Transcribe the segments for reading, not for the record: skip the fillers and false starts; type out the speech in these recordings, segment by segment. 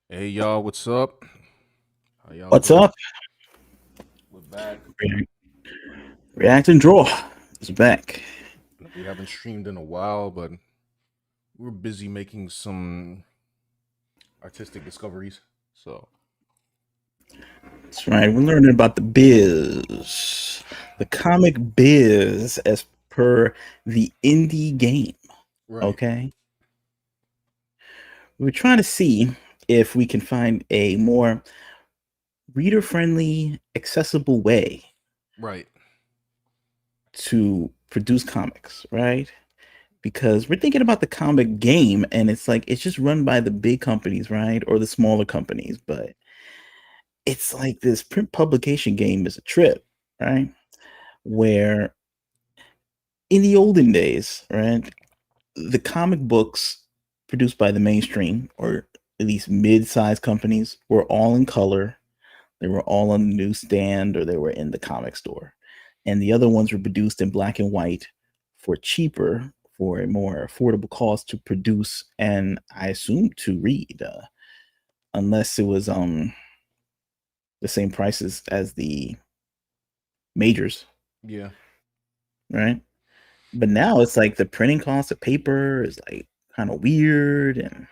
Hey y'all, what's up? How y'all What's doing? up? We're back. React, React and Draw is back. We haven't streamed in a while, but we're busy making some artistic discoveries. So, That's right. We're learning about the biz, the comic biz, as per the indie game. right, Okay, we're trying to see if we can find a more reader-friendly, accessible way right, to produce comics. Right? Because we're thinking about the comic game, and it's like it's just run by the big companies, right, or the smaller companies, but it's like this print publication game is a trip, right? Where in the olden days, right, the comic books produced by the mainstream or at least mid-sized companies were all in color. They were all on the newsstand or they were in the comic store. And the other ones were produced in black and white for cheaper, for a more affordable cost to produce and I assume to read, unless it was the same prices as the majors, yeah. right? But now it's like the printing cost of paper is like kind of weird, and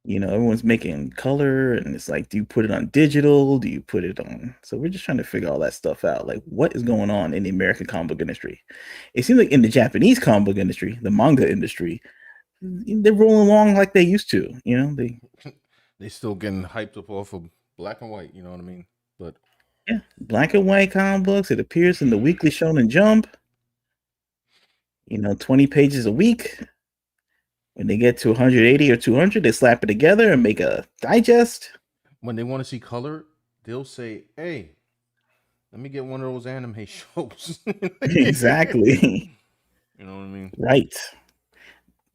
everyone's making color, and it's like, do you put it on digital? Do you put it on? So we're just trying to figure all that stuff out. Like, what is going on in the American comic book industry? It seems like in the Japanese comic book industry, the manga industry, they're rolling along like they used to. They still getting hyped up off of black and white. You know what I mean? But Yeah, black and white comic books. It appears in the Weekly Shonen Jump. 20 pages a week. When they get to 180 or 200, they slap it together and make a digest. when they want to see color, they'll say, "Hey, let me get one of those anime shows." Exactly. You know what I mean? Right.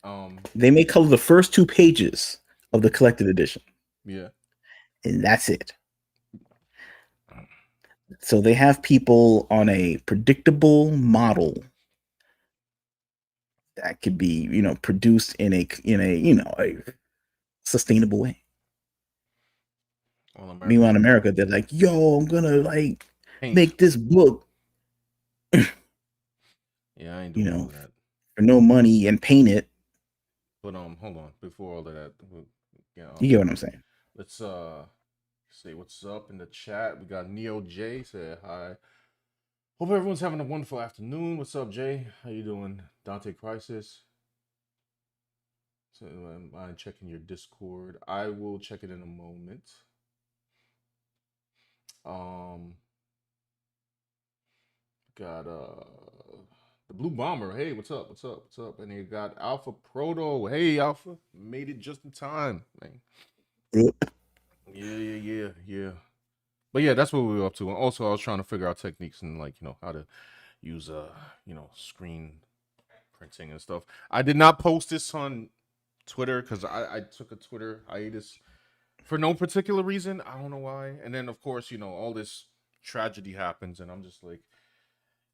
Um, They may color the first 2 pages of the collected edition, yeah. and that's it. So they have people on a predictable model that could be, produced in a sustainable way. Well, America's Meanwhile, in just America, they're like, "Yo, I'm gonna like paint. make this book, Yeah, I ain't you doing all know, of that. for no money and paint it." But hold on. Before all of that, yeah, You get what I'm saying? let's say what's up in the chat. We got Neo J said hi. Hope everyone's having a wonderful afternoon. What's up, Jay? How you doing? Dante Crisis. So am I checking your Discord? I will check it in a moment. Um, got the Blue Bomber. Hey, what's up? What's up? What's up? And you got Alpha Proto. Hey, Alpha, made it just in time, man. Yeah, yeah, yeah, yeah. But yeah, that's what we were up to. And also, I was trying to figure out techniques and like how to use screen printing and stuff. I did not post this on Twitter because I took a Twitter hiatus for no particular reason. I don't know why. And then of course all this tragedy happens, and I'm just like,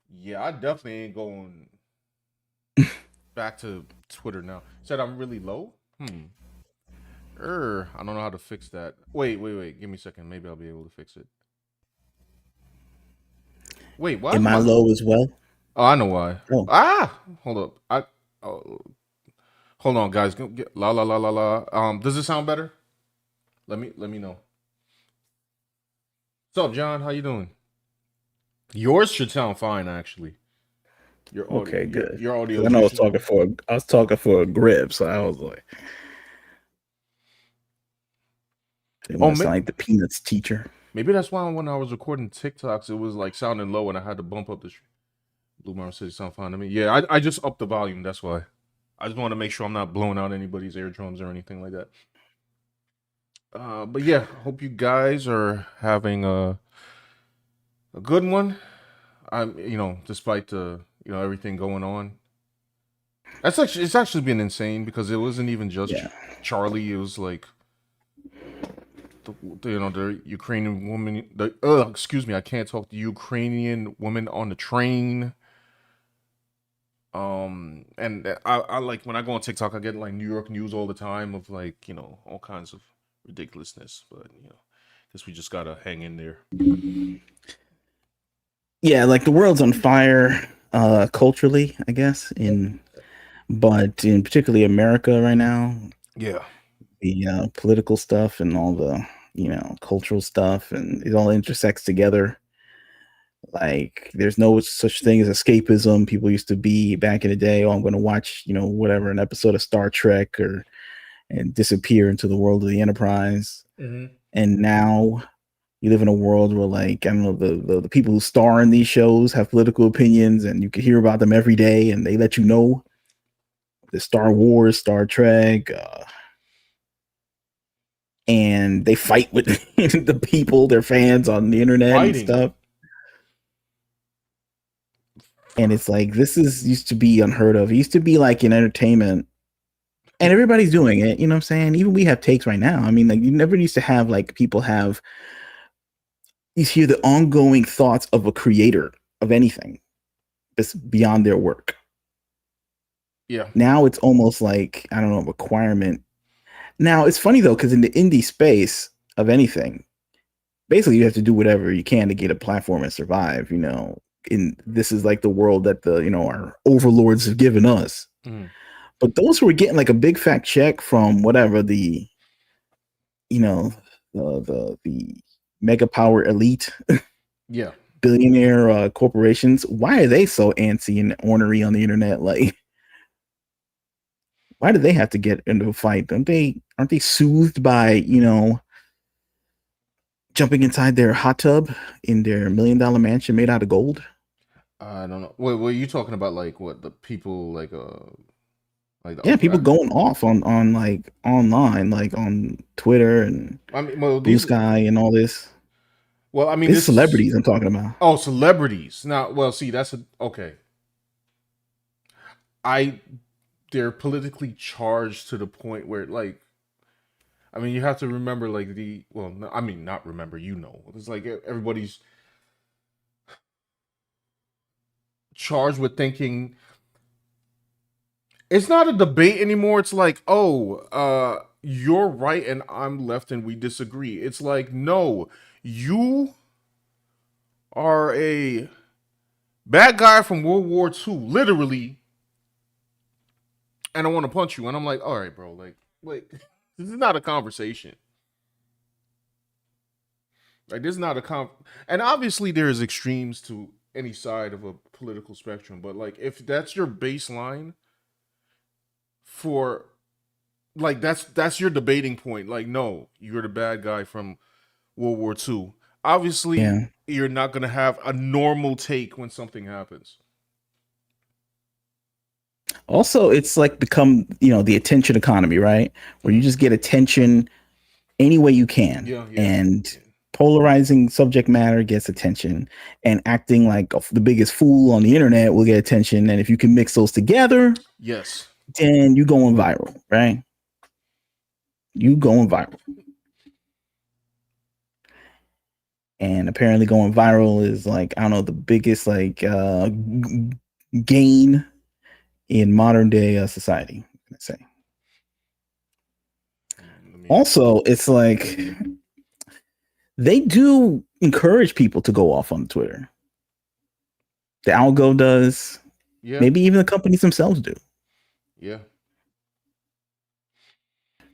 yeah, I definitely ain't going back to Twitter now. Said I'm really low. I don't know how to fix that. Wait. Give me a second. Maybe I'll be able to fix it. Wait, why is Am I my low as well? Oh, I know why. Oh, Hold up. Oh, hold on, guys. La la la la la. Does it sound better? Let me know. What's up, John? How you doing? Yours should sound fine, actually. Your audio, okay, your good. your audio Because I know should be. I was talking for a grip, so I was like, didn't Oh, want to sound like the Peanuts teacher. maybe that's why when I was recording TikToks, it was like sounding low, and I had to bump up the. Blue Mountain City sound fine to me. Yeah, I just upped the volume. That's why. I just want to make sure I'm not blowing out anybody's eardrums or anything like that. But yeah, hope you guys are having a good one. I'm, despite the, everything going on. It's actually been insane because it wasn't even just Yeah. Charlie. It was like the Ukrainian woman. Excuse me, I can't talk. The Ukrainian woman on the train. And I like when I go on TikTok, I get like New York news all the time of like, all kinds of ridiculousness. But guess we just gotta hang in there. Yeah, like the world's on fire culturally, I guess, but in particularly America right now, Yeah. the political stuff and all the cultural stuff, and it all intersects together. Like there's no such thing as escapism. People used to be back in the day, oh, I'm going to watch whatever, an episode of Star Trek and disappear into the world of the Enterprise. Mm-hmm. And now you live in a world where, like, I don't know, the people who star in these shows have political opinions, and you can hear about them every day, and they let you know. The Star Wars, Star Trek, and they fight with the people, their fans on the internet and stuff. And it's like, this used to be unheard of. It used to be like in entertainment, and everybody's doing it. You know what I'm saying? Even we have takes right now. I mean, like, you never used to have like people have. You hear the ongoing thoughts of a creator of anything that's beyond their work. Yeah. Now it's almost like, I don't know, a requirement. Now it's funny though, because in the indie space of anything, basically you have to do whatever you can to get a platform and survive. This is like the world that our overlords have given us. Mm. But those who are getting like a big fat check from whatever the mega power elite, yeah, billionaire corporations, why are they so antsy and ornery on the internet? Like, why do they have to get into a fight? Aren't they soothed by jumping inside their hot tub in their $1 million mansion made out of gold? I don't know. Wait, what are you talking about? Like what the people like people going off on like online, like on Twitter and Blue Sky and all this. Well, I mean, this celebrities I'm talking about. Oh, celebrities. Now, well, see, okay. They're politically charged to the point where, like, I mean, you have to remember, like, not remember, it's like everybody's charged with thinking it's not a debate anymore. It's like, oh, you're right and I'm left and we disagree. It's like, no, you are a bad guy from World War II, literally, and I want to punch you. And I'm like, all right, bro, like, this is not a conversation. Like, this is not and obviously there's extremes to any side of a political spectrum, but like, if that's your baseline for, like, that's your debating point. Like, no, you're the bad guy from World War II. Obviously, you're not going to have a normal take when something happens. Also, it's like become, the attention economy, right? Where you just get attention any way you can. Yeah. And polarizing subject matter gets attention, and acting like the biggest fool on the internet will get attention. And if you can mix those together, yes, then you going viral, right? You going viral. And apparently going viral is like, I don't know, the biggest like gain in modern day society, let's say. Also, it's like they do encourage people to go off on Twitter. The algo does. Yeah. Maybe even the companies themselves do. Yeah.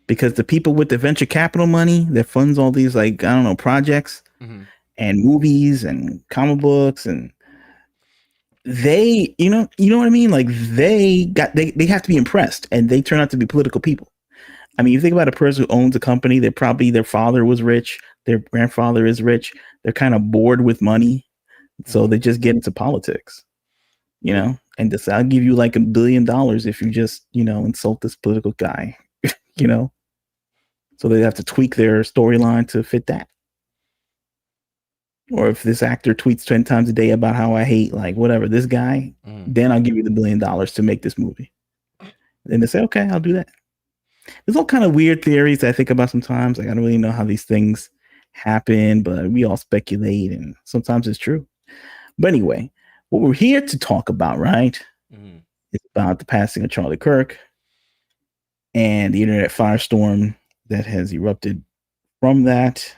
Because the people with the venture capital money that funds all these, like, I don't know, projects and movies and comic books, and they, you know what I mean? Like, they have to be impressed, and they turn out to be political people. I mean, you think about a person who owns a company, they're probably, their father was rich, their grandfather is rich, they're kind of bored with money, so they just get into politics, and just, I'll give you like $1 billion if you just, insult this political guy, so they have to tweak their storyline to fit that. Or if this actor tweets 10 times a day about how I hate, like, whatever, this guy, then I'll give you the $1 billion to make this movie. And they say, okay, I'll do that. There's all kind of weird theories I think about sometimes. Like, I don't really know how these things happen, but we all speculate, and sometimes it's true. But anyway, what we're here to talk about, right, is about the passing of Charlie Kirk and the internet firestorm that has erupted from that,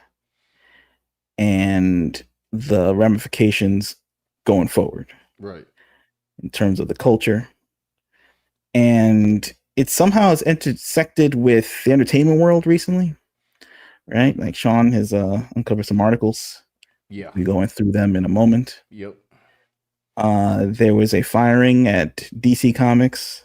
and the ramifications going forward Right. in terms of the culture. And it somehow has intersected with the entertainment world recently, right? Like Sean has uncovered some articles. Yeah. We'll be going through them in a moment. Yep. There was a firing at DC Comics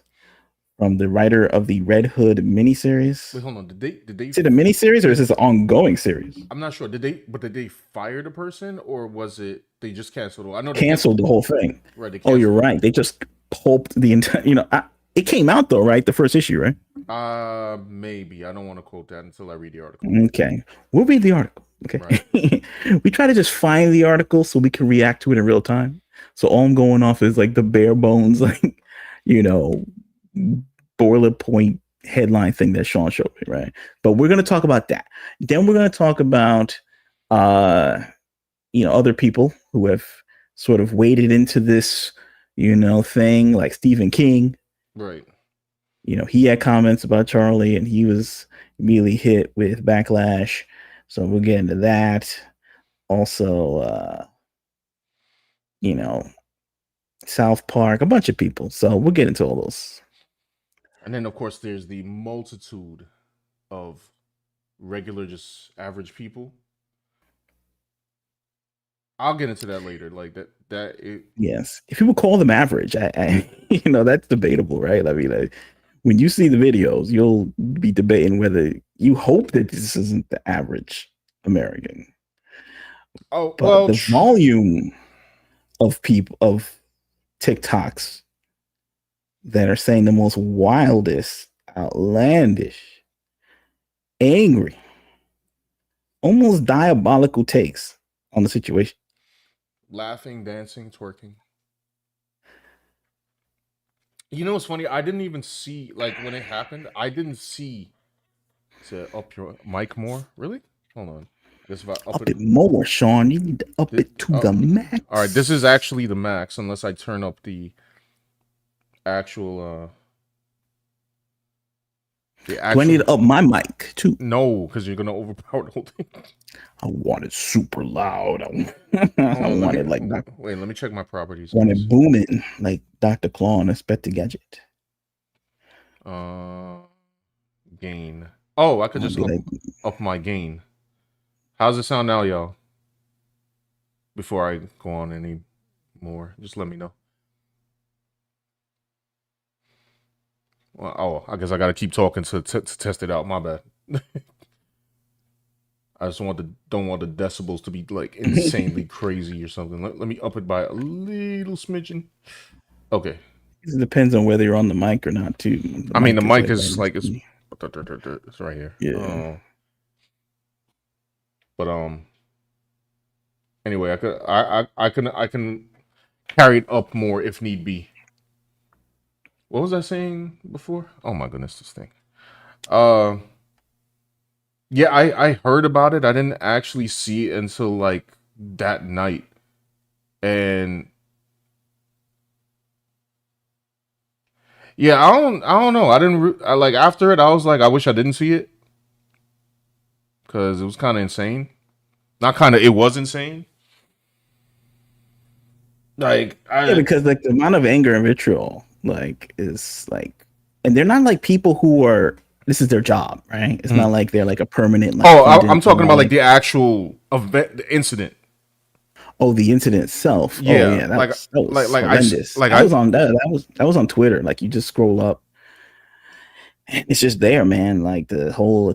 from the writer of the Red Hood miniseries. Wait, hold on. Did they? Is it a miniseries or is this an ongoing series? I'm not sure. Did they fire the person, or was it they just canceled? I know they Canceled the whole thing. Right. They Oh, you're canceled. right. They just pulped the entire. It came out though, right? The first issue, right? Maybe. I don't want to quote that until I read the article. Okay, we'll read the article. Okay, right. We try to just find the article so we can react to it in real time. So all I'm going off is like the bare bones, like boiler point headline thing that Sean showed me, right? But we're gonna talk about that. Then we're gonna talk about other people who have sort of waded into this, thing, like Stephen King. Right. He had comments about Charlie and he was immediately hit with backlash. So we'll get into that. Also, South Park, a bunch of people. So we'll get into all those. And then, of course, there's the multitude of regular, just average people. I'll get into that later. Like that. Yes, if people call them average, I that's debatable, right? I mean, when you see the videos, you'll be debating whether you hope that this isn't the average American. Oh, but well, the volume of people of TikToks that are saying the most wildest, outlandish, angry, almost diabolical takes on the situation. Laughing, dancing, twerking. You know what's funny? I didn't even see, like, when it happened, I didn't see to up your mic more. Really? Hold on. I guess if I up it more, Sean. You need to up it to the max. All right, this is actually the max, unless I turn up the actual Do I need to up my mic too? No, because you're gonna overpower the whole thing. I want it super loud. I want it like that. Wait, let me check my properties. I want it booming like Dr. Claw on Inspector Gadget. Gain. Oh, I could just up my gain. How's it sound now, y'all? Before I go on any more, just let me know. Well, I guess I gotta keep talking to test it out. My bad. I just don't want the decibels to be like insanely crazy or something. Let me up it by a little smidgen. Okay. It depends on whether you're on the mic or not, too. The mic is like it's right here. Yeah. But anyway, I can carry it up more if need be. What was I saying before? Oh my goodness, this thing. Yeah, I heard about it. I didn't actually see it until like that night. And yeah, I don't know. I didn't like after it. I was like, I wish I didn't see it because it was kind of insane. Not kind of. It was insane. Like because like the amount of anger and vitriol is like, and they're not like people who are. This is their job, right? It's not like they're like a permanent. Like, I'm talking about like the actual event, the incident. Oh, the incident itself. Yeah, oh, yeah, that was horrendous. That was on Twitter. Like you just scroll up, and it's just there, man. Like the whole,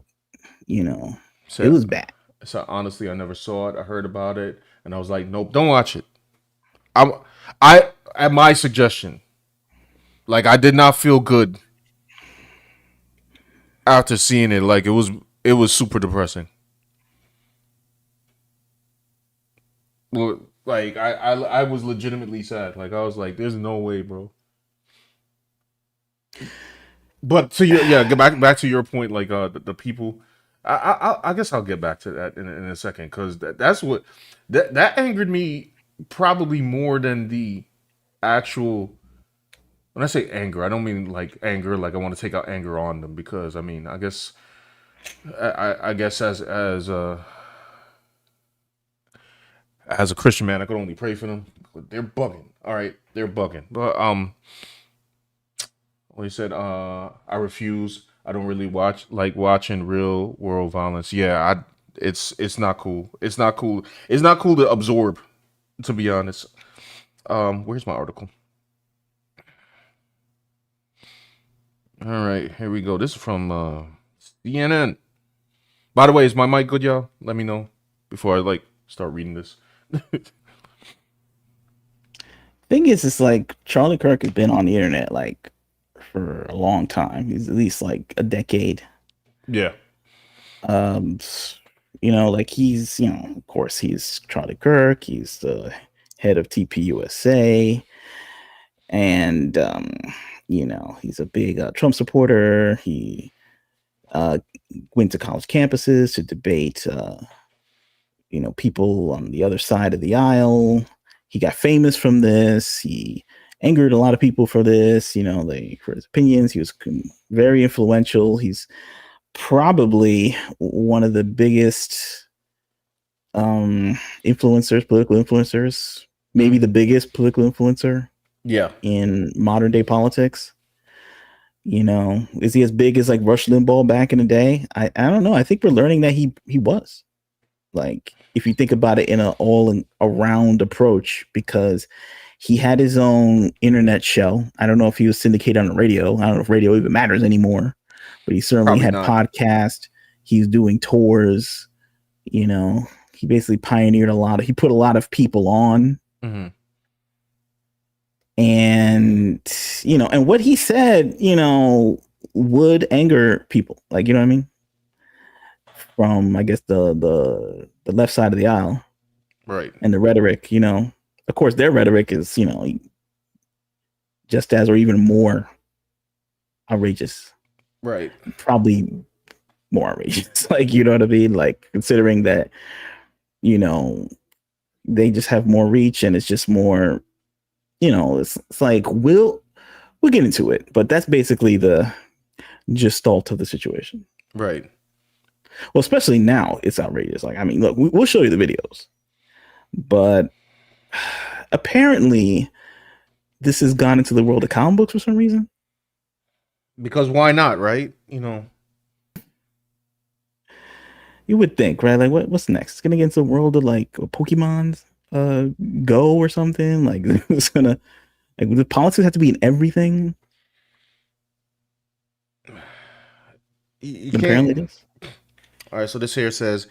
it was bad. So honestly, I never saw it. I heard about it, and I was like, nope, don't watch it. At my suggestion, like I did not feel good after seeing it. Like it was super depressing. Well, like I was legitimately sad. Like I was like, there's no way, bro. But to get back to your point, like the people, I guess I'll get back to that in a second because that's what that angered me probably more than the actual when I say anger, I don't mean like anger, like I want to take out anger on them, because I mean, I guess as a Christian man, I could only pray for them. They're bugging. All right, they're bugging. But when he said, I refuse. I don't really like watching real world violence. Yeah, it's not cool. It's not cool. It's not cool to absorb, to be honest. Where's my article? All right, here we go. This is from CNN. By the way, is my mic good, y'all? Let me know before I like start reading this. Thing is, it's like Charlie Kirk has been on the internet like for a long time. He's at least like a decade. Yeah. Um, like he's, of course, he's Charlie Kirk. He's the head of TPUSA, and he's a big Trump supporter. He went to college campuses to debate, people on the other side of the aisle. He got famous from this. He angered a lot of people for this, for his opinions. He was very influential. He's probably one of the biggest political influencers, maybe the biggest political influencer in modern day politics. Is he as big as like Rush Limbaugh back in the day? I don't know. I think we're learning that he was. Like, if you think about it in an all around approach, because he had his own internet show. I don't know if he was syndicated on the radio. I don't know if radio even matters anymore, but he certainly had podcasts. He's doing tours. He basically pioneered he put a lot of people on. Mm-hmm. And, and what he said, would anger people. Like, you know what I mean? From, I guess, the left side of the aisle. Right. And the rhetoric, of course, their rhetoric is, just as or even more outrageous. Right. Probably more outrageous. Like, you know what I mean? Like, considering that, they just have more reach, and it's just more, it's like, we'll get into it. But that's basically the gestalt of the situation. Right. Well, especially now, it's outrageous. Like, I mean, look, we'll show you the videos, but apparently this has gone into the world of comic books for some reason. Because why not, right? You would think, right? Like, what's next? It's gonna get into the world of like Pokemon's Go or something. Like, it's gonna, like, the politics have to be in everything. Apparently, it is. All right, so this here says,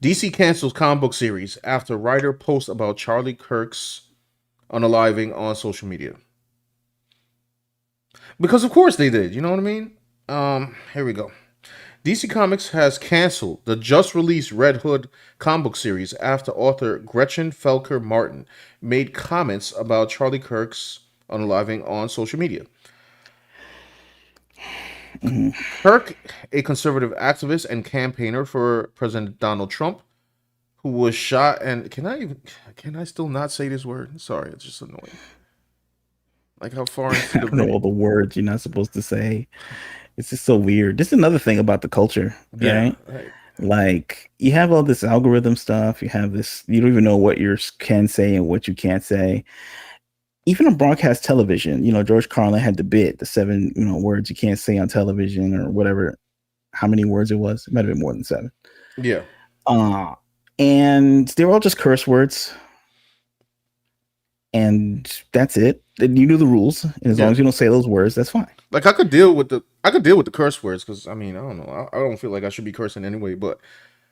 DC cancels comic book series after writer posts about Charlie Kirk's unaliving on social media. Because of course they did, you know what I mean? Here we go. DC Comics has canceled the just released Red Hood comic book series after author Gretchen Felker Martin made comments about Charlie Kirk's unaliving on social media. Kirk, a conservative activist and campaigner for President Donald Trump, who was shot and can I still not say this word? Sorry, it's just annoying. Like, how far into the I don't know all the words you're not supposed to say. It's just so weird. This is another thing about the culture, right? Like, you have all this algorithm stuff. You have this, you don't even know what you can say and what you can't say. Even on broadcast television, George Carlin had the bit, the 7, words you can't say on television, or whatever, how many words it was. It might have been more than 7. Yeah. And they were all just curse words. And that's it. And you knew the rules. And as long as you don't say those words, that's fine. Like, I could deal with the curse words, because I mean, I don't know. I don't feel like I should be cursing anyway, but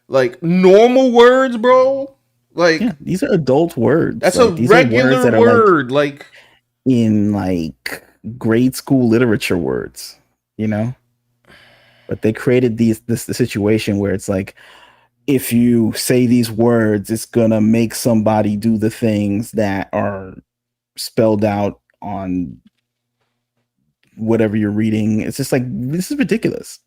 like normal words, bro. Like, yeah, these are adult words. That's like, a regular word. Like in like grade school literature words, But they created the situation where it's like, if you say these words, it's gonna make somebody do the things that are spelled out on whatever you're reading. It's just like, this is ridiculous.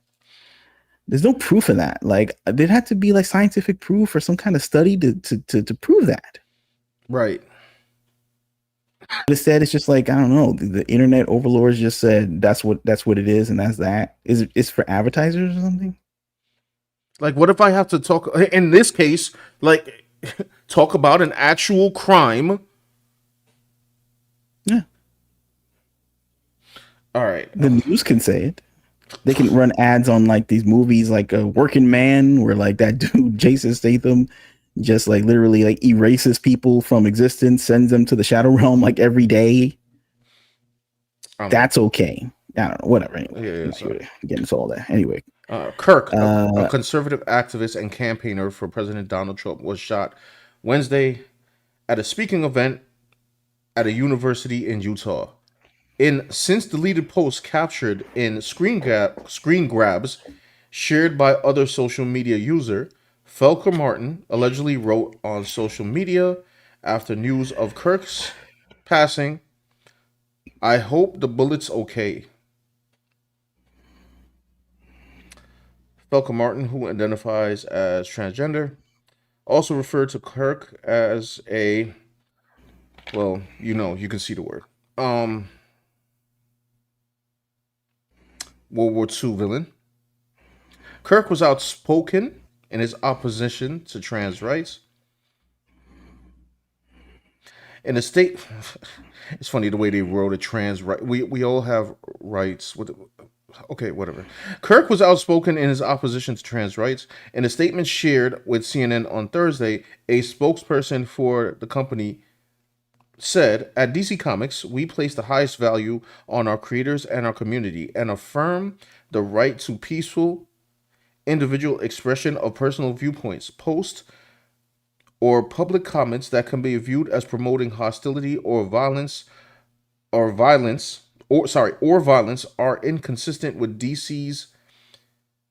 There's no proof of that. Like, there'd have to be like scientific proof or some kind of study to prove that. Right. Instead, it's just like, I don't know. The internet overlords just said that's what it is, and that's that. It's for advertisers or something? Like, what if I have to talk in this case, like talk about an actual crime? Yeah. All right. The news can say it. They can run ads on like these movies, like a Working Man, where like that dude Jason Statham just like literally like erases people from existence, sends them to the shadow realm like every day. That's okay. I don't know. Whatever. Anyway, sorry. Get into all that. Anyway, Kirk, a conservative activist and campaigner for President Donald Trump, was shot Wednesday at a speaking event at a university in Utah. In since deleted posts captured in screen grabs shared by other social media user, Felker Martin allegedly wrote on social media after news of Kirk's passing, "I hope the bullet's okay." Felker Martin, who identifies as transgender, also referred to Kirk as a, well, you can see the word, World War II villain. Kirk was outspoken in his opposition to trans rights. In a state, it's funny the way they wrote a trans right. We all have rights. Okay, whatever. Kirk was outspoken in his opposition to trans rights. In a statement shared with CNN on Thursday, a spokesperson for the company said, "At DC Comics, we place the highest value on our creators and our community and affirm the right to peaceful individual expression of personal viewpoints. Posts or public comments that can be viewed as promoting hostility or violence or violence are inconsistent with DC's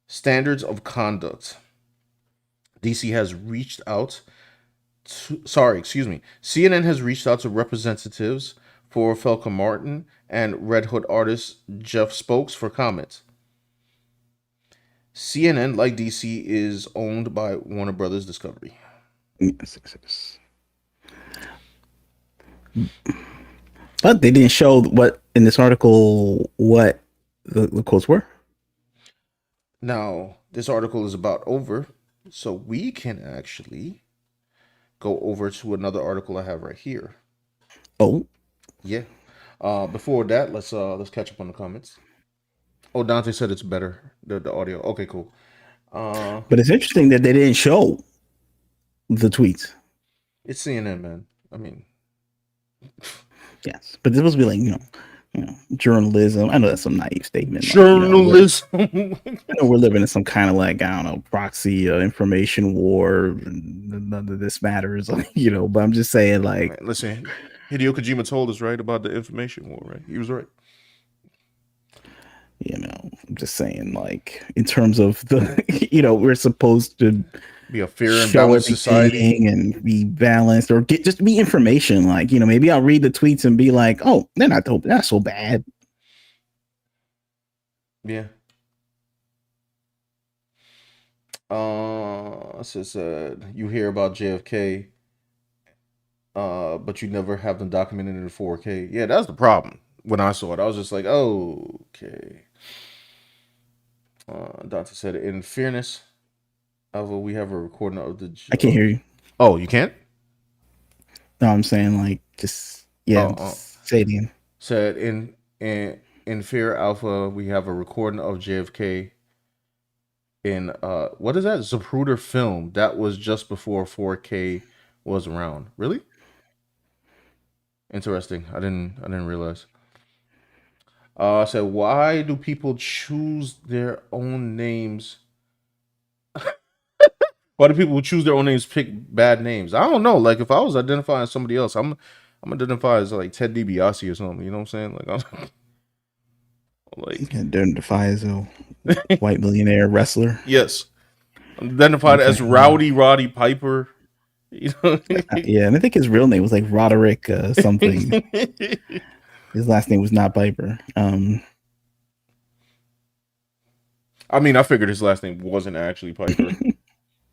standards of conduct." DC has reached out CNN has reached out to representatives for Felker Martin and Red Hood artist Jeff Spokes for comments. CNN, like DC, is owned by Warner Brothers Discovery. Yes. But they didn't show what in this article what the quotes were. Now, this article is about over, so we can actually go over to another article I have right here. Oh, yeah. Before that, let's catch up on the comments. Oh, Dante said it's better the audio. Okay, cool. But it's interesting that they didn't show the tweets. It's CNN, man. I mean, yes, but this was be like journalism. I know that's some naive statement. Journalism. Like, I know we're living in some kind of like, I don't know, proxy information war. None of this matters, but I'm just saying, like, man, listen, Hideo Kojima told us right about the information war, right? He was right. I'm just saying, like, in terms of the, we're supposed to be a fair and balanced society and be balanced, or just be information. Like, maybe I'll read the tweets and be like, oh, they're not so bad. Yeah. You hear about JFK, but you never have them documented in 4K. Yeah, that's the problem. When I saw it, I was just like, oh, okay. Dante said, in fairness, we have a recording of the... I can't hear you. Oh, you can't? No, I'm saying, like, just, say it again. Said, in Fear Alpha, we have a recording of JFK in, what is that? Zapruder film. That was just before 4K was around. Really? Interesting. I didn't realize. Said, why do people choose their own names? Why do people who choose their own names pick bad names? I don't know. Like, if I was identifying somebody else, I'm identified as like Ted DiBiase or something. You know what I'm saying? Like, identify as a white millionaire wrestler. Yes, I'm identified as Rowdy Roddy Piper. Yeah, and I think his real name was like Roderick something. His last name was not Piper. I mean, I figured his last name wasn't actually Piper,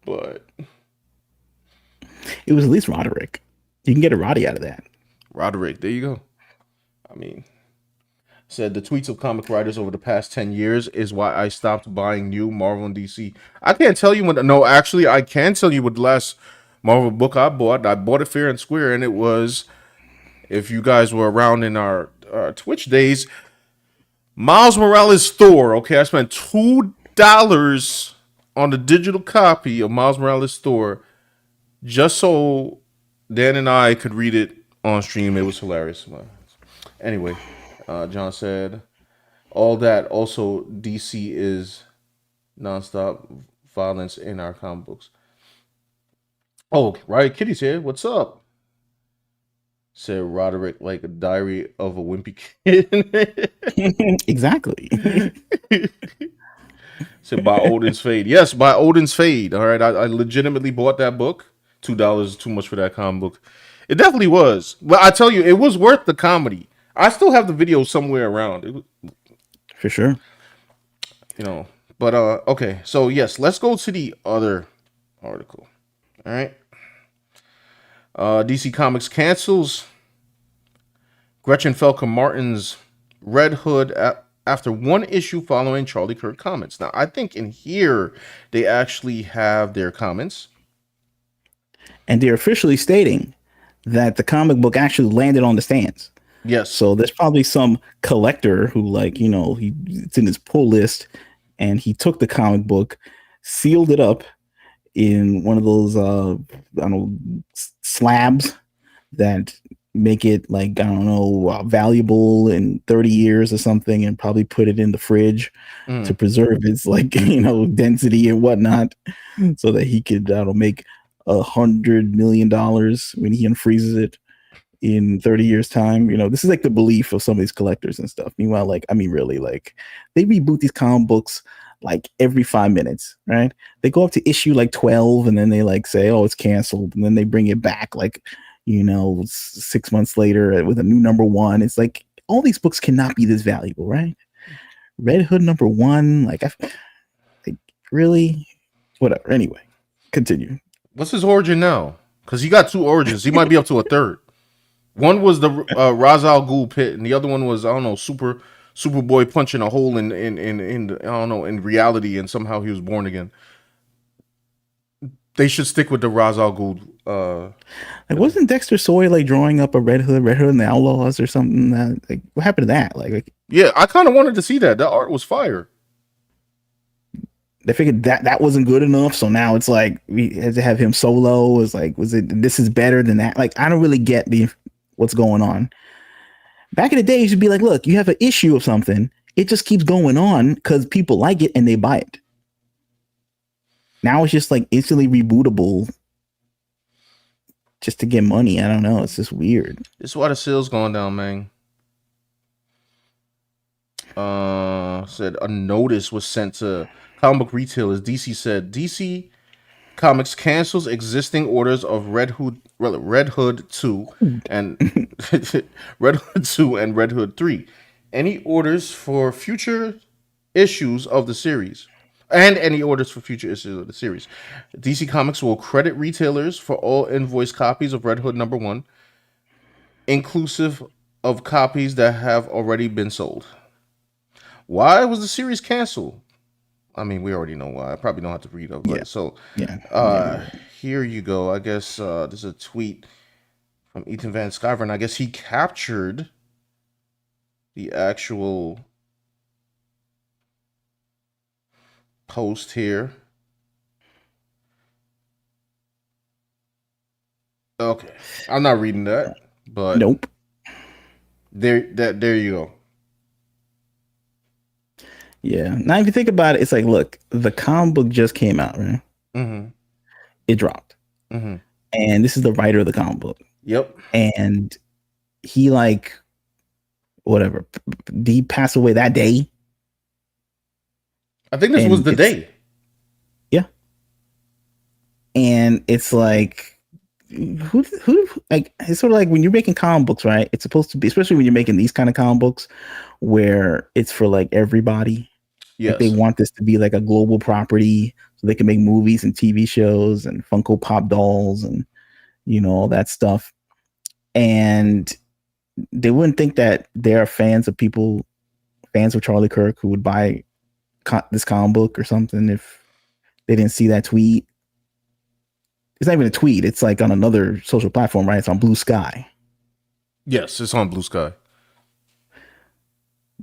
but it was at least Roderick. You can get a Roddy out of that. Roderick, there you go. I mean, said the tweets of comic writers over the past 10 years is why I stopped buying new Marvel and DC. I can't tell you when. No, actually, I can tell you what the last Marvel book I bought. I bought it fair and square, and it was, if you guys were around in our Twitch days, Miles Morales Thor. Okay, I spent $2 on the digital copy of Miles Morales Thor just so Dan and I could read it on stream. It was hilarious. Anyway, John said all that. Also, DC is nonstop violence in our comic books. Oh, right. Kitty's here. What's up? Said Roderick, like a diary of a wimpy kid. Exactly. Said by Odin's Fade. Yes, by Odin's Fade. All right. I legitimately bought that book. $2 is too much for that comic book. It definitely was. But I tell you, it was worth the comedy. I still have the video somewhere around. It was, For sure. you know. But okay. So yes, let's go to the other article. All right. DC Comics cancels Gretchen Felker Martin's Red Hood after one issue following Charlie Kirk comments. Now, I think in here they actually have their comments. And they're officially stating that the comic book actually landed on the stands. Yes. So there's probably some collector who, like, you know, it's in his pull list, and he took the comic book, sealed it up in one of those I don't know, slabs that make it, like, I don't know, valuable in 30 years or something, and probably put it in the fridge to preserve its, like, you know, density and whatnot, so that he could, I don't know, make $100 million when he unfreezes it in 30 years time. You know, this is like the belief of some of these collectors and stuff. Meanwhile, like, I mean, really, like, they reboot these comic books like every 5 minutes, right? They go up to issue like 12, and then they like say, oh, it's canceled, and then they bring it back like, you know, 6 months later with a new number one. It's like, all these books cannot be this valuable, right? Red Hood number one, like really, whatever. Anyway, continue. What's his origin now? Because he got two origins. He might be up to a third. One was the Ra's al Ghul pit, and the other one was, I don't know, Superboy punching a hole in I don't know, in reality, and somehow he was born again. They should stick with the Ra's al Ghul. Like, wasn't Dexter Soy like drawing up a Red Hood and the Outlaws or something? Like, what happened to that? Like yeah, I kind of wanted to see that. That art was fire. They figured that wasn't good enough, so now it's like we had to have him solo. It's like, was it, this is better than that? Like, I don't really get what's going on. Back in the day, you should be like, look, you have an issue of something, it just keeps going on because people like it and they buy it. Now it's just like instantly rebootable just to get money. I don't know. It's just weird. This is why the sales going down, man. Said a notice was sent to comic book retailers. DC said DC Comics cancels existing orders of Red Hood 2 and Red Hood 2 and Red Hood 3. Any orders for future issues of the series. And any orders for future issues of the series. DC Comics will credit retailers for all invoice copies of Red Hood number 1, inclusive of copies that have already been sold. Why was the series canceled? I mean, we already know why. I probably don't have to read it. But Yeah. So, Yeah. Here you go. I guess there's a tweet from Ethan Van Sciver. I guess he captured the actual post here. Okay, I'm not reading that, but Nope. There you go. Yeah. Now, if you think about it, it's like, look, the comic book just came out, right? Mm-hmm. It dropped. Mm-hmm. And this is the writer of the comic book. Yep. And he, like, whatever, did he pass away that day? I think this was the day. Yeah. And it's like, who like, it's sort of like when you're making comic books, right? It's supposed to be, especially when you're making these kind of comic books where it's for like everybody. Yes. Like, they want this to be like a global property so they can make movies and TV shows and Funko Pop dolls and, you know, all that stuff. and they wouldn't think that there are fans of Charlie Kirk who would buy this comic book or something if they didn't see that tweet. It's not even a tweet. It's like on another social platform, right? It's on Blue Sky. Yes, it's on Blue Sky.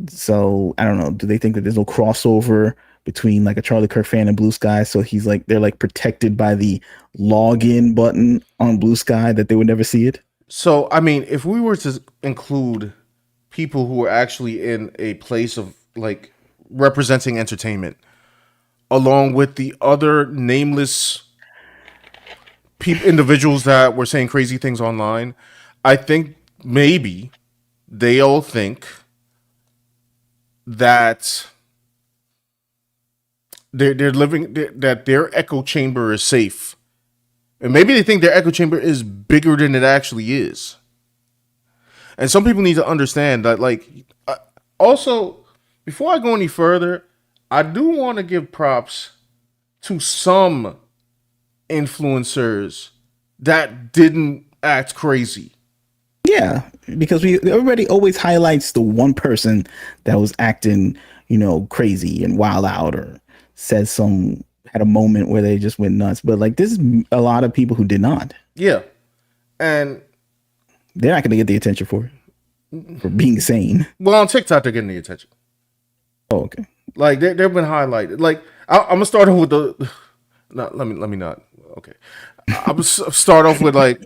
So I don't know. Do they think that there's no crossover between like a Charlie Kirk fan and Blue Sky? So they're like protected by the login button on Blue Sky that they would never see it. So I mean, if we were to include people who are actually in a place of like representing entertainment, along with the other nameless individuals that were saying crazy things online, I think maybe they all think that they're living that their echo chamber is safe, and maybe they think their echo chamber is bigger than it actually is. And some people need to understand that, like, also, before I go any further, I do want to give props to some influencers that didn't act crazy. Yeah, because everybody always highlights the one person that was acting, crazy and wild out, or had a moment where they just went nuts. But like, this is a lot of people who did not. Yeah, and they're not going to get the attention for being sane. Well, on TikTok, they're getting the attention. Oh, okay. Like they've been highlighted. Like I'm gonna start off with the. No, let me not. Okay, I'm gonna start off with like.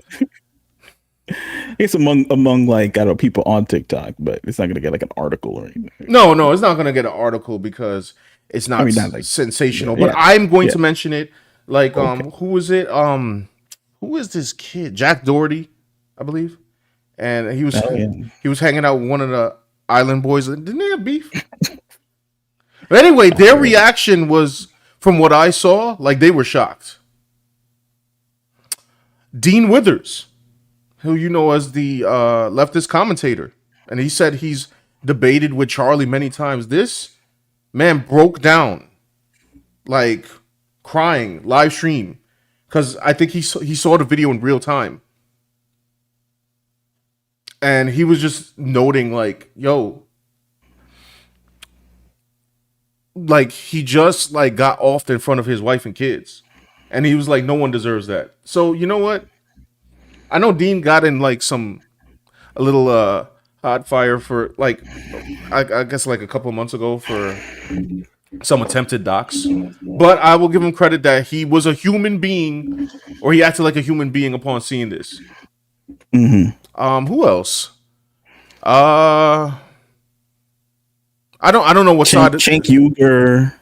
It's among like, I don't know, people on TikTok, but it's not gonna get like an article or anything. No, it's not gonna get an article because it's not, not like, sensational. Yeah, but I'm going to mention it. Like, who is it? Who is this kid? Jack Doherty, I believe. And he was hanging out with one of the Island Boys. Didn't they have beef? But anyway, their reaction was, from what I saw, like they were shocked. Dean Withers, who you know as the leftist commentator, and he said he's debated with Charlie many times. This man broke down, like crying, live stream, because I think he saw the video in real time. And he was just noting, like, yo, like he just like got off in front of his wife and kids. And he was like, no one deserves that. So you know what? I know Dean got in like a little hot fire for like I guess like a couple of months ago for some attempted docs. But I will give him credit that he was a human being, or he acted like a human being upon seeing this. Mm-hmm. Who else? I don't know what side. Cenk Uygur.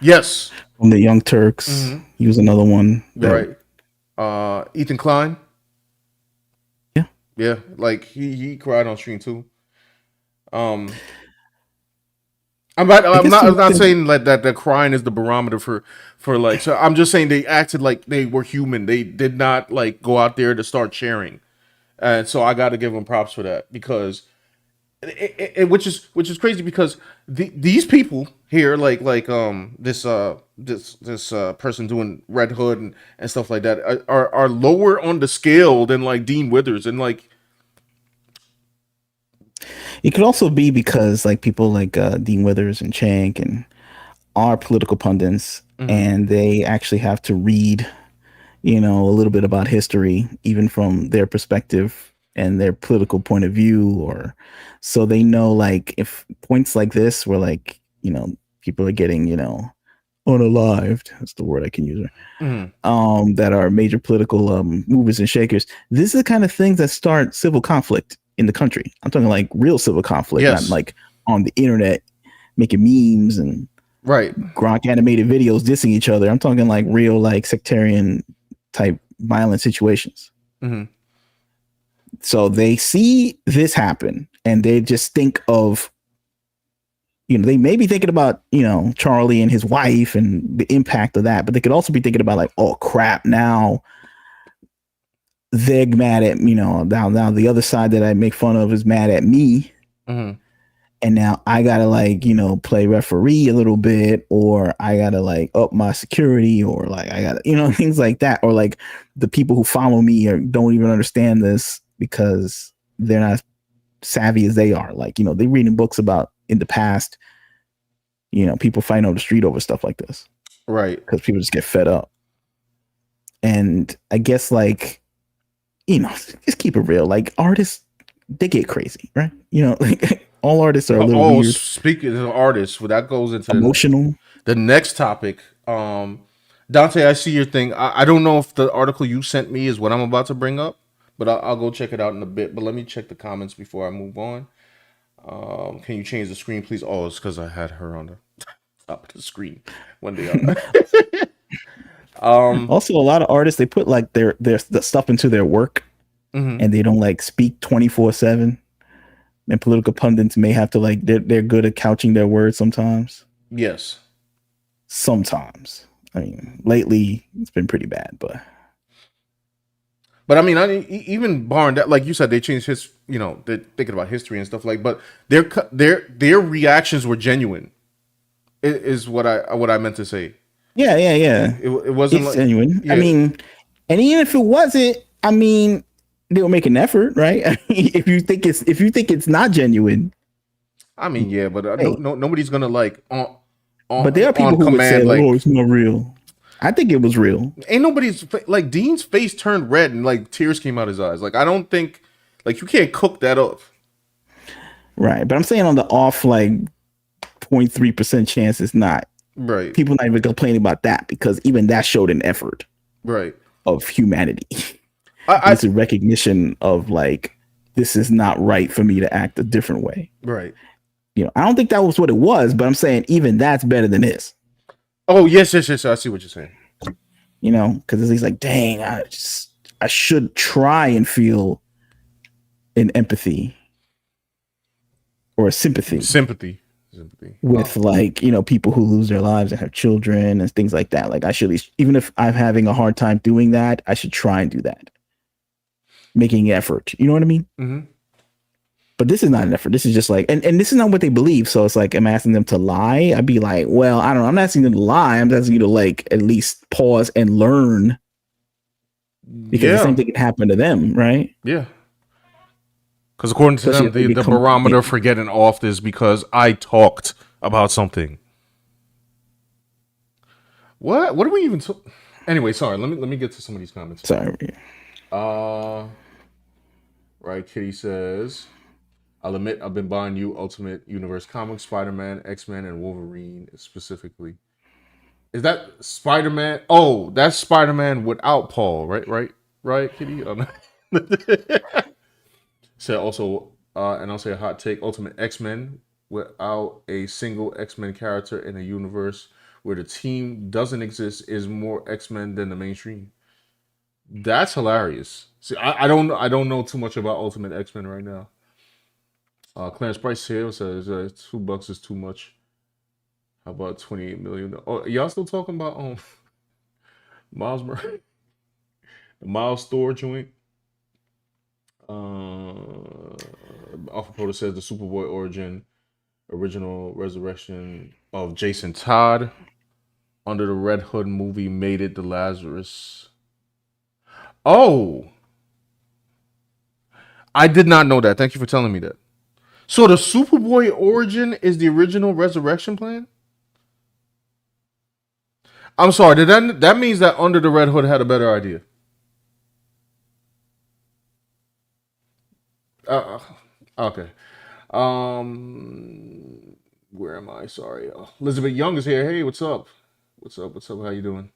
Yes. From the Young Turks. Mm-hmm. He was another one. Right. Ethan Klein. Yeah. Yeah. Like he cried on stream too. I'm not saying like that crying is the barometer for like, so I'm just saying they acted like they were human. They did not like go out there to start cheering. And so I got to give them props for that, because which is crazy, because these people here, like this person doing Red Hood and stuff like that are lower on the scale than like Dean Withers, and like it could also be because like people like Dean Withers and Cenk and are political pundits, and they actually have to read, a little bit about history, even from their perspective and their political point of view, or so they know, like, if points like this where like, people are getting, unalived, that's the word I can use, that are major political movers and shakers. This is the kind of things that start civil conflict in the country. I'm talking like real civil conflict, not like on the internet making memes and Gronk animated videos dissing each other. I'm talking like real, like sectarian type violent situations. So they see this happen and they just think of, they may be thinking about, Charlie and his wife and the impact of that, but they could also be thinking about like, oh crap, now they're mad at, now the other side that I make fun of is mad at me. And now I gotta like, play referee a little bit, or I gotta like up my security, or like I gotta, things like that. Or like the people who follow me or don't even understand this, because they're not savvy as they are. Like, they're reading books about in the past, people fighting on the street over stuff like this. Right. Because people just get fed up. And I guess, like, just keep it real. Like, artists, they get crazy, right? Like, all artists are a little weird. Speaking of artists, well, that goes into emotional. The next topic. Dante, I see your thing. I don't know if the article you sent me is what I'm about to bring up, but I'll go check it out in a bit. But let me check the comments before I move on. Can you change the screen, please? Oh, it's because I had her on the top of the screen when they Also, a lot of artists, they put like their the stuff into their work, and they don't like speak 24/7. And political pundits may have to like they're good at couching their words sometimes. Yes. Sometimes. I mean, lately it's been pretty bad, but I mean, even barring that, like you said, they changed his. They're thinking about history and stuff like. But their reactions were genuine. Is what I meant to say. Yeah. It wasn't it's like, genuine. Yeah. I mean, and even if it wasn't, I mean, they'll make an effort, right? I mean, if you think it's not genuine, I mean, yeah, but nobody's gonna like but there are people who would say, like, "Oh, it's not real." I think it was real. Ain't nobody's like Dean's face turned red and like tears came out his eyes. Like I don't think like you can't cook that up. Right, but I'm saying on the off like 0.3% chance it's not. Right. People not even complaining about that because even that showed an effort. Right. Of humanity. It's a recognition of like this is not right for me to act a different way. Right. I don't think that was what it was, but I'm saying even that's better than this. Oh, yes. I see what you're saying. Because he's like, dang, I should try and feel an empathy or a sympathy. Sympathy. With like, people who lose their lives and have children and things like that. Like I should, even if I'm having a hard time doing that, I should try and do that. Making effort. You know what I mean? Mm-hmm. But this is not an effort. This is just like, and this is not what they believe. So it's like, I'm asking them to lie. I'd be like, well, I don't know. I'm not asking them to lie. I'm asking you to like, at least pause and learn. Because the same thing can happen to them, right? Yeah. Because according to them, the barometer for getting off is because I talked about something. What are we even? Anyway, sorry. Let me get to some of these comments. Sorry. Right. Kitty says, I'll admit I've been buying you Ultimate Universe comics, Spider-Man, X-Men, and Wolverine specifically. Is that Spider-Man? Oh, that's Spider-Man without Paul, right, Kitty? Said also, and I'll say a hot take: Ultimate X-Men without a single X-Men character in a universe where the team doesn't exist is more X-Men than the mainstream. That's hilarious. See, I don't know too much about Ultimate X-Men right now. Clarence Price here says $2 is too much. How about 28 million? Oh, y'all still talking about Miles Murray, the Miles Store joint? Alpha Proto says the Superboy original resurrection of Jason Todd under the Red Hood movie made it the Lazarus. Oh, I did not know that. Thank you for telling me that. So the Superboy origin is the original resurrection plan? I'm sorry. That means that Under the Red Hood had a better idea? Okay. Where am I? Sorry. Elizabeth Young is here. Hey, what's up? What's up? How you doing?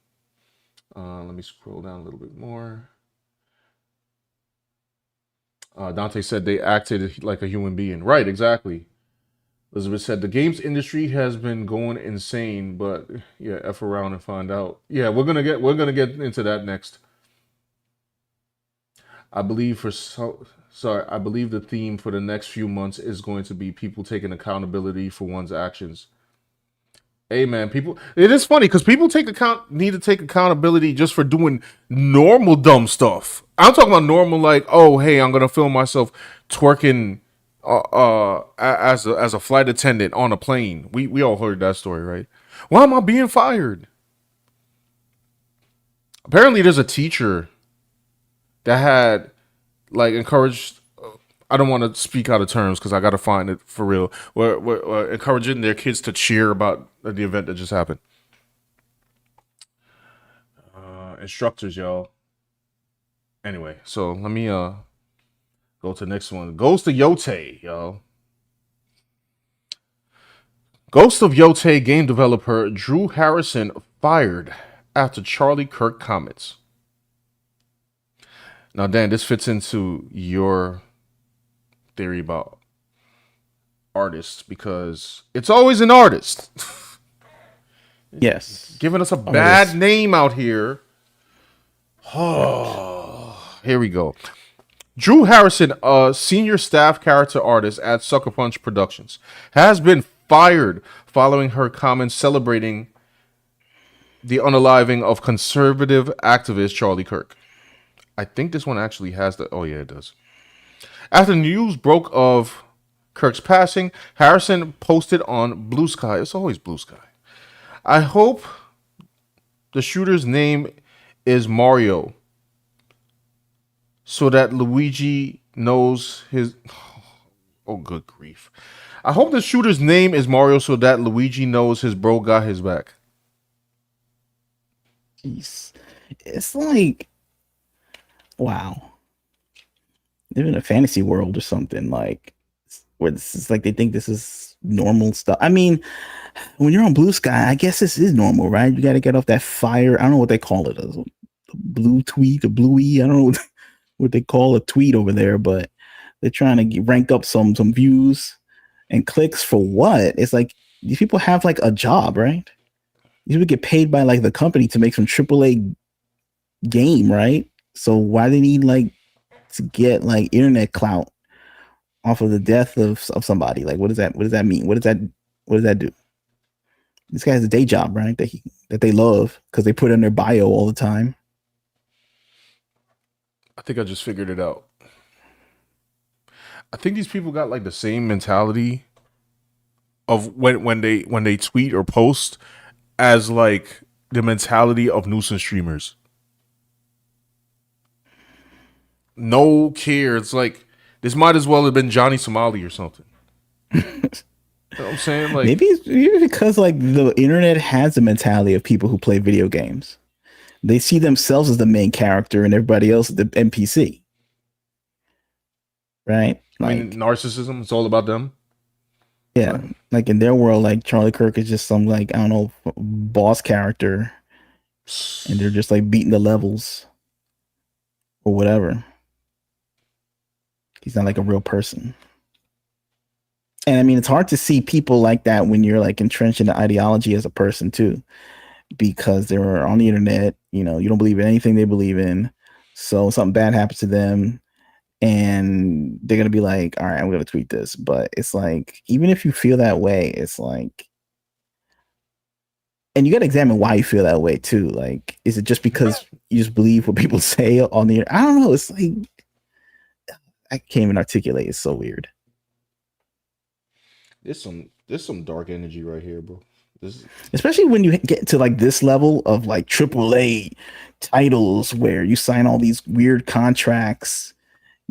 Let me scroll down a little bit more. Dante said they acted like a human being. Right, exactly. Elizabeth said the games industry has been going insane, but yeah, F around and find out. Yeah, we're gonna get into that next. I believe I believe the theme for the next few months is going to be people taking accountability for one's actions. Hey man, people, it is funny because people need to take accountability just for doing normal dumb stuff. I'm talking about normal, like, oh hey, I'm gonna film myself twerking as a flight attendant on a plane. We all heard that story, right? Why am I being fired? Apparently there's a teacher that had like encouraged. I don't want to speak out of terms because I got to find it for real. We're encouraging their kids to cheer about the event that just happened. Instructors, y'all. Anyway, so let me go to the next one. Ghost of Yote, y'all. Ghost of Yote game developer Drew Harrison fired after Charlie Kirk comments. Now, Dan, this fits into your theory about artists because it's always an artist. Yes. Giving us a bad name out here. Oh, here we go. Drew Harrison, a senior staff character artist at Sucker Punch Productions, has been fired following her comments celebrating the unaliving of conservative activist Charlie Kirk. I think this one actually has the... Oh, yeah, it does. After news broke of Kirk's passing, Harrison posted on Blue Sky. It's always Blue Sky. I hope the shooter's name is Mario so that Luigi knows his... Oh, good grief. I hope the shooter's name is Mario so that Luigi knows his bro got his back. Jeez. It's like... Wow. Live in a fantasy world or something, like where this is like they think this is normal stuff. I mean, when you're on Blue Sky, I guess this is normal, right? You got to get off that fire. I don't know what they call it, a blue tweet, a bluey. I don't know what they call a tweet over there, but they're trying to rank up some views and clicks for what? It's like these people have like a job, right? These people get paid by like the company to make some AAA game, right? So why they need like to get like internet clout off of the death of somebody? Like, what does that mean? What does that do? This guy has a day job, right? That they love because they put in their bio all the time. I think I just figured it out. I think these people got like the same mentality of when they tweet or post as like the mentality of nuisance streamers. No care. It's like this might as well have been Johnny Somali or something. You know what I'm saying? Like maybe it's because like the internet has a mentality of people who play video games. They see themselves as the main character and everybody else the NPC. Right? I mean, narcissism, it's all about them. Yeah. Right. Like in their world, like Charlie Kirk is just some like, I don't know, boss character. And they're just like beating the levels or whatever. He's not like a real person. And I mean, it's hard to see people like that when you're like entrenched in the ideology as a person too, because they're on the internet, you know, you don't believe in anything they believe in. So something bad happens to them and they're going to be like, all right, I'm going to tweet this. But it's like, even if you feel that way, it's like, and you got to examine why you feel that way too. Like, is it just because you just believe what people say on the internet? I don't know. It's like, I can't even articulate. It's so weird. There's some dark energy right here, bro. Especially when you get to like this level of like AAA titles where you sign all these weird contracts.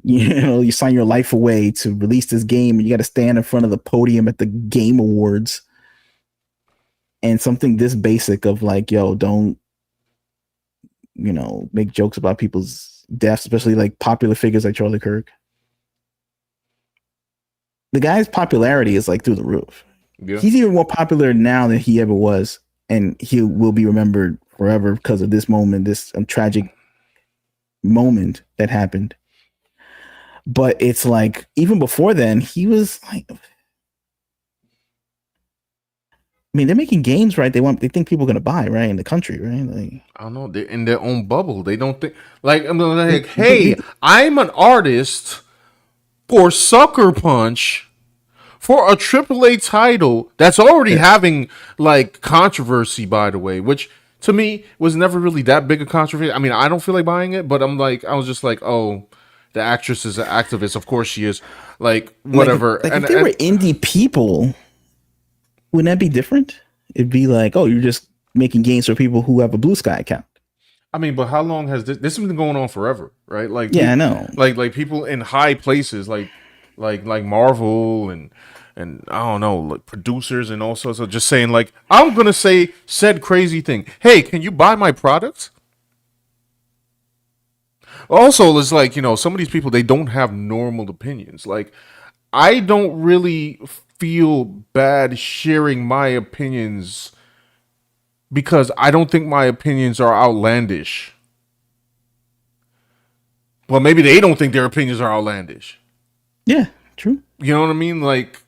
You know, you sign your life away to release this game, and you got to stand in front of the podium at the Game Awards. And something this basic of like, yo, don't, you know, make jokes about people's deaths, especially like popular figures like Charlie Kirk. The guy's popularity is like through the roof. Yeah. He's even more popular now than he ever was, and he will be remembered forever because of this moment, this tragic moment that happened. But it's like even before then, he was like, I mean, they're making games, right? They think people are gonna buy, right, in the country, right? Like, I don't know. They're in their own bubble. They don't think like I'm like, hey, I'm an artist for Sucker Punch for a AAA title that's already having like controversy, by the way, which to me was never really that big a controversy. I mean, I don't feel like buying it, but I was just like, oh, the actress is an activist. Of course she is. Like, whatever. Like if they were indie people, wouldn't that be different? It'd be like, oh, you're just making games for people who have a Blue Sky account. I mean, but how long has this has been going on forever, right? Like Yeah, I people, know. like people in high places, like Marvel and I don't know, like producers and all sorts of just saying like, I'm gonna say said crazy thing. Hey, can you buy my products? Also, it's like some of these people they don't have normal opinions. Like I don't really feel bad sharing my opinions because I don't think my opinions are outlandish. Well, maybe they don't think their opinions are outlandish. Yeah, true. You know what I mean? Like,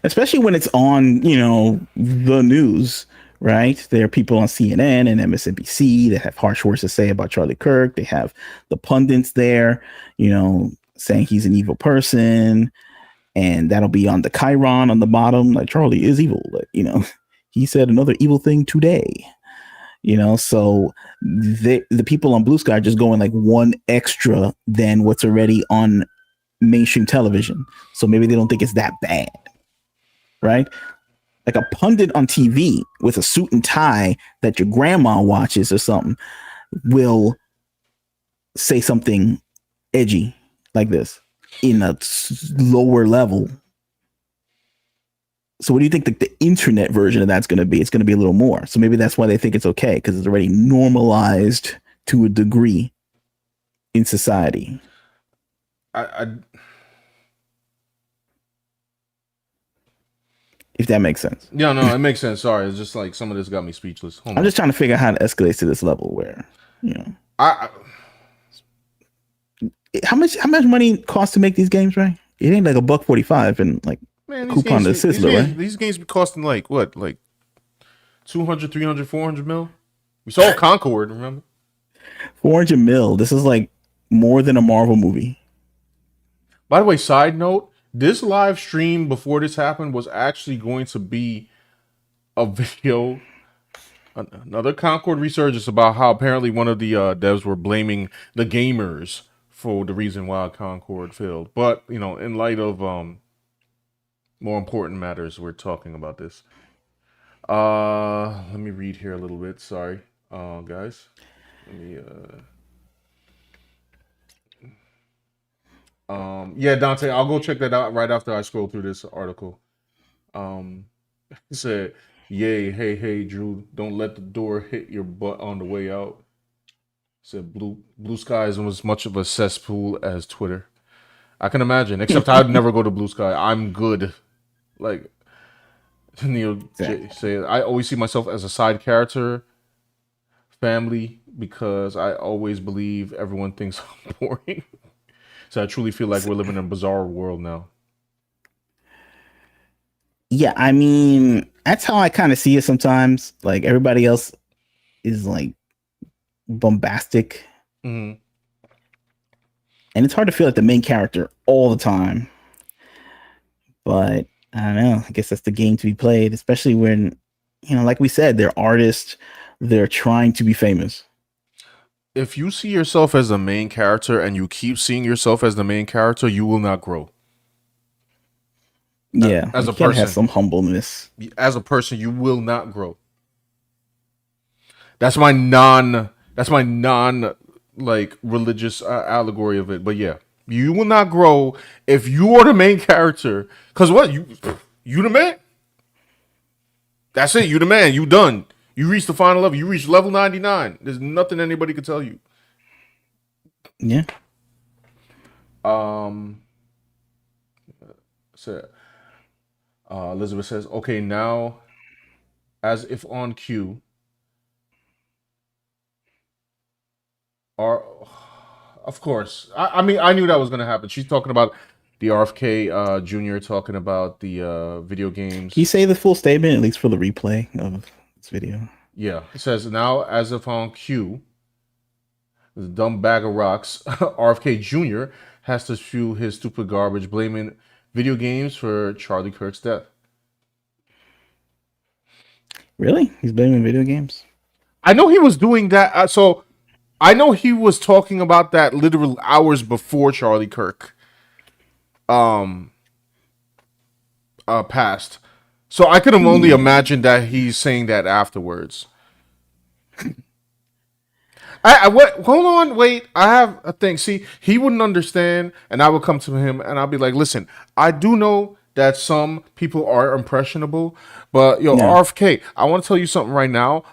Especially when it's on, the news, right? There are people on CNN and MSNBC that have harsh words to say about Charlie Kirk. They have the pundits there, saying he's an evil person, and that'll be on the Chiron on the bottom, like Charlie is evil. Like, he said another evil thing today. So the people on Blue Sky are just going like one extra than what's already on mainstream television. So maybe they don't think it's that bad, right? Like a pundit on TV with a suit and tie that your grandma watches or something will say something edgy like this in a lower level. So what do you think the internet version of that's going to be? It's going to be a little more. So maybe that's why they think it's okay, because it's already normalized to a degree in society. I If that makes sense. yeah, no, it makes sense. Sorry, it's just like some of this got me speechless. Hold I'm on. just trying to figure out how to escalate to this level where, I how much money costs to make these games, right? It ain't like $1.45 and like man, coupon to Sizzler, right? these games be costing like what, like 200, 300, 400 mil. We saw Concord, remember? 400 mil. This is like more than a Marvel movie. By the way, side note, this live stream before this happened was actually going to be a video, another Concord resurgence about how apparently one of the devs were blaming the gamers for the reason why Concord failed. But in light of more important matters, we're talking about this. Let me read here a little bit. Sorry, guys. Let me. Yeah, Dante, I'll go check that out right after I scroll through this article. He said, "Yay, hey, Drew, don't let the door hit your butt on the way out." Said Blue Sky is as much of a cesspool as Twitter. I can imagine. Except I'd never go to Blue Sky. I'm good. Like Neil J said, I always see myself as a side character, family, because I always believe everyone thinks I'm boring. So I truly feel like we're living in a bizarre world now. Yeah, I mean, that's how I kind of see it sometimes. Like everybody else is like bombastic. Mm-hmm. And it's hard to feel like the main character all the time. But I don't know. I guess that's the game to be played, especially when, like we said, they're artists. They're trying to be famous. If you see yourself as the main character and you keep seeing yourself as the main character, you will not grow. Yeah, as a person, person, have some humbleness. As a person, you will not grow. That's my non like religious allegory of it. But yeah, you will not grow if you are the main character. Cause what you the man. That's it. You the man. You done. You reached the final level. You reached level 99. There's nothing anybody could tell you. Yeah. So, Elizabeth says, "Okay, now, as if on cue, are of course. I mean, I knew that was going to happen. She's talking about the RFK Jr. talking about the video games. Can you say the full statement, at least for the replay of this video? Yeah, it says now, as if on cue, the dumb bag of rocks, RFK Jr. has to spew his stupid garbage, blaming video games for Charlie Kirk's death." Really? He's blaming video games? I know he was doing that. So I know he was talking about that literal hours before Charlie Kirk passed. So I could have only imagined that he's saying that afterwards. What? Hold on, wait. I have a thing. See, he wouldn't understand, and I would come to him and I'll be like, "Listen, I do know that some people are impressionable, but yo, Yeah. RFK, I want to tell you something right now.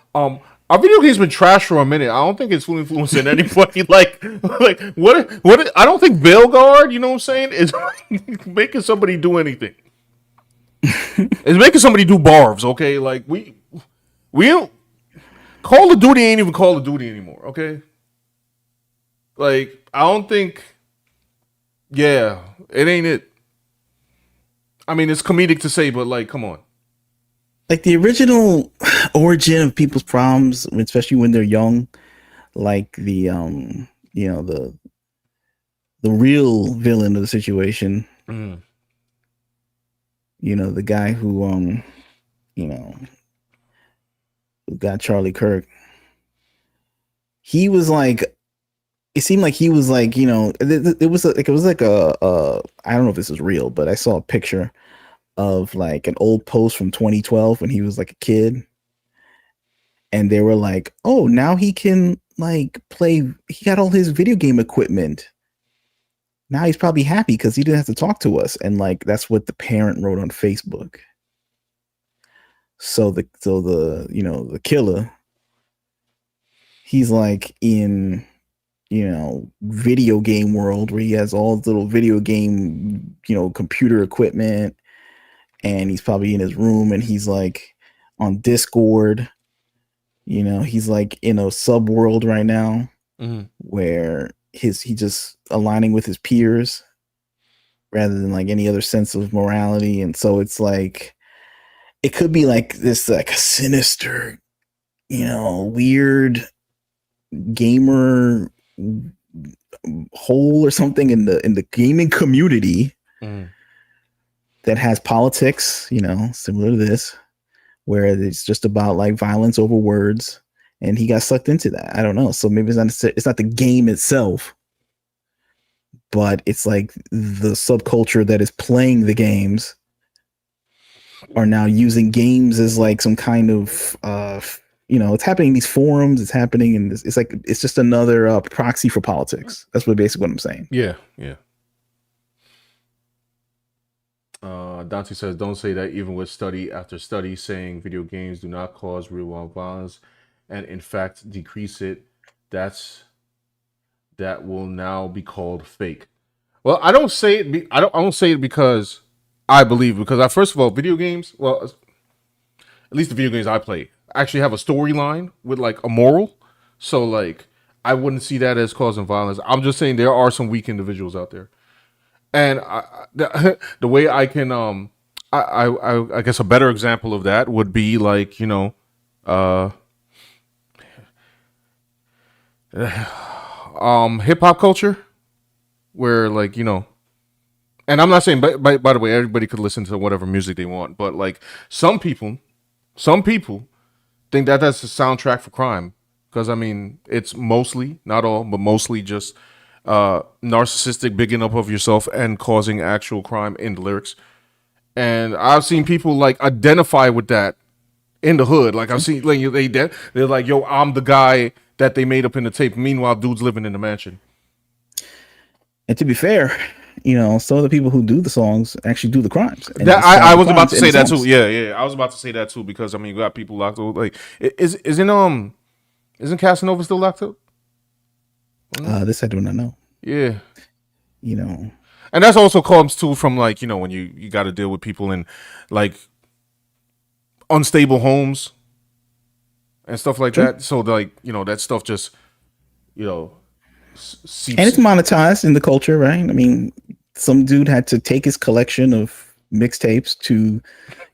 Our video game's been trash for a minute. I don't think it's influencing anybody. Like what? What? I don't think Veilguard, you know what I'm saying, is making somebody do anything. It's making somebody do barbs. Okay, like we don't. Call of Duty ain't even Call of Duty anymore, okay? Like, I don't think, yeah, it ain't it. I mean, it's comedic to say, but like, come on. Like the original origin of people's problems, especially when they're young, like the real villain of the situation, Mm. the guy who who got Charlie Kirk. He was like, it seemed like he was like, it was like a I don't know if this is real, but I saw a picture of like an old post from 2012 when he was like a kid, and they were like, oh, now he can like play. He got all his video game equipment. Now he's probably happy because he didn't have to talk to us, and like that's what the parent wrote on Facebook. So the the killer, he's like in video game world where he has all the little video game computer equipment, and he's probably in his room and he's like on Discord. He's like in a sub world right now where he just aligning with his peers rather than like any other sense of morality. And so it's like it could be like this like a sinister, weird gamer hole or something in the gaming community that has politics, similar to this, where it's just about like violence over words, and he got sucked into that. I don't know. So maybe it's not the game itself, but it's like the subculture that is playing the games are now using games as like some kind of it's happening in these forums. It's happening in this. It's like it's just another proxy for politics. That's basically what I'm saying. Yeah. Dante says, "Don't say that. Even with study after study saying video games do not cause real world violence, and in fact decrease it, that will now be called fake." Well, I don't say it. I don't say it because I believe, because first of all, video games. Well, at least the video games I play actually have a storyline with like a moral. So like I wouldn't see that as causing violence. I'm just saying there are some weak individuals out there, and the way I can I guess a better example of that would be like hip hop culture, where like and I'm not saying by the way everybody could listen to whatever music they want, but like some people think that that's the soundtrack for crime, because I mean it's mostly, not all, but mostly just narcissistic bigging up of yourself and causing actual crime in the lyrics. And I've seen people like identify with that in the hood. Like I've seen like they're like, yo, I'm the guy that they made up in the tape. Meanwhile, dude's living in the mansion. And to be fair, some of the people who do the songs actually do the crimes. That I was about to say that too. Yeah. I was about to say that too, because I mean, you got people locked up. Like, isn't Casanova still locked up? This I do not know. Yeah. And that's also comes too from like when you got to deal with people in like unstable homes and stuff like that. So like that stuff just seeps. And it's monetized in the culture, right? I mean, some dude had to take his collection of mixtapes to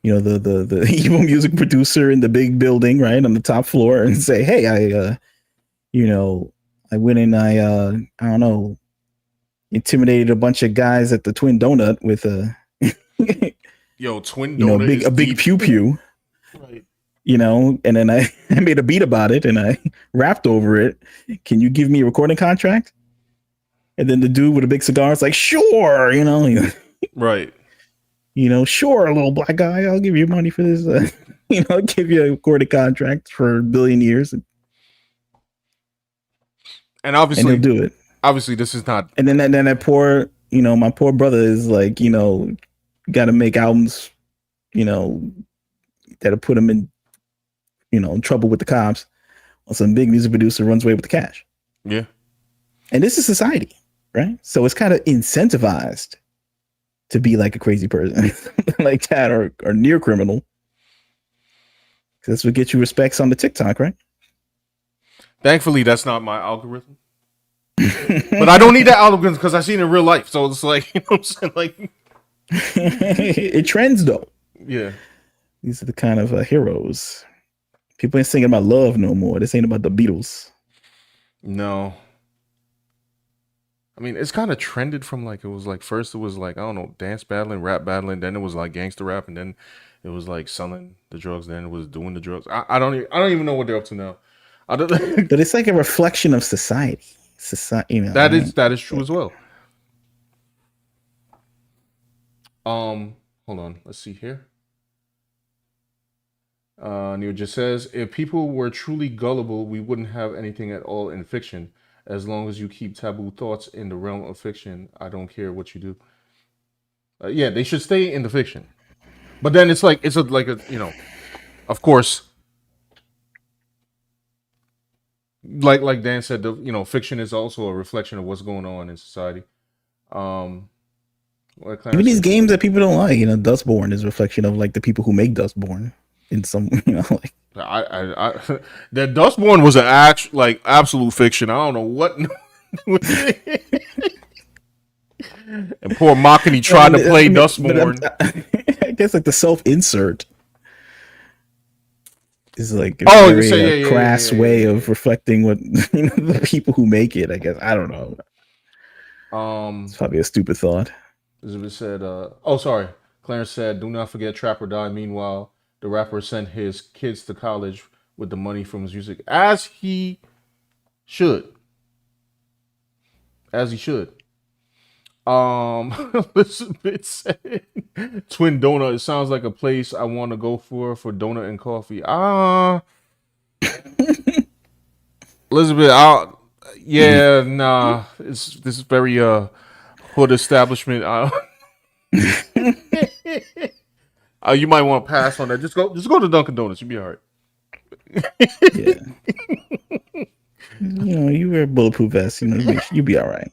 the evil music producer in the big building, right, on the top floor, and say, hey, I went in, I don't know, intimidated a bunch of guys at the Twin Donut with a Twin Donut, a big pew pew, right? And then I made a beat about it and I rapped over it. Can you give me a recording contract? And then the dude with a big cigar is like, sure, right. Sure, little black guy, I'll give you money for this. I'll give you a recording contract for a billion years. And and he'll do it. obviously, this is not. And then that poor, my poor brother is like, got to make albums, that'll put him in, trouble with the cops. While some big music producer runs away with the cash. Yeah. And this is society, right? So it's kind of incentivized to be like a crazy person like that, or near criminal. That's what gets you respects on the TikTok, right? Thankfully, that's not my algorithm. But I don't need that algorithm because I've seen it in real life. So it's like, you know what I'm saying? Like, it trends though. Yeah. These are the kind of heroes. People ain't singing about love no more. This ain't about the Beatles. No. I mean, it's kind of trended from like, it was like, first it was like, I don't know, dance battling, rap battling. Then it was like gangster rap. And then it was like selling the drugs. Then it was doing the drugs. I don't even know what they're up to now. But it's like a reflection of society. That is true as well. Hold on. Let's see here. Neil just says, if people were truly gullible, we wouldn't have anything at all in fiction. As long as you keep taboo thoughts in the realm of fiction, I don't care what you do. Yeah, they should stay in the fiction. But then it's like, of course, like Dan said, fiction is also a reflection of what's going on in society. Even these games that people don't like, Dustborn is a reflection of like the people who make Dustborn. In some, like that Dustborn was an absolute fiction. I don't know what. And poor Makani tried to play Dustborn. I guess like the self-insert is like a very crass way of reflecting what the people who make it. I guess I don't know. It's probably a stupid thought. Elizabeth said, sorry. Clarence said, "Do not forget Trap or Die." Meanwhile, the rapper sent his kids to college with the money from his music, as he should. Elizabeth said, "Twin Donut. It sounds like a place I want to go for donut and coffee." Elizabeth, nah. This is very hood establishment. You might want to pass on that. Just go to Dunkin' Donuts. You'll be all right. Yeah. You wear a bulletproof vest. You'll be all right.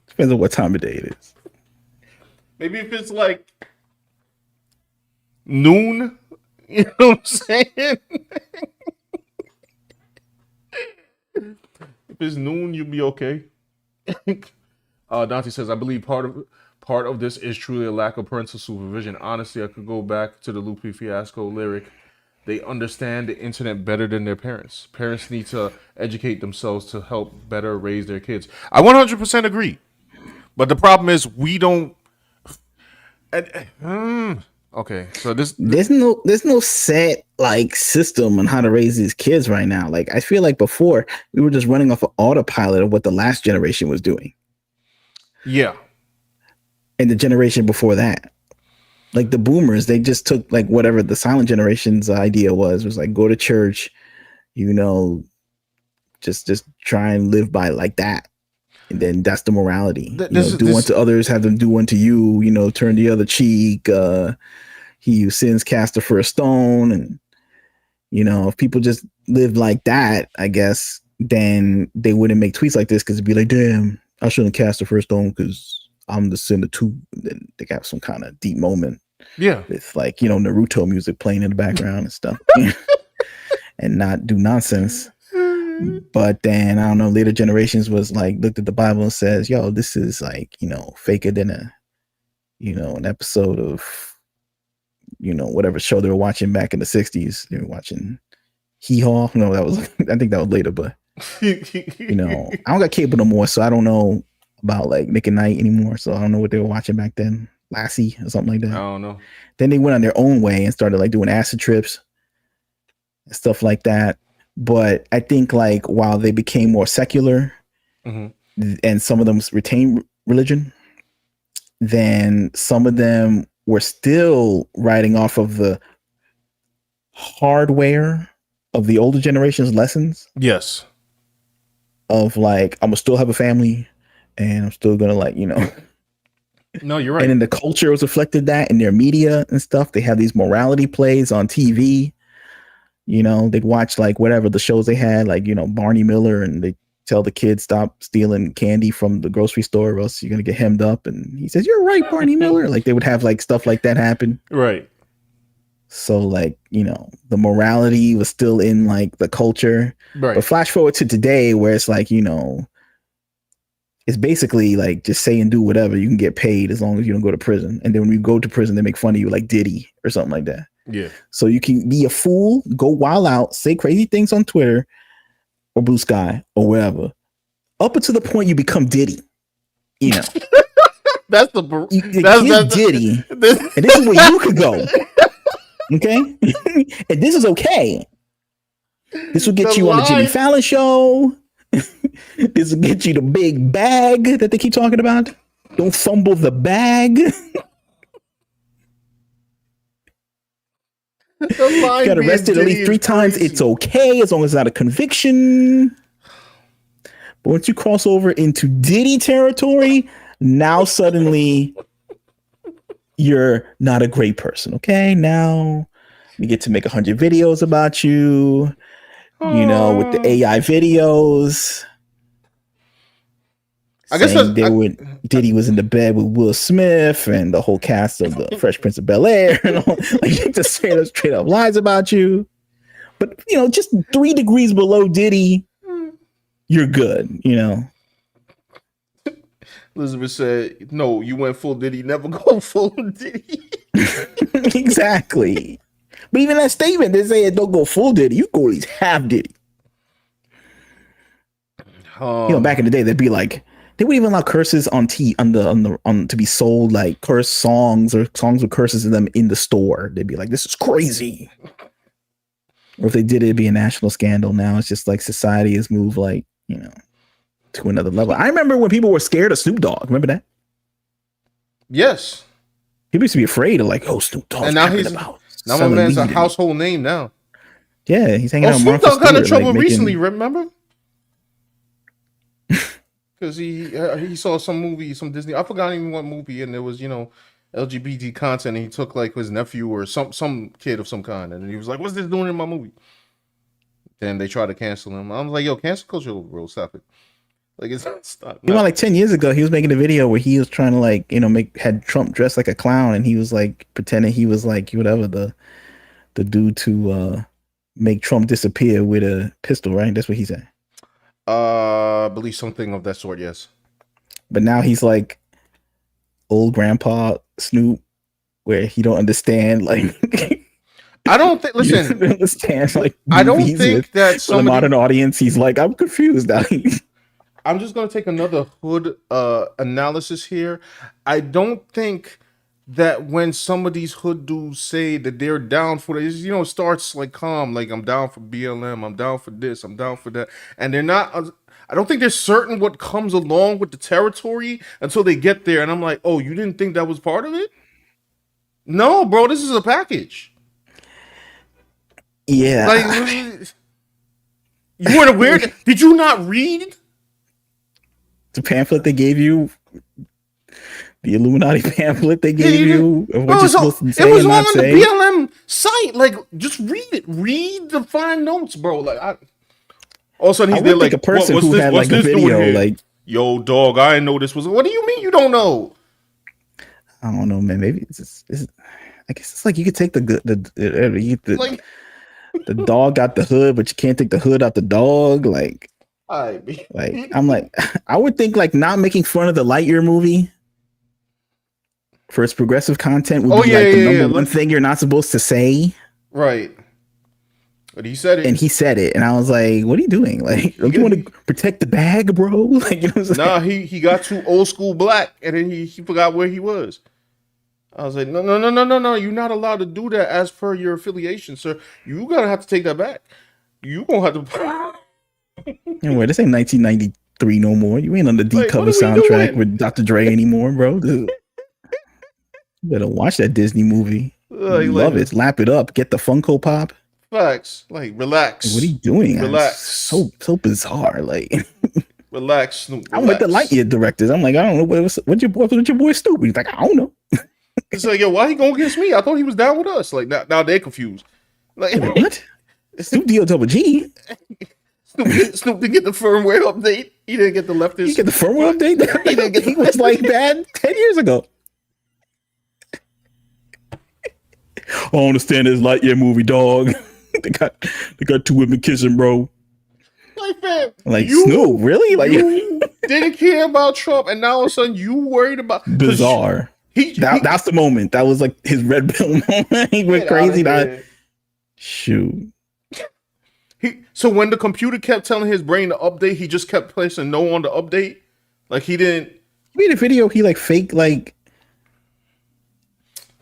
Depends on what time of day it is. Maybe if it's like noon, you know what I'm saying? If it's noon, you'll be okay. Dante says, I believe part of this is truly a lack of parental supervision. Honestly, I could go back to the Lupe Fiasco lyric. They understand the internet better than their parents. Parents need to educate themselves to help better raise their kids. I 100% agree. But the problem is we don't. Okay, so there's no set like system on how to raise these kids right now. Like I feel like before we were just running off an autopilot of what the last generation was doing. Yeah. And the generation before that. Like the boomers, they just took like whatever the silent generation's idea was like go to church, just try and live by like that. And then that's the morality. Do unto others, have them do unto you, turn the other cheek. He who sins cast the first stone. And, if people just lived like that, I guess, then they wouldn't make tweets like this because it'd be like, damn, I shouldn't cast the first stone because I'm the sinner too. And then they got some kind of deep moment. Yeah. With like, Naruto music playing in the background and stuff. And not do nonsense. But then I don't know, later generations was like looked at the Bible and says, yo, this is like, faker than an episode of whatever show they were watching back in the 60s. They were watching Hee Haw. No, that was I think that was later, but I don't got cable no more, so I don't know about like Nick and Night anymore. So I don't know what they were watching back then. Lassie or something like that. I don't know. Then they went on their own way and started like doing acid trips and stuff like that. But I think like while they became more secular and some of them retained religion, then some of them were still riding off of the hardware of the older generation's lessons Yes. of like, I'm gonna still have a family and I'm still gonna like, No, you're and right. in the culture was reflected that in their media and stuff. They have these morality plays on TV. They'd watch like whatever the shows they had, like, Barney Miller, and they tell the kids stop stealing candy from the grocery store or else you're gonna get hemmed up. And he says, "You're right, Barney Miller." Like they would have like stuff like that happen. Right. So like, the morality was still in like the culture. Right. But flash forward to today where it's like, it's basically like just say and do whatever. You can get paid as long as you don't go to prison. And then when you go to prison, they make fun of you like Diddy or something like that. Yeah. So you can be a fool, go wild out, say crazy things on Twitter or Blue Sky or wherever, up until the point you become Diddy. That's the Diddy, and this is where you could go. Okay, and this is okay. This will get you on the Jimmy Fallon show. This will get you the big bag that they keep talking about. Don't fumble the bag. Got arrested at least 3 times. It's okay as long as it's not a conviction. But once you cross over into Diddy territory, now suddenly you're not a great person. Okay, now we get to make 100 videos about you. With the AI videos. I guess Diddy was in the bed with Will Smith and the whole cast of the Fresh Prince of Bel-Air and all, like just straight up lies about you. But just 3 degrees below Diddy, you're good. Elizabeth said, "No, you went full Diddy. Never go full Diddy." Exactly. But even that statement, they say don't go full Diddy. You go at least half Diddy. Back in the day, they'd be like, they wouldn't even allow curses on to be sold, like curse songs or songs with curses in them in the store. They'd be like, "This is crazy." Or if they did, it'd be a national scandal. Now it's just like society has moved like, to another level. I remember when people were scared of Snoop Dogg. Remember that? Yes. People used to be afraid of like, oh, Snoop Dogg. And now my man's a household name now. Yeah, he's hanging out. Snoop Dogg got in trouble recently. Remember? Because he saw some movie, some Disney. I forgot even what movie, and there was LGBT content, and he took like his nephew or some kid of some kind, and he was like, "What's this doing in my movie?" Then they tried to cancel him. I was like, "Yo, cancel culture, bro, stop it." Like it's not. Like 10 years ago, he was making a video where he was trying to like had Trump dressed like a clown, and he was like pretending he was like whatever the dude to make Trump disappear with a pistol, right? That's what he said. I believe something of that sort, yes. But now he's like old grandpa Snoop, where he don't understand like. I don't think. Listen, understand like. I don't think that the modern audience. He's like, I'm confused now. I'm just gonna take another hood analysis here. I don't think that when some of these hood dudes say that they're down for this, it starts like calm, like I'm down for BLM, I'm down for this, I'm down for that, and they're not. I don't think they're certain what comes along with the territory until they get there, and I'm like, oh, you didn't think that was part of it? No, bro, this is a package. Yeah, like you weren't aware. Did you not read the pamphlet they gave you? The Illuminati pamphlet they gave you of what you're supposed to say and not say. It was on the BLM site. Like, just read it. Read the fine notes, bro. Like, all of a sudden he's there like a person who had like a video like, "Yo, dog, I didn't know this was." What do you mean you don't know? I don't know, man. Maybe it's I guess it's like you could take the dog out the hood, but you can't take the hood out the dog. Like I'm like, I would think like not making fun of the Lightyear movie for its progressive content would be the number one thing you're not supposed to say. Right. But he said it. And he said it. And I was like, what are you doing? Like, don't you want to protect the bag, bro? Like, Nah, he got too old school black and then he forgot where he was. I was like, no. You're not allowed to do that as per your affiliation, sir. You gotta have to take that back. You gonna have to. Anyway, this ain't 1993 no more. You ain't on the D cover soundtrack with Dr. Dre anymore, bro. Dude. You better watch that Disney movie. Love it. Lap it up. Get the Funko Pop. Facts. Like, relax. What are you doing? Relax. So bizarre. Like, relax, Snoop. I'm with the Lightyear directors. I'm like, I don't know what's your boy Snoop. He's like, I don't know. It's like, yo, why he going against me? I thought he was down with us. Like, now they're confused. Like, what? Snoop D-O-double-G. Snoop didn't get the firmware update. He didn't get the leftist. He get the firmware update. He was like bad 10 years ago. I don't understand this Lightyear movie, dog. they got two women kissing, bro. Like, fam, like Snoop, really? Like, you didn't care about Trump, and now all of a sudden you worried about bizarre. That's the moment. That was like his red pill moment. He went crazy. Shoot. So when the computer kept telling his brain to update, he just kept pressing no on the update. Like, he didn't. He made a video. He like fake like,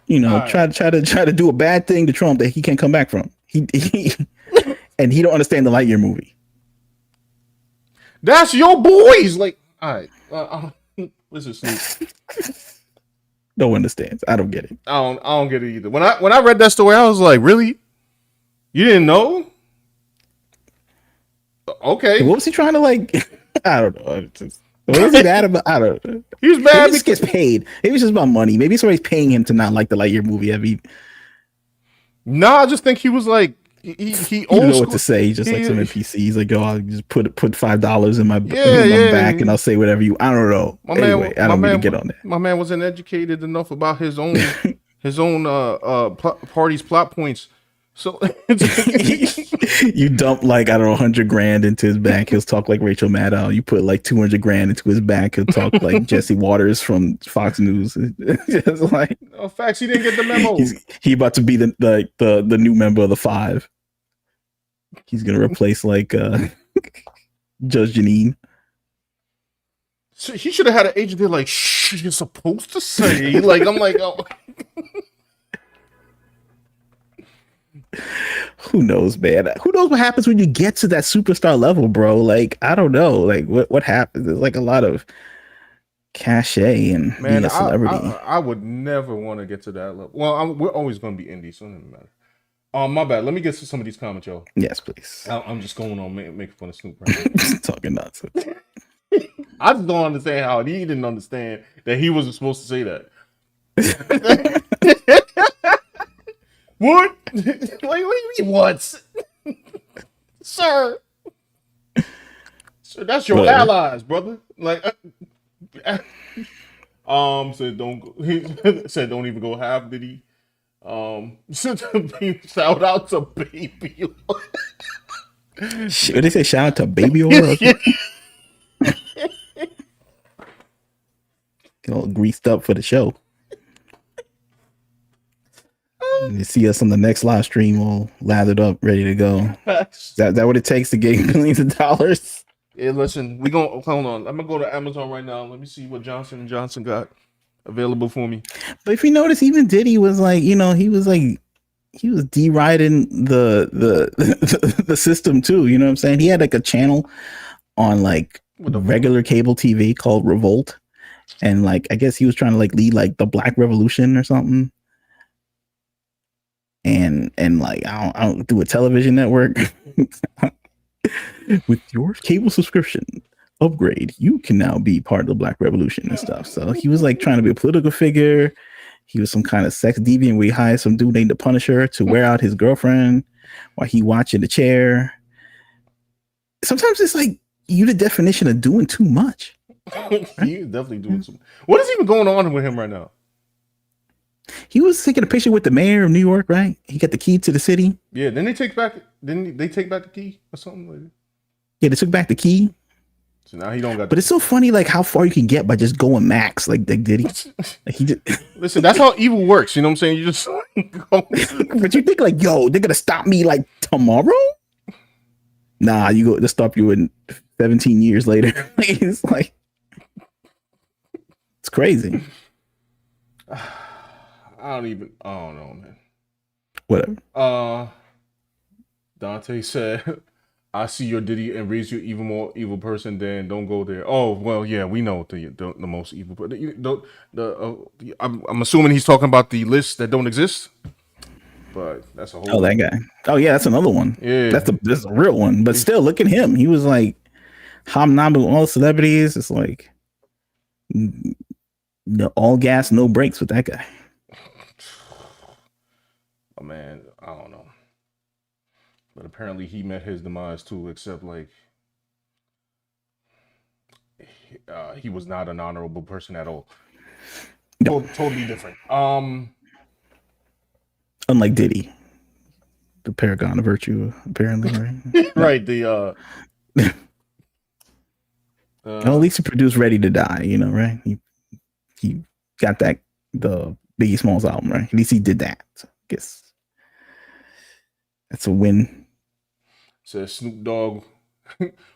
you know, try to do a bad thing to Trump that he can't come back from. He and he don't understand the Lightyear movie. That's your boys. Like, all right, listen, Snoop. No one understands. I don't get it. I don't get it either. When I read that story, I was like, really? You didn't know? Okay. What was he trying to like? I don't know. What was he mad about? I don't know. He was mad because he gets paid. Maybe it's just about money. Maybe somebody's paying him to not like the Lightyear movie. I mean, I just think he was like he don't know what to say. He just like some NPC. He's like, I'll just put $5 in my back and I'll say whatever you. I don't know. I don't mean to get on that. My man wasn't educated enough about his own party's plot points. So you dump like, I don't know, $100,000 into his bank. He'll talk like Rachel Maddow. You put like $200,000 into his bank. He'll talk like Jesse Waters from Fox News. Just like, no facts. He didn't get the memo. He about to be the new member of the Five. He's gonna replace like Judge Janine. So he should have had an agent there like, shh, you're supposed to say. Like, I'm like, oh. Who knows, man? Who knows what happens when you get to that superstar level, bro? Like, I don't know. Like, what happens? There's like a lot of cachet and being a celebrity. I would never want to get to that level. Well, we're always going to be indie, so it doesn't matter. My bad. Let me get to some of these comments, y'all. Yes, please. I'm just going on making fun of Snoop right now. Talking nonsense. I just don't understand how he didn't understand that he wasn't supposed to say that. What? Like, what do you mean, what? Sir, that's your allies, brother. Like, said don't go. He said don't even go half. Did he? Shout out to Baby. What they say? Shout out to Baby Oil. Get all greased up for the show. You see us on the next live stream, all lathered up, ready to go. Is that what it takes to get millions of dollars? Yeah, listen, hold on. I'm gonna go to Amazon right now. Let me see what Johnson & Johnson got available for me. But if you notice, even Diddy was like, he was deriding the system too. You know what I'm saying? He had like a channel on like regular cable TV called Revolt, and like I guess he was trying to like lead like the Black Revolution or something. And like I don't do a television network. With your cable subscription upgrade, you can now be part of the Black Revolution and stuff. So he was like trying to be a political figure. He was some kind of sex deviant where he hired some dude named the Punisher to wear out his girlfriend while he watching the chair. Sometimes it's like you the definition of doing too much. He's definitely doing some. What is even going on with him right now? He was taking a picture with the mayor of New York, right? He got the key to the city. Yeah, didn't they take back the key or something like that? Yeah, they took back the key. So now he don't got. But it's so funny, like how far you can get by just going max, like did he? Like he just. Listen, that's how evil works. You know what I'm saying? You just. But you think like, yo, they're gonna stop me like tomorrow? Nah, you go. They'll stop you in 17 years later. It's like it's crazy. I don't know, man. Whatever. Dante said, I see your Diddy and raise you even more evil person, then don't go there. Oh, well, yeah, we know the most evil. But I'm assuming he's talking about the list that don't exist. but that's a Oh, whole. that guy. Oh yeah, that's another one. Yeah, That's a real one. But still, look at him. He was like hobnobbing with all the celebrities. It's like all gas, no brakes with that guy. oh man, I don't know. But apparently he met his demise too. Except like he was not an honorable person at all. No. Totally different. Unlike Diddy, the paragon of virtue, apparently, right? Right. The well, at least he produced "Ready to Die," right? He got that the Biggie Smalls album, right? At least he did that. So I guess that's a win. Says Snoop Dogg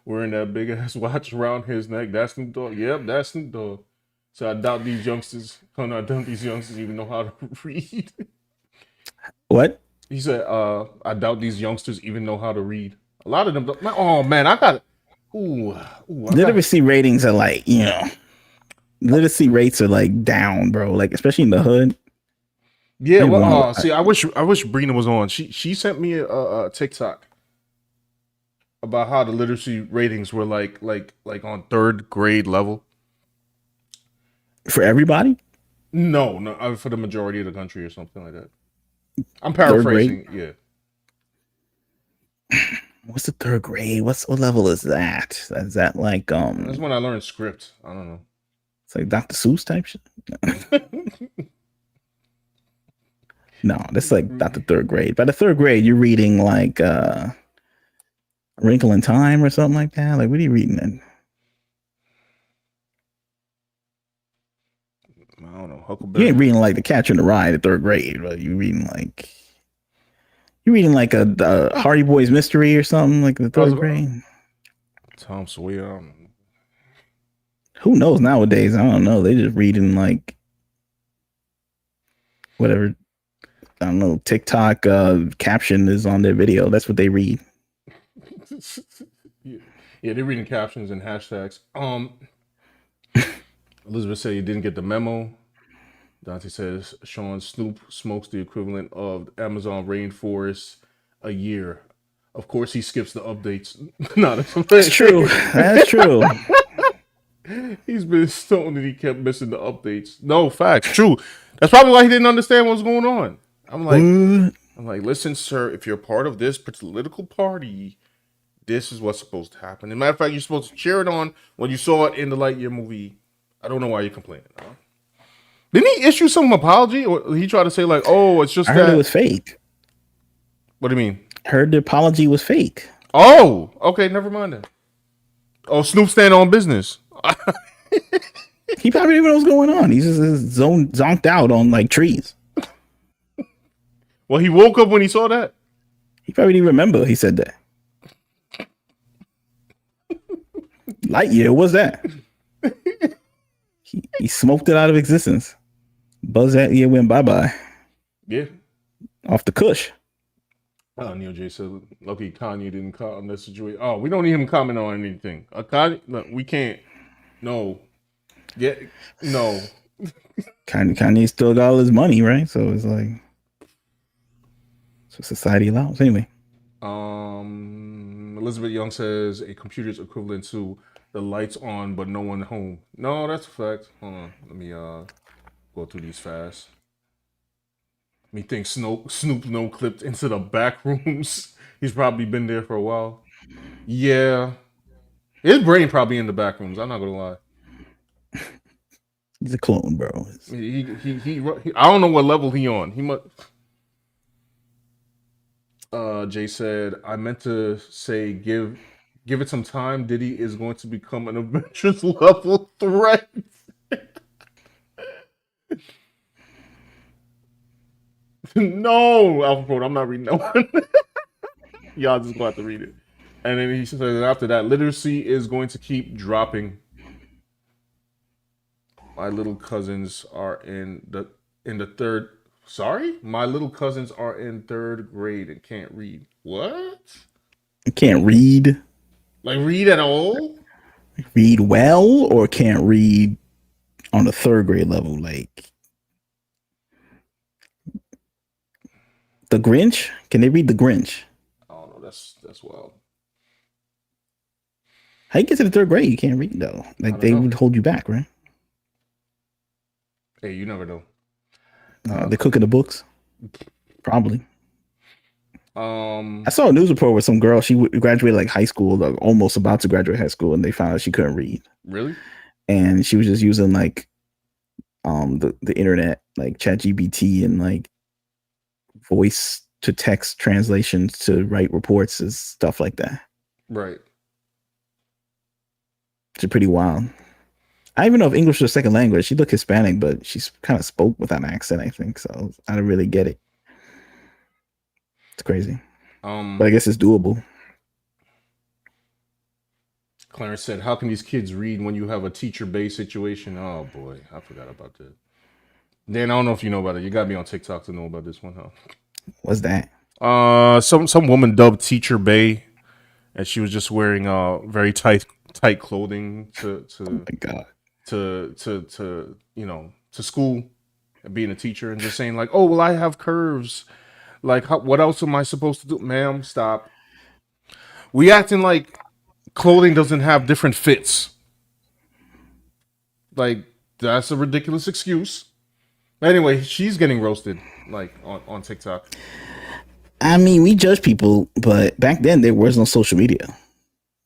wearing that big ass watch around his neck. That's Snoop Dogg. Yep, that's Snoop Dogg. So I doubt these youngsters. I doubt these youngsters even know how to read. What? He said, I doubt these youngsters even know how to read. A lot of them don't. Oh man, I got. Literacy ratings are like, literacy rates are like down, bro. Like especially in the hood. Yeah, well, see, I wish Brina was on. She sent me a TikTok about how the literacy ratings were like on third grade level for everybody. No, for the majority of the country or something like that. I'm paraphrasing. Yeah. What's the third grade? What level is that? Is that like That's when I learned script. I don't know. It's like Dr. Seuss type shit. No, that's like not the third grade. By the third grade, you're reading like A Wrinkle in Time or something like that. Like, what are you reading then? I don't know. Huckleberry. You ain't reading like The Catcher in the Rye at third grade, but you're reading like a Hardy Boys mystery or something like the third grade. Tom Sawyer. Who knows nowadays? I don't know. They just reading like whatever. I don't know. TikTok caption is on their video. That's what they read. Yeah, they're reading captions and hashtags. Elizabeth said you didn't get the memo. Dante says Sean Snoop smokes the equivalent of Amazon rainforest a year. Of course, he skips the updates. No, that's true. That's true. He's been stoned and he kept missing the updates. No, facts. True. That's probably why he didn't understand what was going on. I'm like, listen, sir, if you're part of this political party, this is what's supposed to happen. As a matter of fact, you're supposed to cheer it on when you saw it in the Lightyear movie. I don't know why you're complaining. Huh? Didn't he issue some apology? Or he tried to say like, oh, it's just I heard it was fake. What do you mean? Heard the apology was fake. Oh, okay, never mind then. Oh, Snoop stand on business. He probably didn't know what's going on. He's just zonked out on like trees. Well, he woke up when he saw that. He probably didn't remember he said that. Lightyear, what's that? He smoked it out of existence. Buzz Lightyear went bye-bye. Yeah. Off the cush. Neil J said, lucky Kanye didn't comment on that situation. Oh, we don't need him to comment on anything. Kanye, no, we can't. No. Yeah, no. Kanye still got all his money, right? So it's like, so society allows. Anyway. Elizabeth Young says a computer is equivalent to the lights on but no one home. No, that's a fact. Hold on. Let me go through these fast. Me think Snoop no clipped into the back rooms. He's probably been there for a while. Yeah. His brain probably in the back rooms. I'm not gonna lie. He's a clone, bro. He I don't know what level he on. He must. Jay said, I meant to say give it some time. Diddy is going to become an Avengers level threat. No, Alpha Pro, I'm not reading that one. Y'all just going to have to read it. And then he said that after that, literacy is going to keep dropping. My little cousins are in the third. Sorry? My little cousins are in third grade and can't read. What? Can't read? Like read at all? Read well or can't read on the third grade level? Like The Grinch? Can they read The Grinch? I don't know. That's wild. How you get to the third grade? You can't read though. I Like don't they know. would hold you back, right? Hey, you never know. Uh, They're cooking the books, probably. I um, saw a news report where some girl she graduated like high school, like, almost about to graduate high school, and they found out she couldn't read, really? and she was just using like the internet, like ChatGPT and like voice to text translations to write reports and stuff like that. Right. It's pretty wild. I don't even know if English was a second language. She looked Hispanic, but she kind of spoke with an accent, I think. So I don't really get it. It's crazy, but I Um, guess it's doable. Clarence said, "How can these kids read when you have a teacher-based situation?" Oh boy, I forgot about that. Dan, I don't know if you know about it. You got to be on TikTok to know about this one, huh? What's that? Some woman dubbed Teacher Bay, and she was just wearing very tight clothing Oh my god. to school, and being a teacher, and just saying like, "Oh well, I have curves. Like, what else am I supposed to do, ma'am? Stop. We acting like clothing doesn't have different fits. Like, that's a ridiculous excuse." Anyway, she's getting roasted like on TikTok. I mean, we judge people, but back then there was no social media,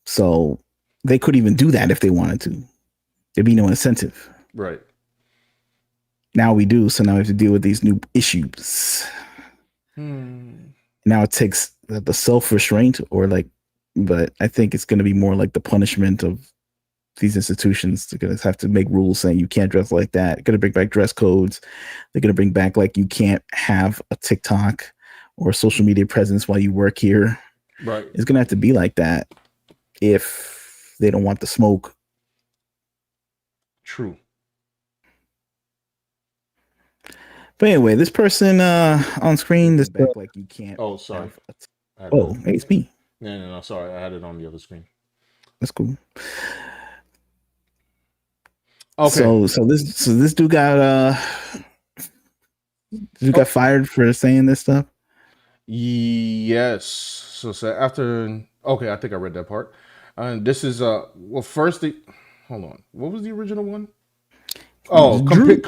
so they could even do that if they wanted to. There'd be no incentive. Right. Now we do, so now we have to deal with these new issues. Hmm. Now it takes the self restraint, or like, but I think it's going to be more like the punishment of these institutions. They're going to have to make rules saying you can't dress like that. They're going to bring back dress codes. They're going to bring back like you can't have a TikTok or a social media presence while you work here. Right. It's going to have to be like that if they don't want the smoke. True. But anyway, this person on screen, this back like you can't Oh, sorry. have. I had Oh, to. hey, it's me. No. Sorry, I had it on the other screen. That's cool. Okay. So this dude got Oh, fired for saying this stuff. yes. So after. Okay, I think I read that part. And this is well, first the. Hold on. What was the original one? Oh, Drew.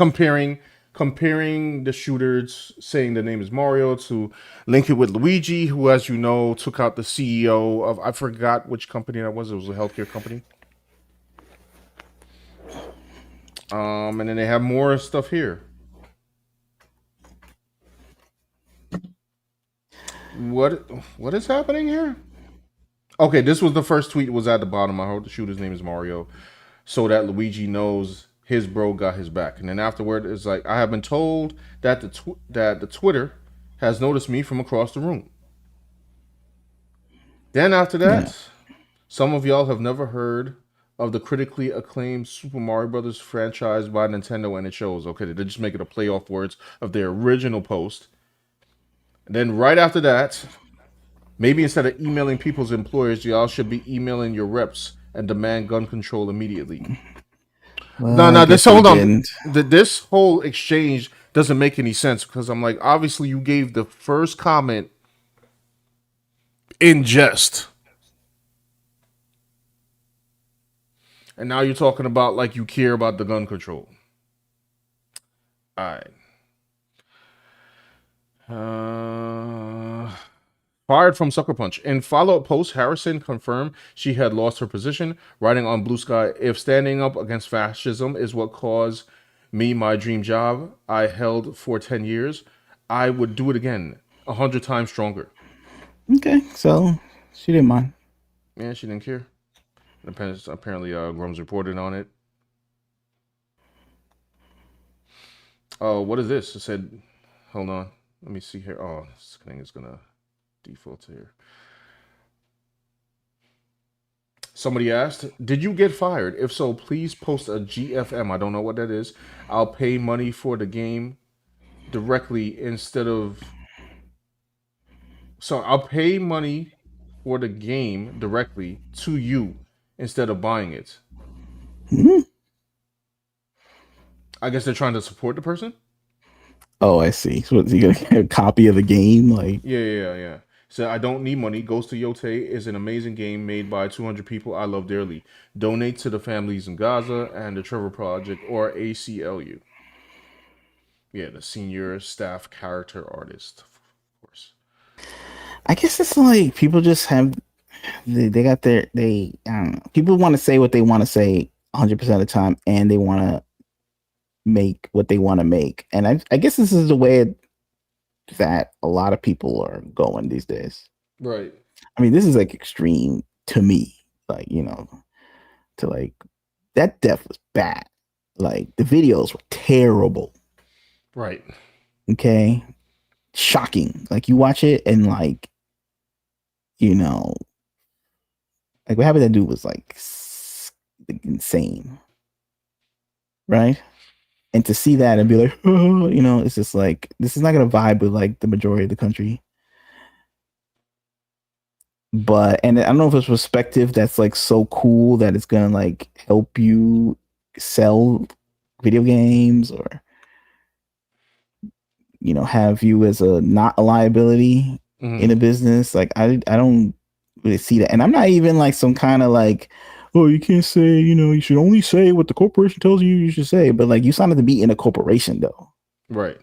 comparing the shooters, saying the name is Mario, to link it with Luigi, who, as you know, took out the CEO of, I forgot which company that was. It was a healthcare company. And then they have more stuff here. What what is happening here? Okay, this was the first tweet. Was at the bottom. I heard the shooter's name is Mario, so that Luigi knows his bro got his back. And then afterward, it's like, I have been told that the Twitter has noticed me from across the room. Then after Yeah. that, some of y'all have never heard of the critically acclaimed Super Mario Brothers franchise by Nintendo, and it shows. Okay, they just make it a play off words of their original post. And then right after that, maybe instead of emailing people's employers, y'all should be emailing your reps and demand gun control immediately. No, Well, I no, this guess they hold on. didn't. This whole exchange doesn't make any sense, because I'm like, obviously you gave the first comment in jest, and now you're talking about like you care about the gun control. All right. Fired from Sucker Punch. In follow-up post, Harrison confirmed she had lost her position, writing on Blue Sky, "If standing up against fascism is what caused me my dream job I held for 10 years, I would do it again, 100 times stronger." Okay, so she didn't mind. Yeah, she didn't care. Apparently, Grum's reported on it. Oh, what is this? It said, hold on. Let me see here. Oh, this thing is going to default here. Somebody asked, "Did you get fired? If so, please post a GFM." I don't know what that is. "I'll pay money for the game directly instead of. So I'll pay money for the game directly to you instead of buying it." Hmm. I guess they're trying to support the person. Oh, I see. So is he gonna get a copy of the game? Like, Yeah. So I don't need money. Ghost to Yote is an amazing game made by 200 people I love dearly. Donate to the families in Gaza and the Trevor Project or ACLU. Yeah, the senior staff character artist, of course. I guess it's like people just have they got their I don't know. People want to say what they want to say 100% of the time, and they want to make what they want to make. And I guess this is the way that a lot of people are going these days. Right, I mean, this is like extreme to me. Like, to like that death was bad. Like the videos were terrible. right, Okay. Shocking. Like you watch it and you know, like what happened to that dude was like insane. Right. And to see that and be like, oh, it's just like this is not gonna vibe with like the majority of the country. But and I don't know if it's perspective that's like so cool that it's gonna like help you sell video games or have you as a not a liability in mm-hmm. a business. Like I don't really see that. And I'm not even like some kind of like, oh, you can't say, you should only say what the corporation tells you should say. But like you signed up to be in a corporation though. Right,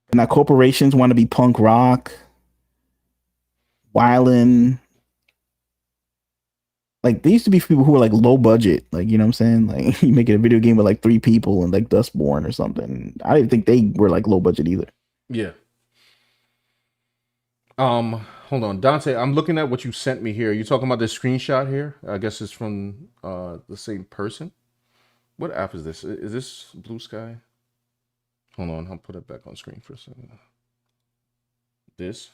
And now corporations want to be punk rock, wildin'. Like there used to be people who were like low budget, like you know what I'm saying? Like you make it a video game with like 3 people and like Dustborn or something. I didn't think they were like low budget either. yeah. Hold on, Dante. I'm looking at what you sent me here. You talking about this screenshot here? I guess it's from the same person. What app is this? Is this Blue Sky? Hold on, I'll put it back on screen for a second. This.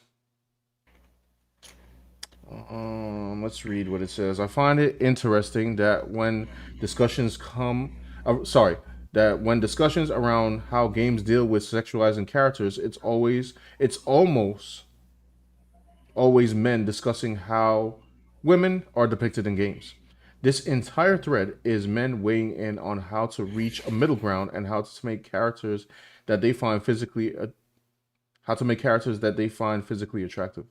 Let's read what it says. I find it interesting that when discussions come, sorry, that when discussions around how games deal with sexualizing characters, it's almost always men discussing how women are depicted in games. This entire thread is men weighing in on how to reach a middle ground and that they find physically, how to make characters that they find physically attractive.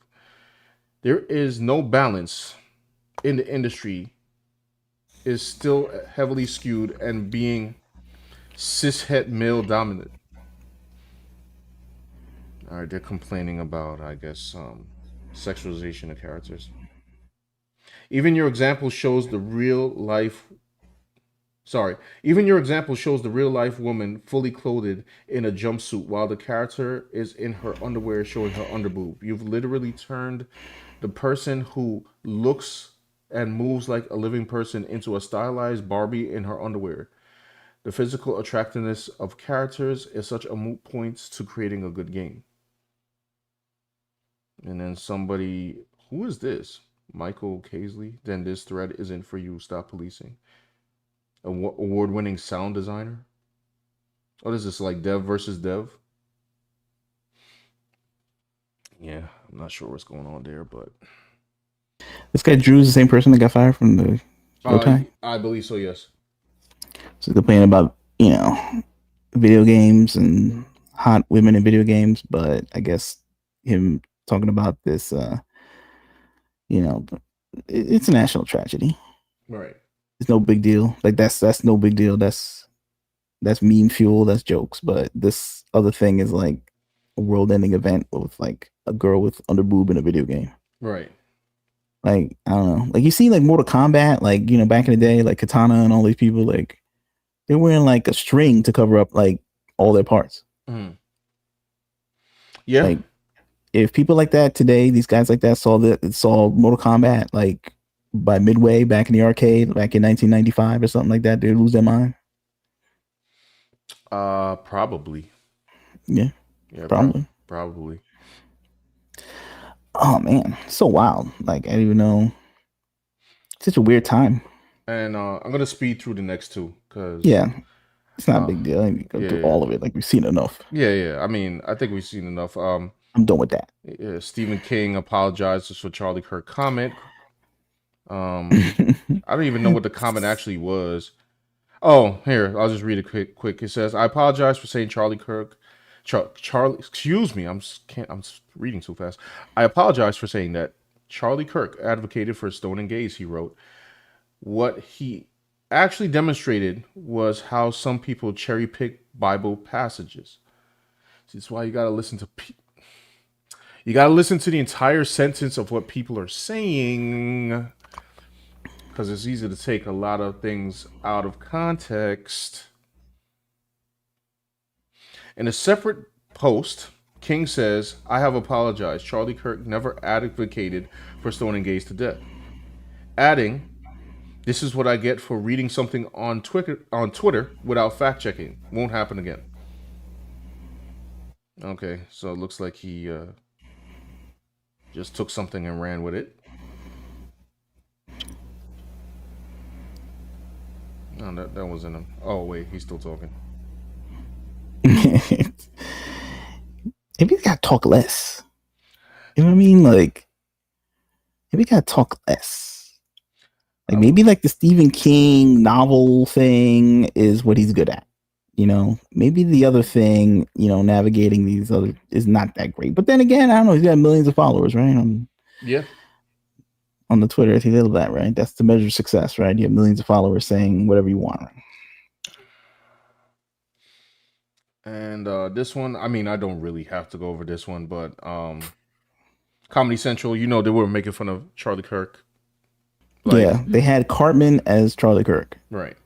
There is no balance in the industry is still heavily skewed and being cishet male dominant. All right, they're complaining about, I guess, sexualization of characters. Even your example shows the real life. Sorry, even your example shows the real life woman fully clothed in a jumpsuit while the character is in her underwear showing her underboob. You've literally turned the person who looks and moves like a living person into a stylized Barbie in her underwear. The physical attractiveness of characters is such a moot point to creating a good game. And then somebody, who is this? Michael Casely. Then this thread isn't for you. Stop policing. Award-winning sound designer. Oh, this is like dev versus dev. Yeah, I'm not sure what's going on there, but This guy Drew's the same person that got fired from the Showtime. I believe so. Yes. So complaining about video games and hot women in video games, but I guess him talking about this, you know, it's a national tragedy. Right. It's no big deal. Like that's no big deal. That's meme fuel. That's jokes. But this other thing is like a world-ending event with like a girl with underboob in a video game. Right. Like I don't know. Like you see like Mortal Kombat, like back in the day, like Katana and all these people, like they're wearing like a string to cover up like all their parts. Mm. Yeah. Like if people like that today, these guys like that saw Mortal Kombat like by Midway back in the arcade, back in 1995 or something like that, they'd lose their mind. Probably. Yeah, Yeah, probably. probably. Oh man, so wild. Like I don't even know. Such a weird time. And I'm gonna speed through the next two because Yeah, it's not a uh, big deal. I mean, go through yeah, all of it. Like we've seen enough. yeah. I mean, I think we've seen enough. I'm done with that. Yeah, Stephen King apologizes for Charlie Kirk comment. Um, I don't even know what the comment actually was. Oh, here, I'll just read it quick. It says, "I apologize for saying Charlie Kirk, Charlie. Excuse me, I'm reading too fast. I apologize for saying that Charlie Kirk advocated for stoning gays." He wrote, "What he actually demonstrated was how some people cherry pick Bible passages. That's why you gotta listen to you gotta listen to the entire sentence of what people are saying, because it's easy to take a lot of things out of context." In a separate post, King says, "I have apologized. Charlie Kirk never advocated for stoning gays to death." Adding, "This is what I get for reading something on Twitter without fact checking. Won't happen again." Okay, so it looks like he just took something and ran with it. No, that wasn't him. Oh wait, he's still talking. Maybe you gotta talk less. You know what I mean? Like, maybe you gotta talk less. Like, maybe like the Stephen King novel thing is what he's good at. You know, maybe the other thing, navigating these other is not that great. But then again, I don't know. He's got millions of followers, right? Yeah. On the Twitter, if you did that, right? That's the measure of success, right? You have millions of followers saying whatever you want. Right? And this one, I mean, I don't really have to go over this one, but Comedy Central, they were making fun of Charlie Kirk. Like, yeah, they had Cartman as Charlie Kirk. Right.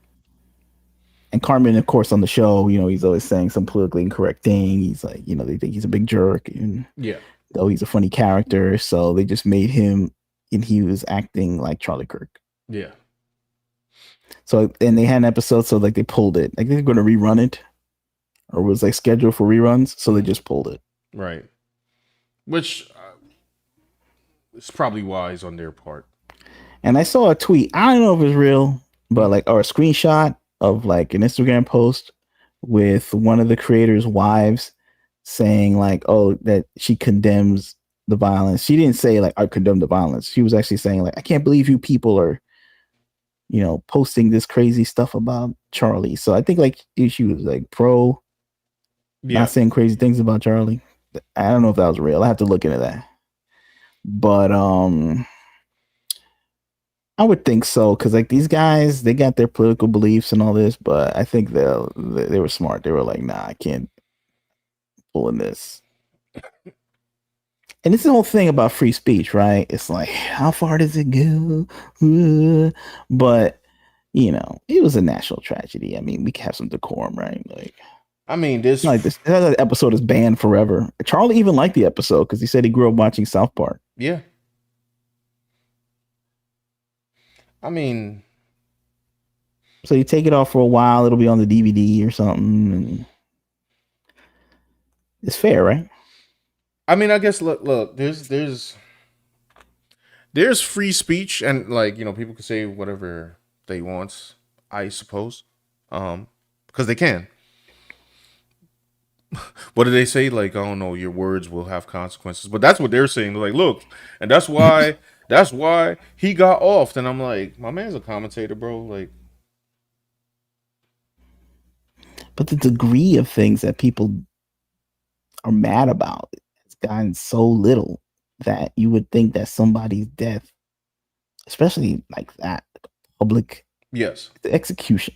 And Cartman, of course, on the show, he's always saying some politically incorrect thing. He's like, they think he's a big jerk. And Yeah. though he's a funny character, so they just made him, and he was acting like Charlie Kirk. Yeah. So, and they had an episode, so like they pulled it. Like they're going to rerun it, or was like scheduled for reruns, so they just pulled it. Right. Which is probably wise on their part. And I saw a tweet. I don't know if it's real, but like, or a screenshot of like an Instagram post with one of the creators' wives saying like, oh, that she condemns the violence. She didn't say like, I condemn the violence. She was actually saying like, I can't believe you people are, posting this crazy stuff about Charlie. So I think like she was like pro, not saying crazy things about Charlie. I don't know if that was real. I have to look into that. But I would think so, because like these guys, they got their political beliefs and all this, but I think they were smart. They were like, nah, I can't pull in this. And it's the whole thing about free speech, right? It's like, how far does it go? But it was a national tragedy. I mean, we can have some decorum, right? Like, I mean, this episode is banned forever. Charlie even liked the episode because he said he grew up watching South Park. Yeah. I mean, so you take it off for a while, it'll be on the DVD or something, and it's fair, right? I mean, I guess look, there's free speech, and like people can say whatever they want, I suppose, because they can. What do they say? Like, I don't know, your words will have consequences, but that's what they're saying. They're like, look, and that's why he got off. And I'm like, my man's a commentator, bro. Like, but the degree of things that people are mad about has gotten so little that you would think that somebody's death, especially like that, public, yes, the execution,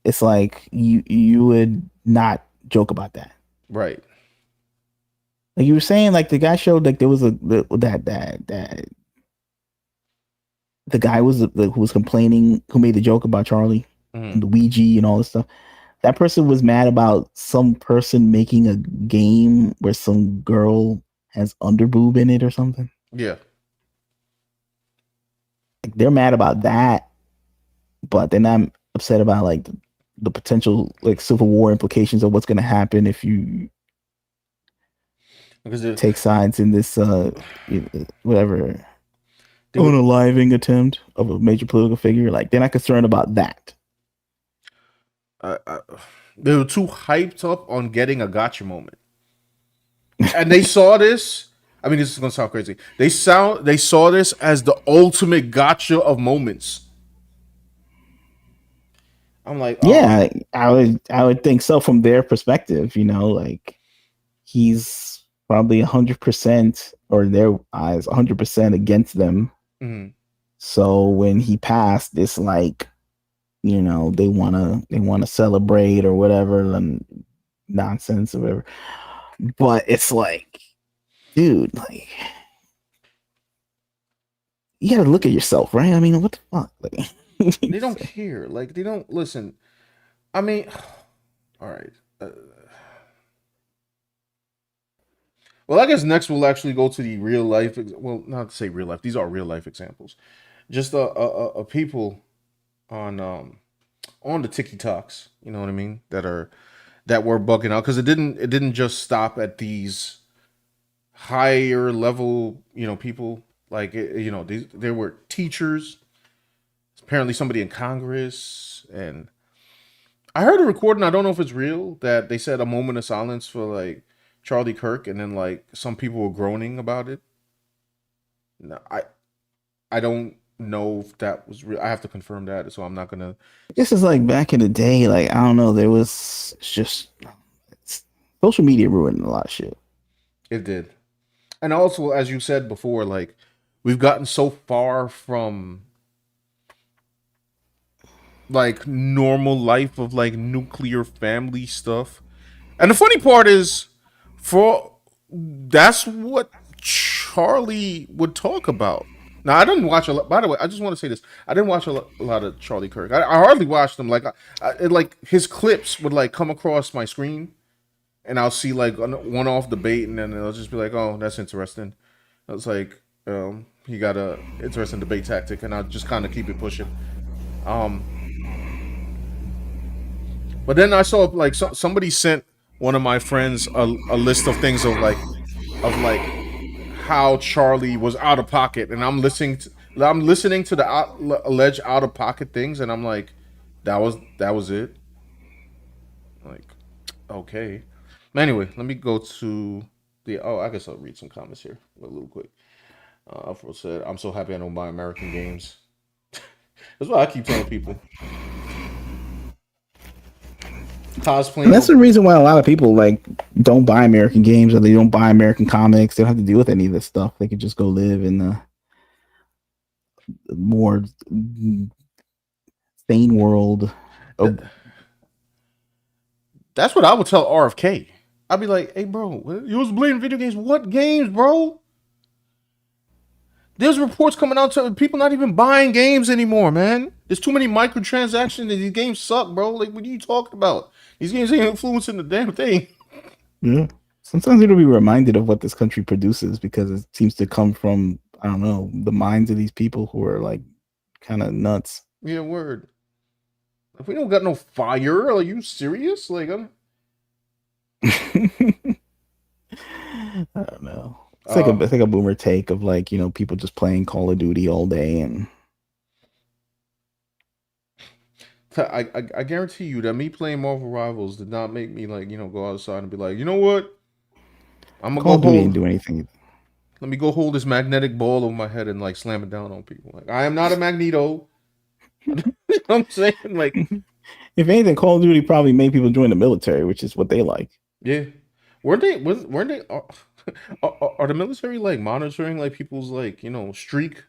it's like you would not joke about that, right? Like you were saying, like the guy showed like there was that the guy was who was complaining, who made the joke about Charlie and the Ouija and all this stuff. That person was mad about some person making a game where some girl has underboob in it or something. Yeah. Like, they're mad about that, but they're not upset about like the potential like civil war implications of what's going to happen if you take sides in this whatever unaliving attempt of a major political figure. Like they're not concerned about that. They were too hyped up on getting a gotcha moment, and they saw this. I mean, this is gonna sound crazy. They saw this as the ultimate gotcha of moments. I'm like, Yeah, I would think so from their perspective, like he's probably 100% or their eyes 100% against them. mm, So when he passed, it's like, they wanna celebrate or whatever and nonsense or whatever. But it's like, dude, like you gotta look at yourself, right? I mean, what the fuck? they don't Like, care. Like they don't listen. I mean, all right. Well, I guess next we'll actually go to the real life. Well, not to say real life. These are real life examples. Just a people on the TikToks. You know what I mean? That were bugging out because it didn't just stop at these higher level people like there were teachers, apparently somebody in Congress, and I heard a recording. I don't know if it's real that they said a moment of silence for like Charlie Kirk, and then like some people were groaning about it. No, I don't know if that was real. I have to confirm that, so I'm not gonna. this is like back in the day. Like I don't know, there was it's just social media ruined a lot of shit. It did, and also as you said before, like we've gotten so far from like normal life of like nuclear family stuff. And the funny part is, for that's what Charlie would talk about. Now I didn't watch a lot. By the way, I just want to say this: I didn't watch a lot of Charlie Kirk. I hardly watched him. Like, like his clips would like come across my screen, and I'll see like one off debate, and then I'll just be like, "Oh, that's interesting." I was like, "He got a interesting debate tactic," and I'll just kind of keep it pushing. Um, But then I saw like somebody sent one of my friends a list of things of like how Charlie was out of pocket, and I'm listening to the alleged out of pocket things, and I'm like, that was it. Like, okay. Anyway, let me go to the. Oh, I guess I'll read some comments here a little quick. Afro said, "I'm so happy I don't buy American games." That's what I keep telling people. And Cosplaying that's the reason why a lot of people like don't buy American games or they don't buy American comics. They don't have to deal with any of this stuff. They could just go live in the more sane world. that, Of, That's what I would tell RFK. I'd be like, "Hey, bro, you was playing video games? What games, bro? There's reports coming out to people not even buying games anymore, man. There's too many microtransactions, and these games suck, bro. Like, what are you talking about? These games ain't influencing the damn thing." yeah. Sometimes it'll be reminded of what this country produces because it seems to come from, I don't know, the minds of these people who are like kind of nuts. Yeah, word. If we don't got no fire, are you serious? Like, I don't know. It's like a uh, it's like a boomer take of like, people just playing Call of Duty all day and I guarantee you that me playing Marvel Rivals did not make me like go outside and be like, you know what? I'm gonna Call go of Duty ain't hold. do anything. Let me go hold this magnetic ball over my head and like slam it down on people. Like, I am not a Magneto. You know what I'm saying? Like, If anything, Call of Duty probably made people join the military, which is what they like. yeah. Weren't they are the military like monitoring like people's like, streak?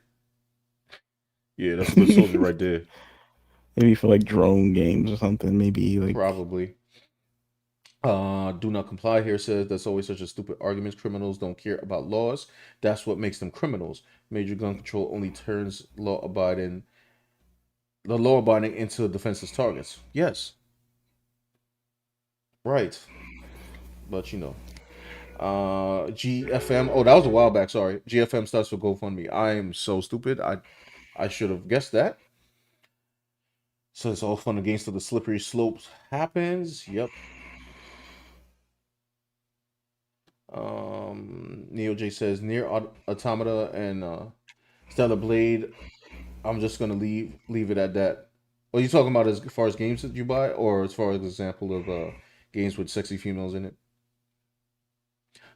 Yeah, that's a good soldier right there. Maybe for like drone games or something. Maybe like Probably. Do not comply here says that's always such a stupid argument. Criminals don't care about laws. That's what makes them criminals. Major gun control only turns the law abiding into defenseless targets. Yes, right. But GFM. Oh, that was a while back. Sorry. GFM starts for GoFundMe. I am so stupid. I should have guessed that. So it's all fun and games till the slippery slopes happens. Yep. Neo J says near Automata and Stellar Blade. I'm just gonna leave it at that. Are you talking about as far as games that you buy, or as far as example of games with sexy females in it?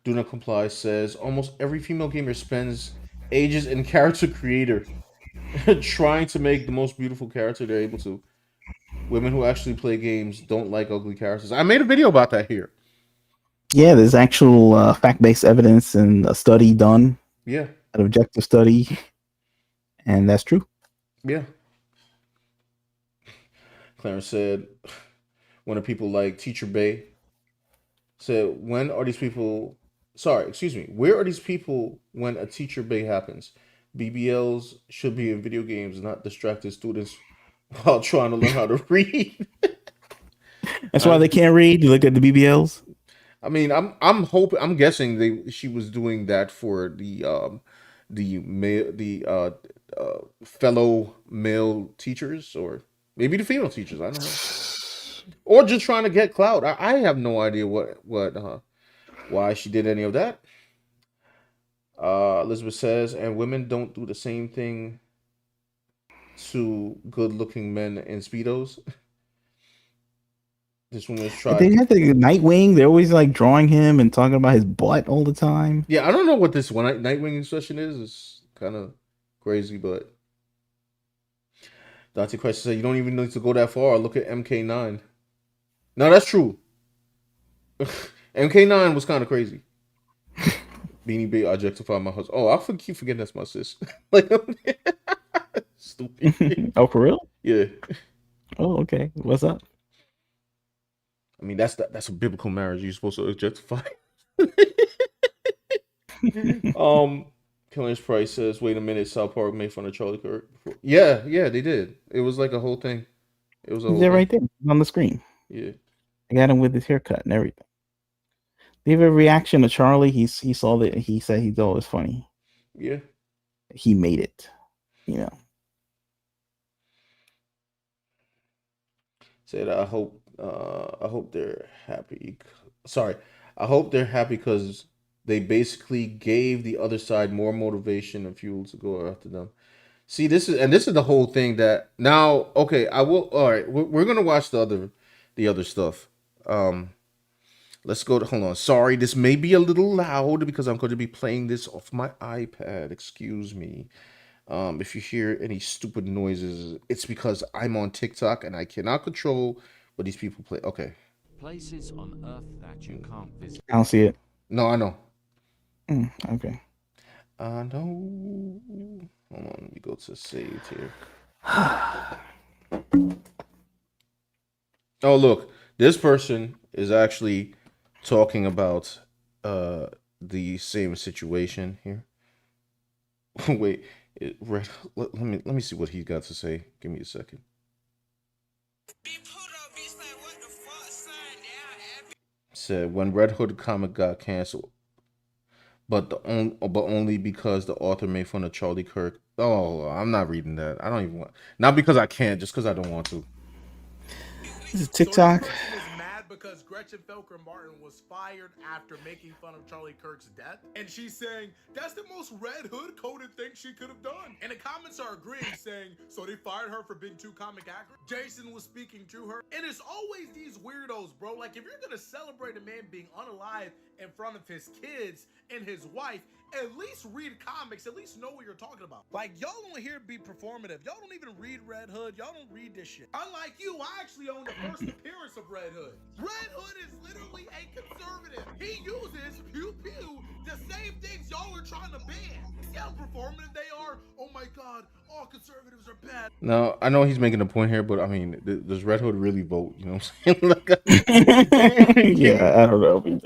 Do not comply says almost every female gamer spends ages in character creator, trying to make the most beautiful character they're able to. Women who actually play games don't like ugly characters. I made a video about that here. Yeah, there's actual fact-based evidence and a study done, Yeah, an objective study, and that's true. yeah. Clarence said, when are people like Teacher Bay? Said, when are these people? Sorry, excuse me. Where are these people when a Teacher Bay happens? BBLs should be in video games, not distracted students while trying to learn how to read. That's why I, they can't read. You look at the BBLs. I mean, I'm hoping, I'm guessing she was doing that for the male, fellow male teachers, or maybe the female teachers. I don't know, or just trying to get clout. I have no idea why she did any of that. Elizabeth says, and women don't do the same thing to good-looking men in speedos. This woman's They tried. had the Nightwing. They're always like drawing him and talking about his butt all the time. Yeah, I don't know what this one Nightwing session is. It's kind of crazy, but Dante Christ said you don't even need to go that far. Look at MK9. No, that's true. MK9 was kind of crazy. Beanie Baby objectify my husband. Oh, keep forgetting that's my sis. Like, stupid. Oh, for real? Yeah. Oh, okay. What's up? I mean, that's a biblical marriage. You're supposed to objectify. Killian's Price says, "Wait a minute, South Park made fun of Charlie Kirk." Yeah, yeah, they did. It was like a whole thing. It was a He's whole there thing. right there on the screen. Yeah. I got him with his haircut and everything. Do you have a reaction to Charlie? He saw that. He said he thought it was funny. Yeah. He made it. You know. Said, I hope they're happy. Sorry, I hope they're happy because they basically gave the other side more motivation and fuel to go after them. See, this is the whole thing that now. Okay, I will. All right, we're gonna watch the other stuff. Um, let's go to. Hold on. Sorry, this may be a little loud because I'm going to be playing this off my iPad. Excuse me. If you hear any stupid noises, it's because I'm on TikTok and I cannot control what these people play. Okay. Places on Earth that you can't visit. I don't see it. No, I know. Okay. I know. Hold on, let me go to saved here. Oh, look, this person is actually talking about the same situation here. Wait, let me see what he's got to say. Give me a second. Said when Red Hood comic got canceled, but only because the author made fun of Charlie Kirk. Oh, I'm not reading that. I don't even want. Not because I can't, just because I don't want to. This is TikTok. So this person is mad because Gretchen Felker Martin was fired after making fun of Charlie Kirk's death, and she's saying that's the most Red Hood coded thing she could have done. And the comments are agreeing, saying so they fired her for being too comic accurate. Jason was speaking to her, and it's always these weirdos, bro. Like if you're gonna celebrate a man being unalive in front of his kids and his wife, at least read comics, at least know what you're talking about. Like, y'all don't here be performative. Y'all don't even read Red Hood. Y'all don't read this shit. Unlike you, I actually own the first appearance of Red Hood. Red Hood is literally a conservative. He uses pew pew the same things y'all are trying to ban. See how performative they are? Oh my god, all conservatives are bad. Now, I know he's making a point here, but I mean, does Red Hood really vote? You know what I'm saying? Yeah, I don't know.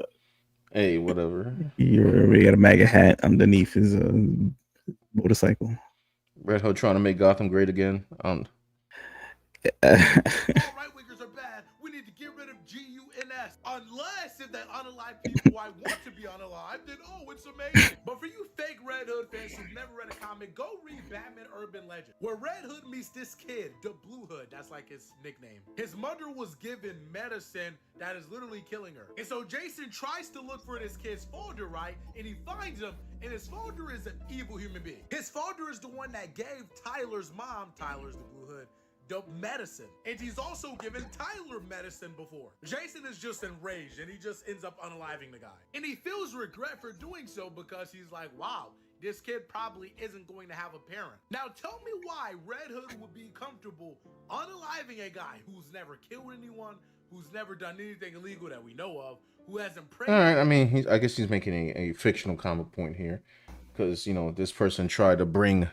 Hey, whatever. You got a MAGA hat underneath his motorcycle. Red Hood trying to make Gotham great again. All right-wingers are bad. We need to get rid of GUNS. Unless if they unalive people who I want to be unalive, then oh, it's amazing. But for you fake Red Hood fans who've never read a comic, go read Batman Urban Legend, where Red Hood meets this kid, the Blue Hood. That's like his nickname. His mother was given medicine that is literally killing her. And so Jason tries to look for this kid's father, right? And he finds him, and his father is an evil human being. His father is the one that gave Tyler's mom, Tyler's the Blue Hood, the medicine. And he's also given Tyler medicine before. Jason is just enraged and he just ends up unaliving the guy. And he feels regret for doing so because he's like, wow, this kid probably isn't going to have a parent. Now tell me why Red Hood would be comfortable unaliving a guy who's never killed anyone, who's never done anything illegal that we know of, who hasn't prayed. All right, I mean, I guess he's making a fictional comic point here, because this person tried to bring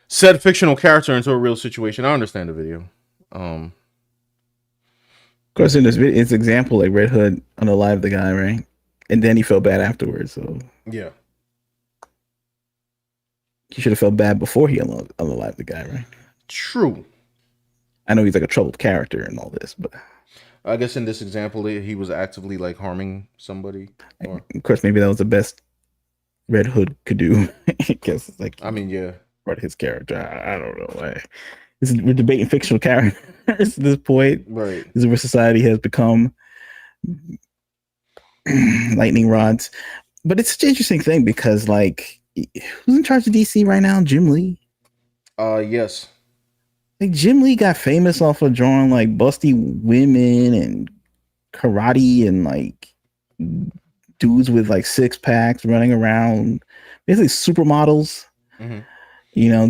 said fictional character into a real situation. I understand the video. Of course, in this video, it's example like Red Hood unalived the guy, right? And then he felt bad afterwards. So yeah, he should have felt bad before he unalived the guy, right? true. I know he's like a troubled character and all this, but I guess in this example, he was actively like harming somebody. Or... of course, maybe that was the best Red Hood could do. I guess it's like, I mean, yeah, part of his character. I don't know why. We're debating fictional characters at this point. right. This is where society has become lightning rods. But it's such an interesting thing because, like, who's in charge of DC right now? Jim Lee. Yes. Like, Jim Lee got famous off of drawing like busty women and karate and like dudes with like six packs running around, basically supermodels. Mm-hmm.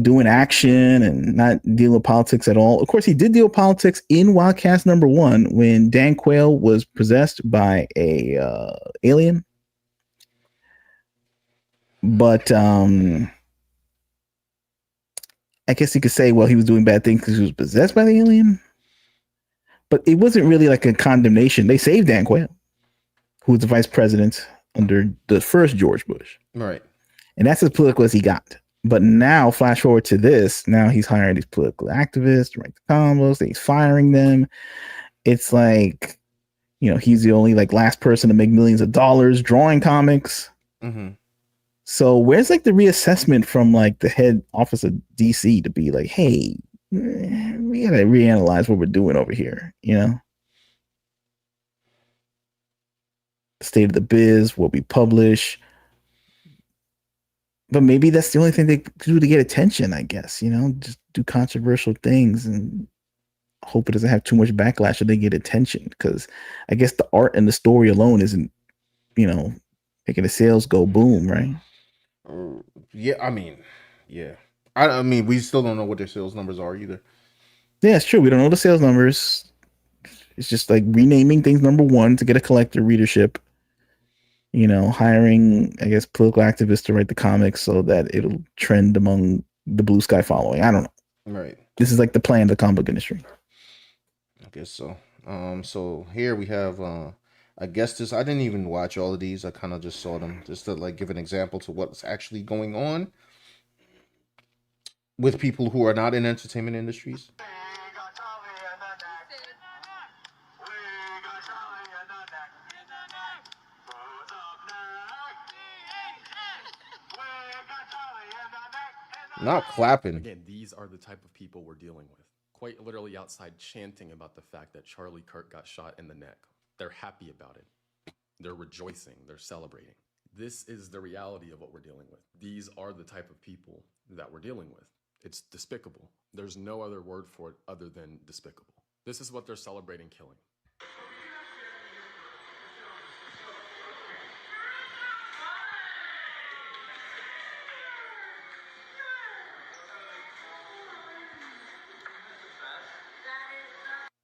Doing action and not dealing with politics at all. Of course, he did deal with politics in Wildcats #1 when Dan Quayle was possessed by a alien. But I guess you could say, well, he was doing bad things because he was possessed by the alien. But it wasn't really like a condemnation. They saved Dan Quayle, who was the vice president under the first George Bush. Right. And that's as political as he got. But now, flash forward to this, now he's hiring these political activists to write the combos, he's firing them. It's like, he's the only like last person to make millions of dollars drawing comics. Mm-hmm. So where's like the reassessment from like the head office of DC to be like, hey, we gotta reanalyze what we're doing over here, The state of the biz, what we publish. But maybe that's the only thing they do to get attention, I guess, just do controversial things and hope it doesn't have too much backlash or they get attention. Because I guess the art and the story alone isn't, making the sales go boom, right? Yeah, I mean, yeah. I mean, we still don't know what their sales numbers are either. Yeah, it's true. We don't know the sales numbers. It's just like renaming things #1 to get a collector readership. Hiring, I guess, political activists to write the comics so that it'll trend among the blue sky following. I don't know. Right. This is like the plan of the comic book industry. I guess so. So here we have, I guess I didn't even watch all of these. I kind of just saw them just to like give an example to what's actually going on with people who are not in entertainment industries. Not clapping. Again, these are the type of people we're dealing with. Quite literally outside chanting about the fact that Charlie Kirk got shot in the neck. They're happy about it. They're rejoicing. They're celebrating. This is the reality of what we're dealing with. These are the type of people that we're dealing with. It's despicable. There's no other word for it other than despicable. This is what they're celebrating killing.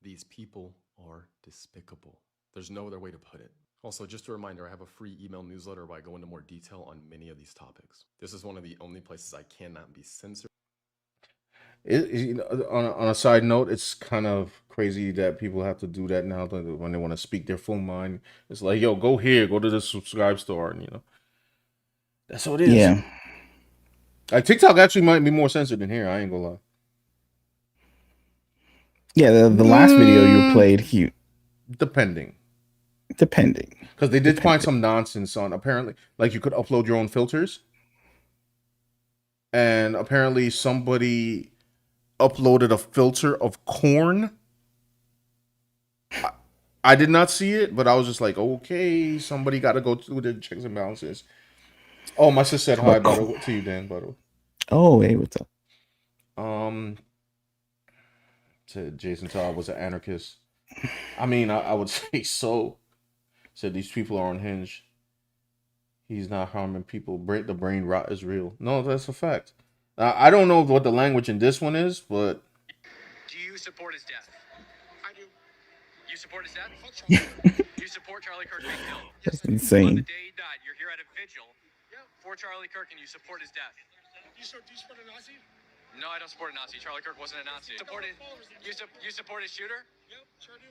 These people are despicable. There's no other way to put it. Also, just a reminder, I have a free email newsletter where I go into more detail on many of these topics. This is one of the only places I cannot be censored. On a side note, it's kind of crazy that people have to do that now when they want to speak their full mind. It's like, yo, go here, go to the subscribe store, and that's what it is. Yeah. Like TikTok actually might be more censored than here. I ain't gonna lie. Yeah, the last video you played, depending, because they did find some nonsense on, apparently, like you could upload your own filters, and apparently somebody uploaded a filter of corn. I did not see it, but I was just like, okay, somebody got to go through the checks and balances. Oh, my sister said hi, to you, Dan, by the way. Oh, hey, what's up? Said Jason Todd was an anarchist. I mean, I would say so. Said these people are unhinged. He's not harming people. The brain rot is real. No, that's a fact. I don't know what the language in this one is, but Do you support his death? I do. You support his death? You support Charlie Kirk being killed? That's On the insane. day he died, you're here at a vigil for Charlie Kirk and you support his death. Do you support a Nazi? No, I don't support a Nazi. Charlie Kirk wasn't a Nazi. You support his shooter? Yep, sure do.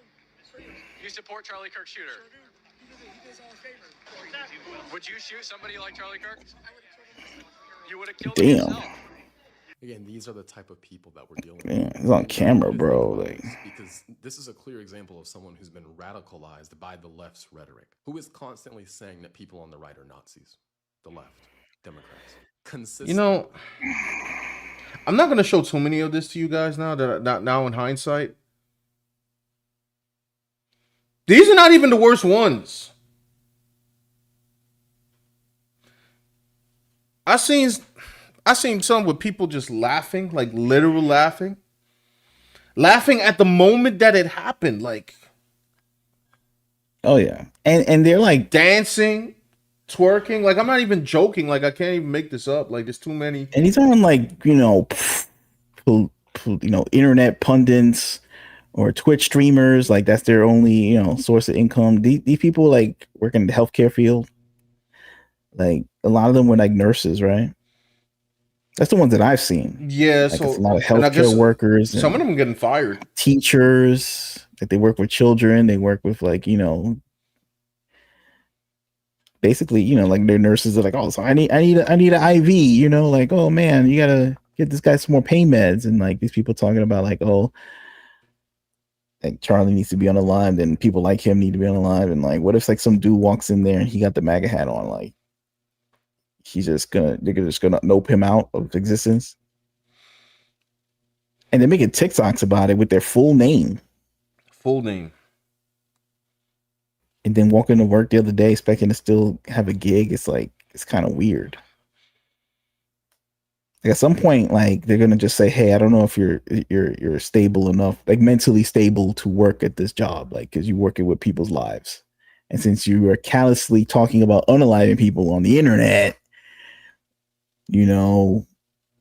You support Charlie Kirk's shooter? Sure do. He did us all a favor. Would you shoot somebody like Charlie Kirk? You would have killed Damn. him yourself. Again, these are the type of people that we're dealing Yeah, with. it's on camera, And bro. the thing Like, is, because this is a clear example of someone who's been radicalized by the left's rhetoric, who is constantly saying that people on the right are Nazis, the left, Democrats. you know, I'm not gonna show too many of this to you guys now. Now in hindsight, these are not even the worst ones. I seen some with people just laughing, like literal laughing at the moment that it happened, like oh yeah, and they're like, dancing, twerking. Like I'm not even joking. Like I can't even make this up. Like there's too many. and these aren't like, you know, internet pundits or Twitch streamers. Like that's their only, you know, source of income. These people like work in the healthcare field. Like a lot of them were like nurses, right? That's the ones that I've seen. Yeah, Like so it's a lot of and I guess healthcare workers, some of and them getting fired. teachers. Like they work with children. They work with like, you know, basically, you know, like they're nurses are like, oh, so I need an IV, you know, like, oh man, you gotta get this guy some more pain meds, and like these people talking about like, oh, like Charlie needs to be on the line, then people like him need to be on the line, and like, what if like some dude walks in there and he got the MAGA hat on, like they're just gonna nope him out of existence, and they're making TikToks about it with their full name, and then walking to work the other day expecting to still have a gig. It's like, it's kind of weird. Like at some point, like they're gonna just say, "Hey, I don't know if you're stable enough, like mentally stable to work at this job, like because you're working with people's lives, and since you are callously talking about unaliving people on the internet, you know,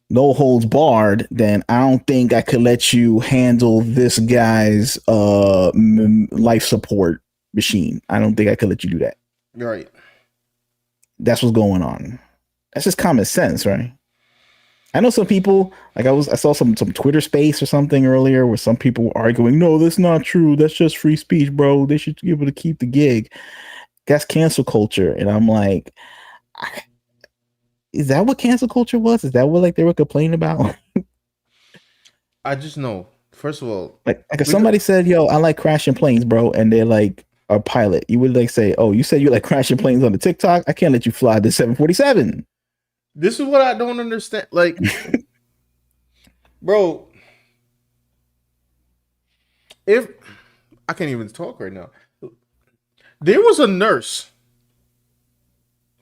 no holds barred, then I don't think I could let you handle this guy's life support machine. I don't think I could let you do that." Right. That's what's going on. That's just common sense, right? I know some people, like I saw some Twitter space or something earlier where some people were arguing, no, that's not true. That's just free speech, bro. They should be able to keep the gig. That's cancel culture. And I'm like, is that what cancel culture was? Is that what like they were complaining about? I just know. First of all, like if somebody said, yo, I like crashing planes, bro, and they're like a pilot, you would like say, oh, you said you like crashing planes on the TikTok? I can't let you fly this 747. This is what I don't understand. Like, bro, if I can't even talk right now, there was a nurse.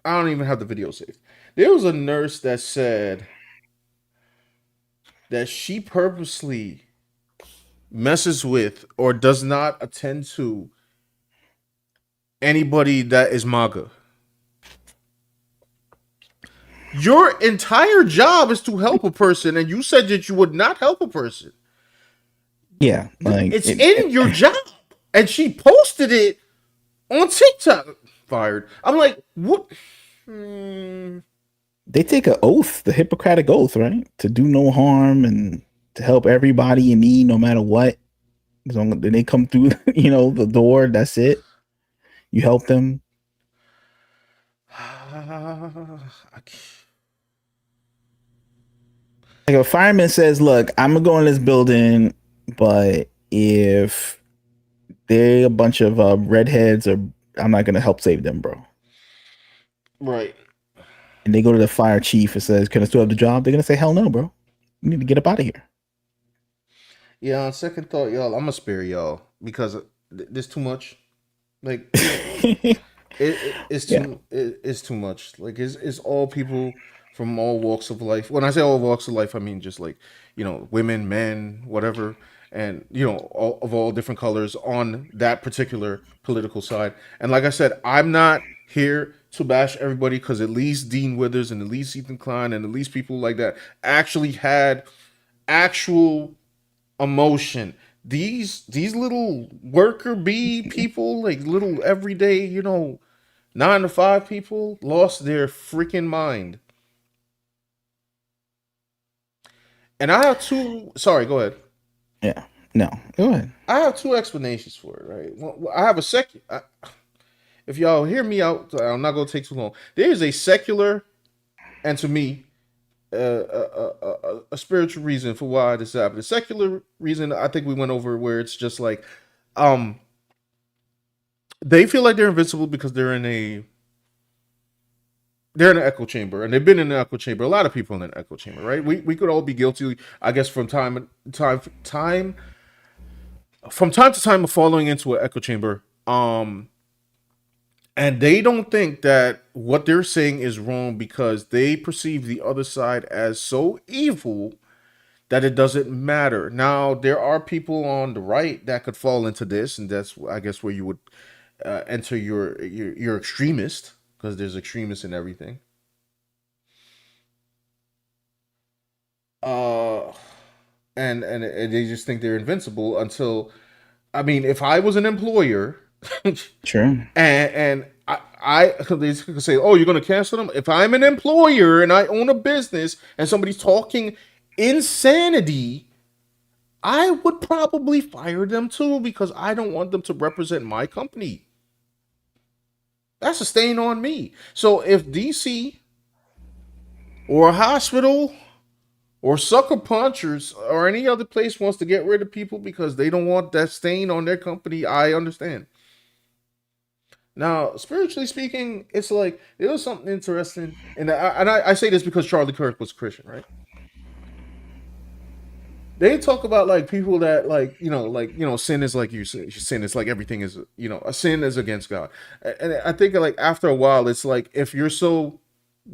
I don't even have the video saved. There was a nurse that said that she purposely messes with or does not attend to anybody that is MAGA. Your entire job is to help a person, and you said that you would not help a person. Yeah, like it's in your job, and she posted it on TikTok. Fired. I'm like, what? They take an oath, the Hippocratic oath, right, to do no harm and to help everybody in need, no matter what. As long as they come through, you know, the door, that's it. You help them. Like a fireman says, look, I'm gonna go in this building, but if they're a bunch of redheads, or I'm not gonna help save them, bro. Right. And they go to the fire chief and says, can I still have the job? They're gonna say, hell no, bro. You need to get up out of here. Yeah, on second thought, y'all, I'm gonna spare y'all because there's too much. Like it's too much. Like it's all people from all walks of life. When I say all walks of life, I mean just like, you know, women, men, whatever, and you know, all of all different colors on that particular political side. And like I said, I'm not here to bash everybody because at least Dean Withers and at least Ethan Klein and at least people like that actually had actual emotion. These little worker bee people, like little everyday, 9 to 5 people, lost their freaking mind. And I have two. Sorry, go ahead. Yeah. No, go ahead. I have two explanations for it. Right. Well, I have a second. If y'all hear me out, I'm not going to take too long. There is a secular, and to me, a spiritual reason for why this happened. The secular reason I think we went over where it's just like, they feel like they're invincible because they're in an echo chamber, and they've been in an echo chamber. A lot of people in an echo chamber, right? We could all be guilty, I guess, from time to time of falling into an echo chamber. And they don't think that what they're saying is wrong because they perceive the other side as so evil that it doesn't matter. Now, there are people on the right that could fall into this, and that's, I guess, where you would enter your extremist, because there's extremists in everything. And they just think they're invincible until, I mean, if I was an employer, Sure. and I they could say, oh, you're going to cancel them. If I'm an employer and I own a business and somebody's talking insanity, I would probably fire them too because I don't want them to represent my company. That's a stain on me. So if DC or a hospital or Sucker Punchers or any other place wants to get rid of people because they don't want that stain on their company, I understand. Now, spiritually speaking, it's like there was something interesting, and I say this because Charlie Kirk was Christian, right? They talk about like people that sin is like sin is like everything is a sin is against God, and I think like after a while, it's like if you're so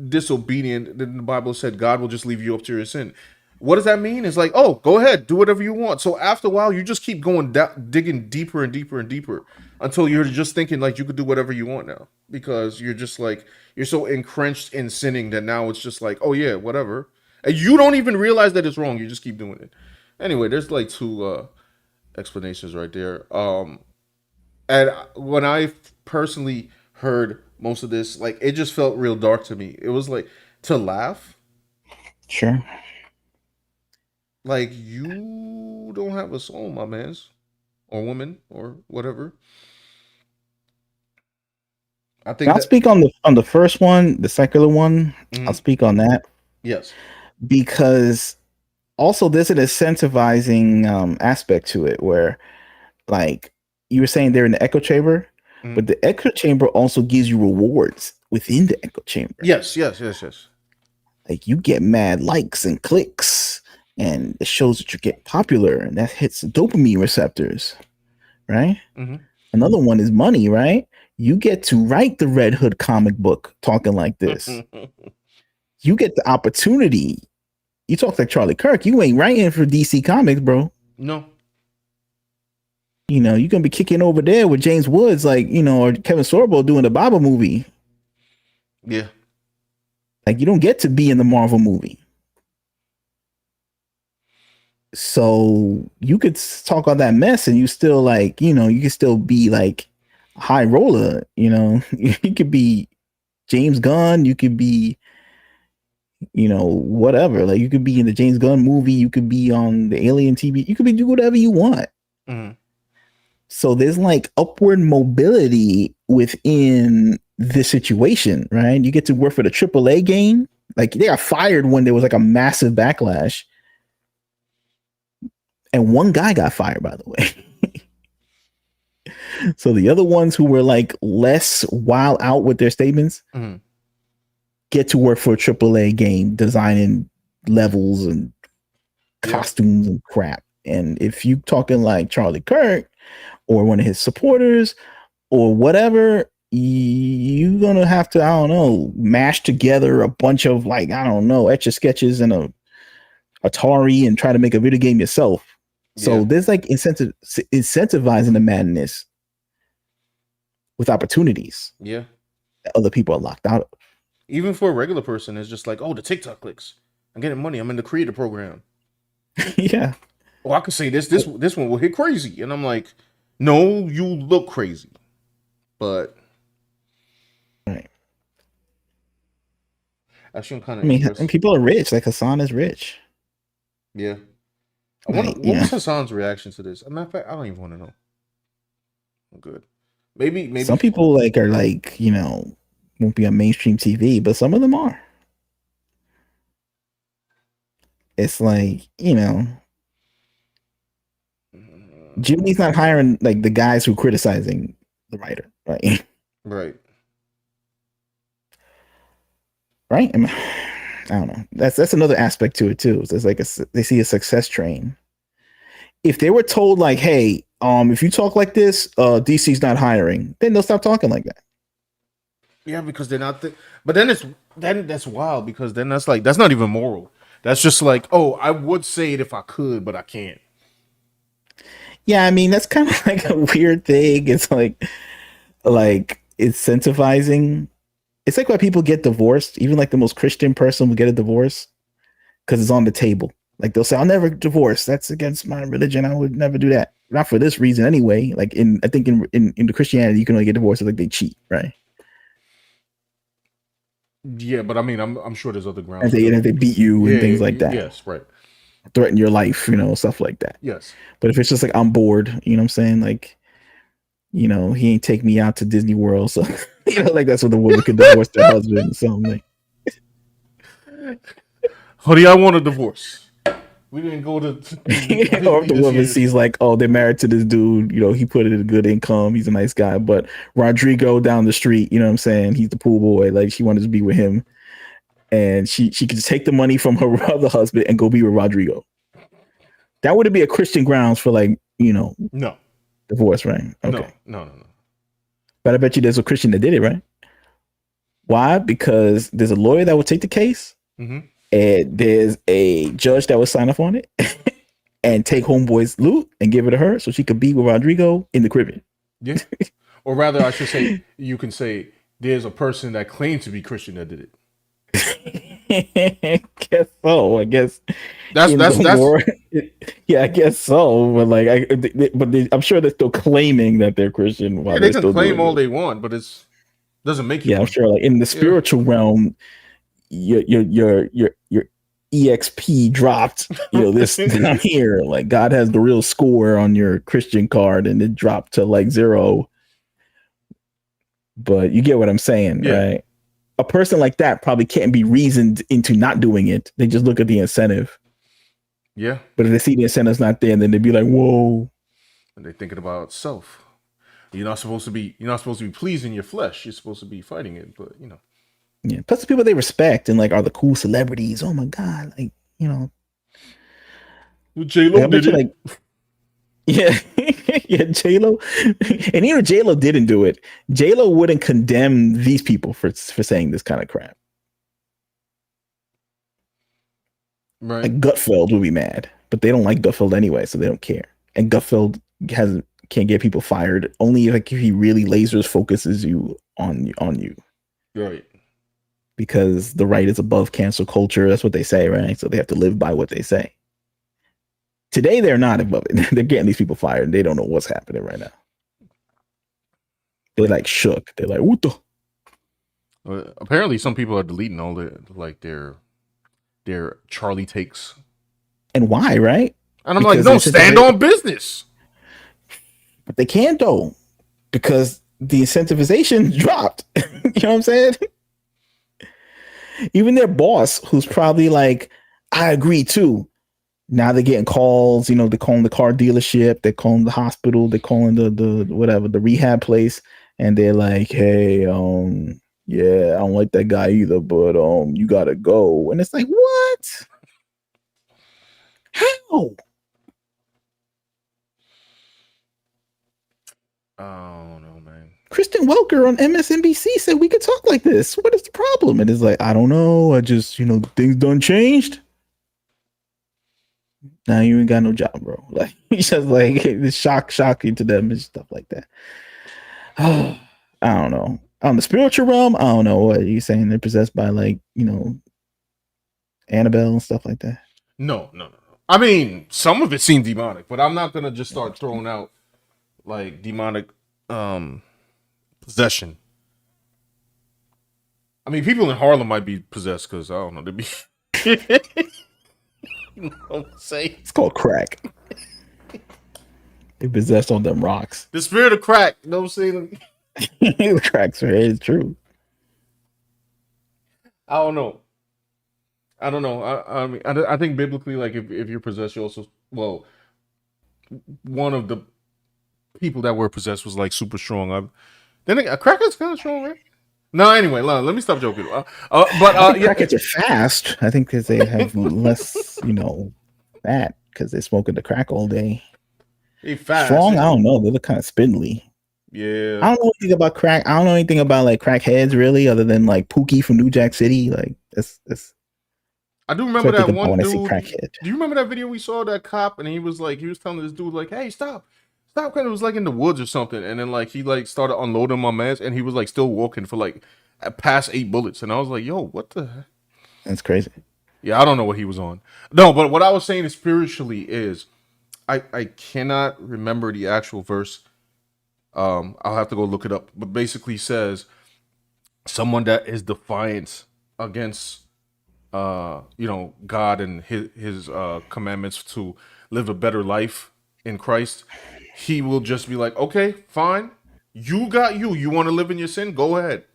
disobedient, then the Bible said God will just leave you up to your sin. What does that mean? It's like, oh, go ahead, do whatever you want. So after a while, you just keep going digging deeper and deeper and deeper until you're just thinking like you could do whatever you want now because you're just like you're so entrenched in sinning that now it's just like, oh yeah, whatever, and you don't even realize that it's wrong. You just keep doing it. Anyway, there's like two explanations right there. And when I personally heard most of this, like it just felt real dark to me. It was like to laugh. Sure. Like you don't have a soul, my man's, or woman, or whatever. I think I'll speak on the first one, the secular one. Mhm. I'll speak on that Yes. because also there's an incentivizing aspect to it where, like you were saying, they're in the echo chamber, but the echo chamber also gives you rewards within the echo chamber. Yes. Like you get mad likes and clicks, and it shows that you get popular, and that hits dopamine receptors, right? Mm-hmm. Another one is money, right? You get to write the Red Hood comic book talking like this. You get the opportunity. You talk like Charlie Kirk. You ain't writing for DC Comics, bro. No. You're gonna be kicking over there with James Woods, like or Kevin Sorbo doing the Baba movie. Yeah. Like you don't get to be in the Marvel movie. So you could talk all that mess and you still like, you can still be like a high roller, you could be James Gunn, you could be, whatever. Like you could be in the James Gunn movie, you could be on the Alien TV, you could do whatever you want. Mm-hmm. So there's like upward mobility within this situation, right? You get to work for the AAA game. Like they got fired when there was like a massive backlash. And one guy got fired, by the way. So the other ones who were like less wild out with their statements get to work for a AAA game, designing levels and costumes and crap. And if you talking like Charlie Kirk or one of his supporters or whatever, you're gonna have to, I don't know, mash together a bunch of like, I don't know, Etch-a-Sketches and a Atari and try to make a video game yourself. So there's like incentivizing the madness with opportunities. Yeah. that other people are locked out of. Even for a regular person, it's just like, oh, the TikTok clicks. I'm getting money. I'm in the creator program. Yeah. Oh, I could say this one will hit crazy. And I'm like, no, you look crazy. But Right. actually, I'm kind I of mean, and interested. people are rich. Like Hassan is rich. Yeah. I wonder Like, what was Hassan's reaction to this. As a matter of fact, I don't even want to know. I'm good. Maybe some people like are like, won't be on mainstream TV, but some of them are. It's like, Jimmy's not hiring like the guys who are criticizing the writer, right? Right. Right? I don't know. That's another aspect to it too. It's like they see a success train. If they were told like, hey, if you talk like this, DC's not hiring, then they'll stop talking like that. Yeah, because they're not. But then that's wild because then that's not even moral. That's just like, oh, I would say it if I could, but I can't. Yeah, I mean that's kind of like a weird thing. It's like incentivizing. It's like why people get divorced. Even like the most Christian person will get a divorce because it's on the table. Like they'll say, "I'll never divorce. That's against my religion. I would never do that. Not for this reason, anyway." Like I think in the Christianity, you can only get divorced if like they cheat, right? Yeah, but I mean, I'm sure there's other grounds. And if they beat you and things like that. Yes, right. Threaten your life, stuff like that. Yes. But if it's just like I'm bored, what I'm saying? Like, he ain't take me out to Disney World, so like that's what the woman could divorce their husband. So I'm like, honey, I want a divorce. We didn't go to or if the woman sees like, oh, they're married to this dude, he put in a good income, he's a nice guy, but Rodrigo down the street, what I'm saying, he's the pool boy, like she wanted to be with him, and she could just take the money from her other husband and go be with Rodrigo. That wouldn't be a Christian grounds for like, no divorce, right? Okay. No. But I bet you there's a Christian that did it, right? Why? Because there's a lawyer that would take the case, and there's a judge that would sign off on it and take homeboy's loot and give it to her so she could be with Rodrigo in the Caribbean. Yeah. Or rather, I should say, you can say there's a person that claimed to be Christian that did it. Guess so. I guess that's yeah, I guess so. But like, I'm sure they're still claiming that they're Christian. While they can claim all they want, but it doesn't make you. Yeah, I'm sure. Like in the spiritual realm, your EXP dropped. This down here. Like God has the real score on your Christian card, and it dropped to like 0. But you get what I'm saying, right? A person like that probably can't be reasoned into not doing it. They just look at the incentive. Yeah. But if they see the incentive's not there, then they'd be like, whoa. And they're thinking about self. You're not supposed to be pleasing your flesh. You're supposed to be fighting it, but Yeah. Plus the people they respect and like are the cool celebrities. Oh my God. Like, J-Lo did it. Like, yeah. Yeah, J-Lo. And even J-Lo didn't do it. J-Lo wouldn't condemn these people for saying this kind of crap. Right. Like Gutfeld would be mad, but they don't like Gutfeld anyway, so they don't care. And Gutfeld can't get people fired only if he really lasers focuses you on you. Right. Because the right is above cancel culture. That's what they say, right? So they have to live by what they say. Today, they're not above it. They're getting these people fired. They don't know what's happening right now. They're like shook. They're like, what the? Apparently, some people are deleting all their Charlie takes. And why, right? And I'm like, no, stand on business. But they can't, though, because the incentivization dropped. You know what I'm saying? Even their boss, who's probably like, I agree too. Now they're getting calls, they're calling the car dealership, they're calling the hospital, they're calling the whatever, the rehab place, and they're like, hey, yeah, I don't like that guy either, but you gotta go. And it's like, what? How? Oh no, man. Kristen Welker on MSNBC said we could talk like this. What is the problem? And it's like, I don't know. I just, things done changed. Now you ain't got no job, bro. Like it's just like it's shocking to them and stuff like that. I don't know. On the spiritual realm, I don't know what you saying. They're possessed by like Annabelle and stuff like that. No. I mean, some of it seemed demonic, but I'm not gonna just start throwing out like demonic possession. I mean, people in Harlem might be possessed because I don't know. They be. You know what I'm saying? It's called crack. They possessed on them rocks. The spirit of crack. You know what I'm saying? Cracks, right? It's true. I don't know. I mean, I think biblically, like if you're possessed, you also one of the people that were possessed was like super strong. Then a crackhead's kind of strong, right? No, anyway, let me stop joking. Crackheads are fast. I think because they have less, fat because they're smoking the crack all day. They fast. Strong, I don't know. They look kind of spindly. Yeah. I don't know anything about crack. I don't know anything about like crackheads really, other than like Pookie from New Jack City. Like that's. I do remember that one dude. Crackhead. Do you remember that video we saw, that cop, and he was telling this dude like, "Hey, stop!" Kind of was like in the woods or something, and then like he like started unloading my mans, and he was like still walking for like past 8 bullets, and I was like, "Yo, what the heck?" That's crazy. Yeah, I don't know what he was on. No, but what I was saying is spiritually is, I cannot remember the actual verse. I'll have to go look it up, but basically says someone that is defiant against God and his commandments to live a better life in Christ, he will just be like, okay, fine, you want to live in your sin, go ahead.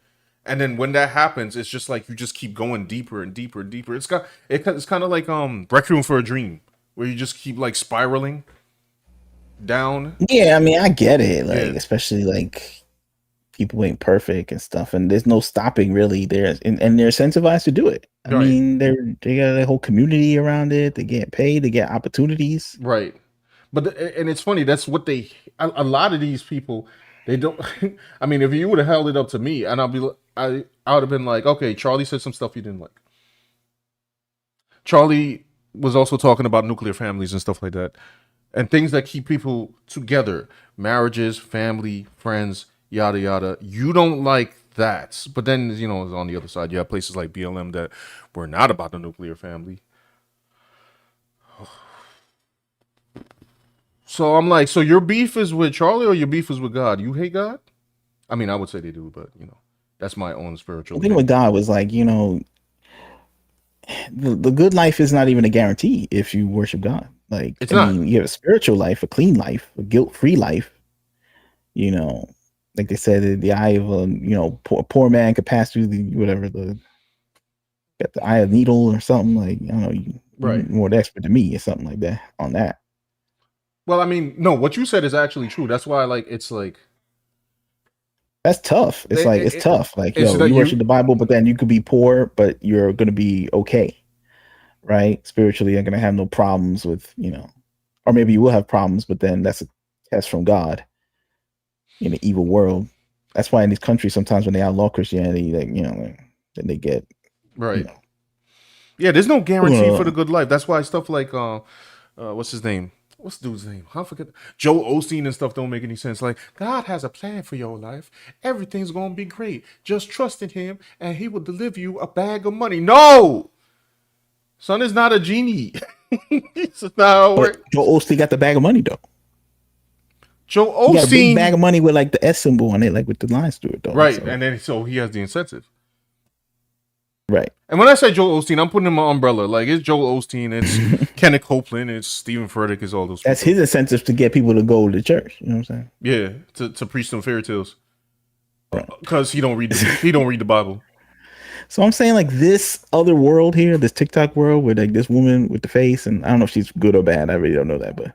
And then when that happens, it's just like you just keep going deeper and deeper and deeper. It's kind of like Requiem for a Dream, where you just keep like spiraling down. Yeah, I mean, I get it, like especially like people ain't perfect and stuff, and there's no stopping really there, and they're incentivized to do it. I mean, they got a whole community around it. They get paid, they get opportunities. Right. But and it's funny, that's what a lot of these people, they don't. I mean, if you would have held it up to me, and I would have been like, okay, Charlie said some stuff you didn't like. Charlie was also talking about nuclear families and stuff like that, and things that keep people together, marriages, family, friends, yada yada. You don't like that, but then on the other side, you have places like BLM that were not about the nuclear family. So I'm like, so your beef is with Charlie or your beef is with God? You hate God? I mean, I would say they do, but that's my own spiritual. The thing with God was like, the good life is not even a guarantee if you worship God. Like, I mean, you have a spiritual life, a clean life, a guilt-free life. Like they said, the eye of a poor man could pass through got the eye of needle or something. Like, I don't know, you're more the expert than me or something like that on that. Well, I mean, no, what you said is actually true. That's why, it's like that's tough. It's tough. Like, you worship the Bible, but then you could be poor, but you're gonna be okay, right? Spiritually, you're gonna have no problems with, or maybe you will have problems, but then that's a test from God in an evil world. That's why in these countries, sometimes when they outlaw Christianity, then they get right. Yeah, there's no guarantee for the good life. That's why stuff like what's his name? What's the dude's name? I forget. Joel Osteen and stuff don't make any sense. Like, God has a plan for your life. Everything's gonna be great. Just trust in Him, and He will deliver you a bag of money. No, son is not a genie. It's not how it works. Joel Osteen got the bag of money though. Joel Osteen got a big bag of money with like the S symbol on it, like with the lines through it though. Right, and then so he has the incentive. Right. And when I say Joel Osteen, I'm putting in my umbrella. Like, it's Joel Osteen, it's Kenneth Copeland, it's Stephen Furtick, it's all those people. That's his incentive to get people to go to church. You know what I'm saying? Yeah, to preach some fairy tales. Because he don't read the Bible. So I'm saying, like, this other world here, this TikTok world with like this woman with the face, and I don't know if she's good or bad. I really don't know that, but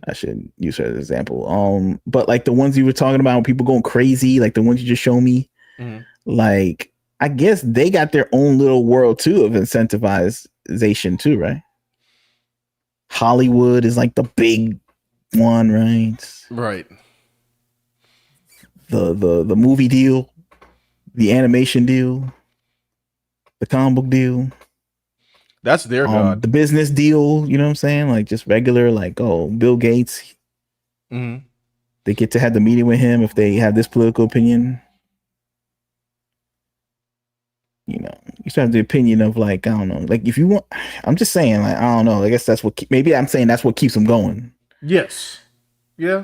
I should use her as an example. But like the ones you were talking about, people going crazy, like the ones you just showed me, like, I guess they got their own little world too of incentivization too, right? Hollywood is like the big one, right? Right. The movie deal, the animation deal, the comic book deal. That's their God. The business deal, you know what I'm saying? Like just regular, like, Bill Gates. They get to have the meeting with him if they have this political opinion. you know, you still have the opinion of like, I don't know, like if you want, I'm just saying, like, I don't know. I guess that's what maybe I'm saying that's what keeps them going. Yes. Yeah.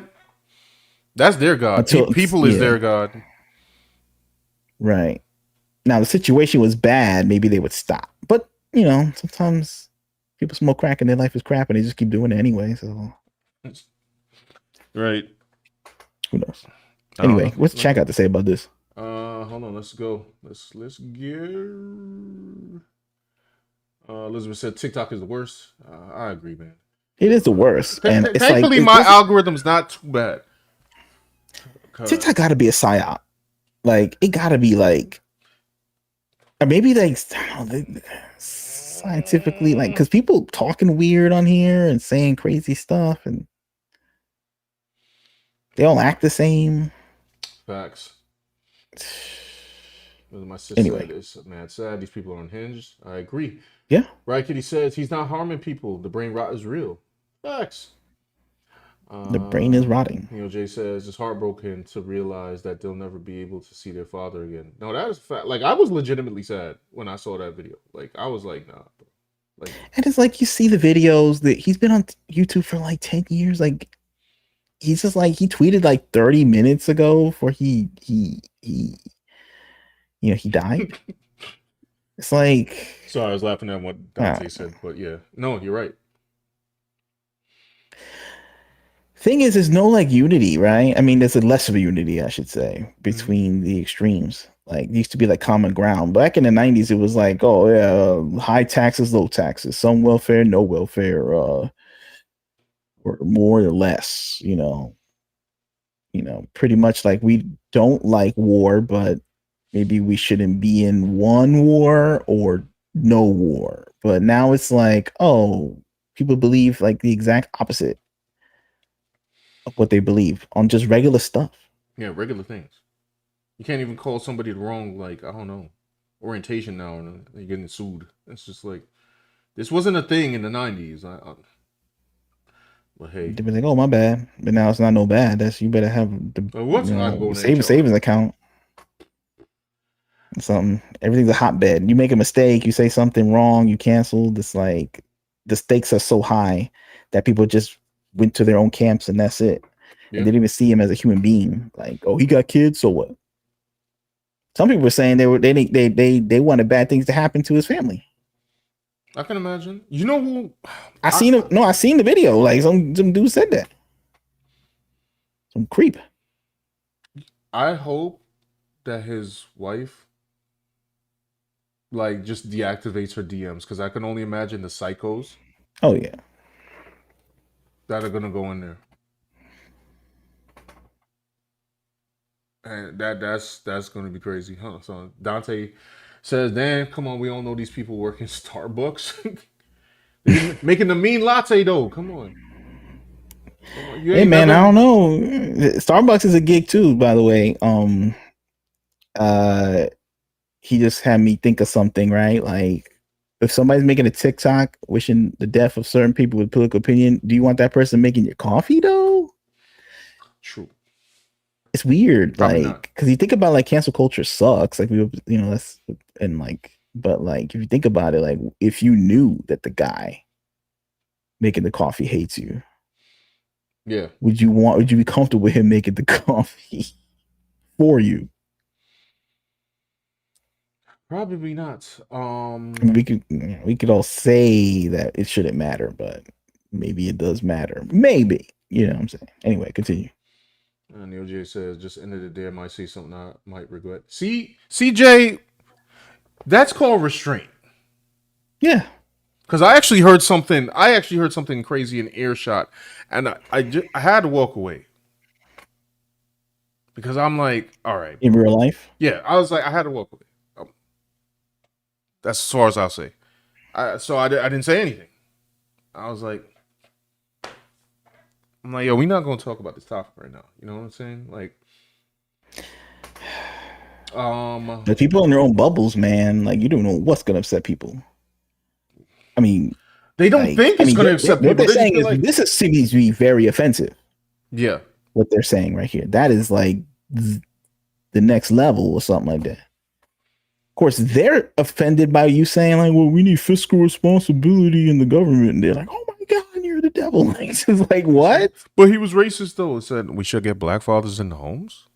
That's their God. Until People is their God. Right. Now the situation was bad, maybe they would stop. But you know, sometimes people smoke crack and their life is crap and they just keep doing it anyway. So right. Who knows? Anyway, what's the chat got to say about this? Hold on, let's go. Let's get Elizabeth said TikTok is the worst. I agree, man. It is the worst. And it's thankfully like, my algorithm's not too bad. TikTok gotta be a psyop. Like it gotta be like, or maybe like, I don't know, scientifically, like, because people talking weird on here and saying crazy stuff and they all act the same. Facts. My sister Anyway, it's mad sad. These people are unhinged. I agree. Yeah. Right, Kitty says he's not harming people. The brain rot is real. Facts. The brain is rotting. You know, Jay says it's heartbroken to realize that they'll never be able to see their father again. No, that is fact. Like I was legitimately sad when I saw that video. Like I was like, nah. Like, and it's like you see the videos that he's been on YouTube for like 10 years. Like he's just like, he tweeted like 30 minutes ago before he died. It's like, sorry, I was laughing at what Dante said, but yeah, no, you're right. Thing is, there's no like unity, right? I mean, there's a less of a unity, I should say, between the extremes. Like, there used to be like common ground. Back in the 90s, it was like, oh yeah, high taxes, low taxes, some welfare, no welfare, or more or less, you know, pretty much like we don't like war, but maybe we shouldn't be in one war or no war. But now it's like, oh, people believe like the exact opposite of what they believe on just regular stuff. Yeah, regular things. You can't even call somebody the wrong, like, I don't know, orientation now, and you're getting sued. It's just like, this wasn't a thing in the 90s. But hey, They'd be like, oh, my bad. But now it's not no bad. That's, you better have the savings account. Something. Everything's a hotbed. You make a mistake, you say something wrong, you cancel. It's like the stakes are so high that people just went to their own camps and that's it. Yeah. And they didn't even see him as a human being. Like, oh, he got kids, so what? Some people were saying they wanted bad things to happen to his family. I can imagine. You know who? I seen the video. Like some dude said that. Some creep. I hope that his wife like just deactivates her DMs, because I can only imagine the psychos. Oh yeah. That are gonna go in there. And that's gonna be crazy, huh? So Dante says, "Dan, come on, we all know these people work in Starbucks, making the mean latte though. Come on." Hey man, I don't know. Starbucks is a gig too, by the way. He just had me think of something, right? Like, if somebody's making a TikTok wishing the death of certain people with political opinion, do you want that person making your coffee though? True. It's weird, probably like, because you think about like cancel culture sucks, like that's, and like, but like if you think about it, like if you knew that the guy making the coffee hates you, yeah, would you be comfortable with him making the coffee for you? Probably not. We could all say that it shouldn't matter, but maybe it does matter. Maybe, you know what I'm saying. Anyway, continue. Neil J says, just end of the day, I might say something I might regret. See, CJ, that's called restraint. Yeah. Because I actually heard something crazy in earshot, and I had to walk away. Because I'm like, all right. In real life? Yeah, I was like, I had to walk away. That's as far as I'll say. So I didn't say anything. I was like, yo, we're not going to talk about this topic right now. You know what I'm saying? Like, the people in their own bubbles, man. Like, you don't know what's going to upset people. I mean, they don't think it's going to upset people. What they're saying is, this seems to be very offensive. Yeah. What they're saying right here. That is like the next level or something like that. course, they're offended by you saying like, "Well, we need fiscal responsibility in the government," and they're like, "Oh my god, you're the devil!" Like, it's like what? But he was racist though. It said we should get black fathers in the homes.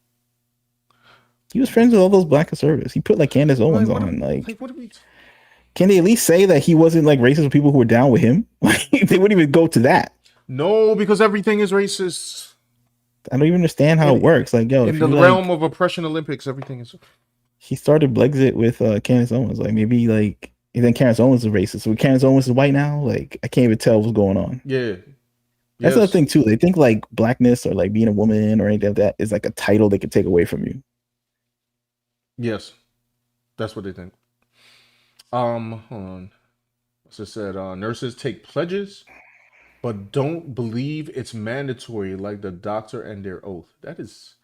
He was friends with all those black conservatives. He put like Candace Owens on. Like, what do we? Can they at least say that he wasn't like racist with people who were down with him? Like, they wouldn't even go to that. No, because everything is racist. I don't even understand how it works. Like, yo, in the realm of oppression Olympics, everything is. He started Brexit with Candace Owens. Like, maybe like, and then Candace Owens is racist. So Candace Owens is white now. Like, I can't even tell what's going on. Yeah. That's another thing too. They think like blackness or like being a woman or anything like that is like a title they could take away from you. Yes, that's what they think. Hold on. So it said nurses take pledges, but don't believe it's mandatory, like the doctor and their oath. That is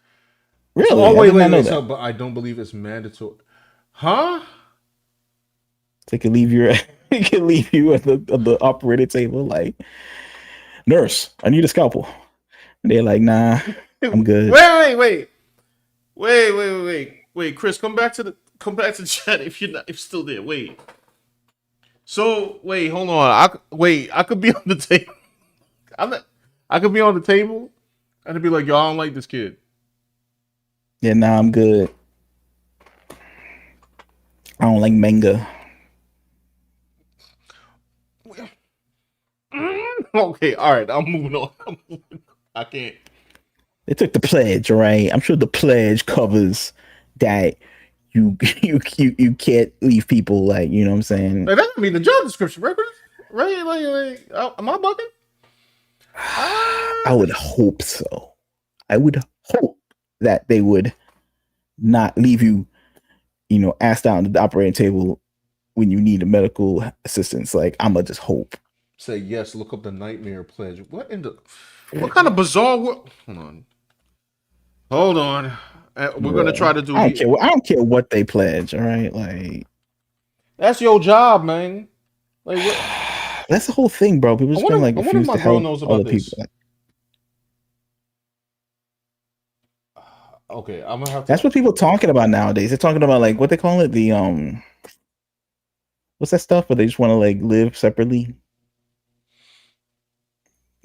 really. Oh wait. So, but I don't believe it's mandatory. Huh? They could leave you. They could leave you at the operating table, like, nurse, I need a scalpel. And they're like, nah, I'm good. Wait, Chris, come back to the chat if you're still there. Wait. So wait, hold on. I could be on the table. I could be on the table and it'd be like, yo, I don't like this kid. Yeah, nah, I'm good. I don't like manga. Okay, all right, I'm moving on. I can't. They took the pledge, right? I'm sure the pledge covers that you can't leave people, like, you know what I'm saying? Like, that doesn't mean the job description, right? Like, am I bugging? I would hope so. I would hope that they would not leave you, ass down to the operating table when you need a medical assistance. Like, I'ma just hope. Say yes. Look up the nightmare pledge. What kind of bizarre world? Hold on. We're gonna try to do. I don't care what they pledge. All right, like, that's your job, man. Like, what? That's the whole thing, bro. People just been like refused to help other people. Okay, I'm gonna have to. That's what people talking about nowadays. They're talking about like what they call it, the what's that stuff where they just want to like live separately?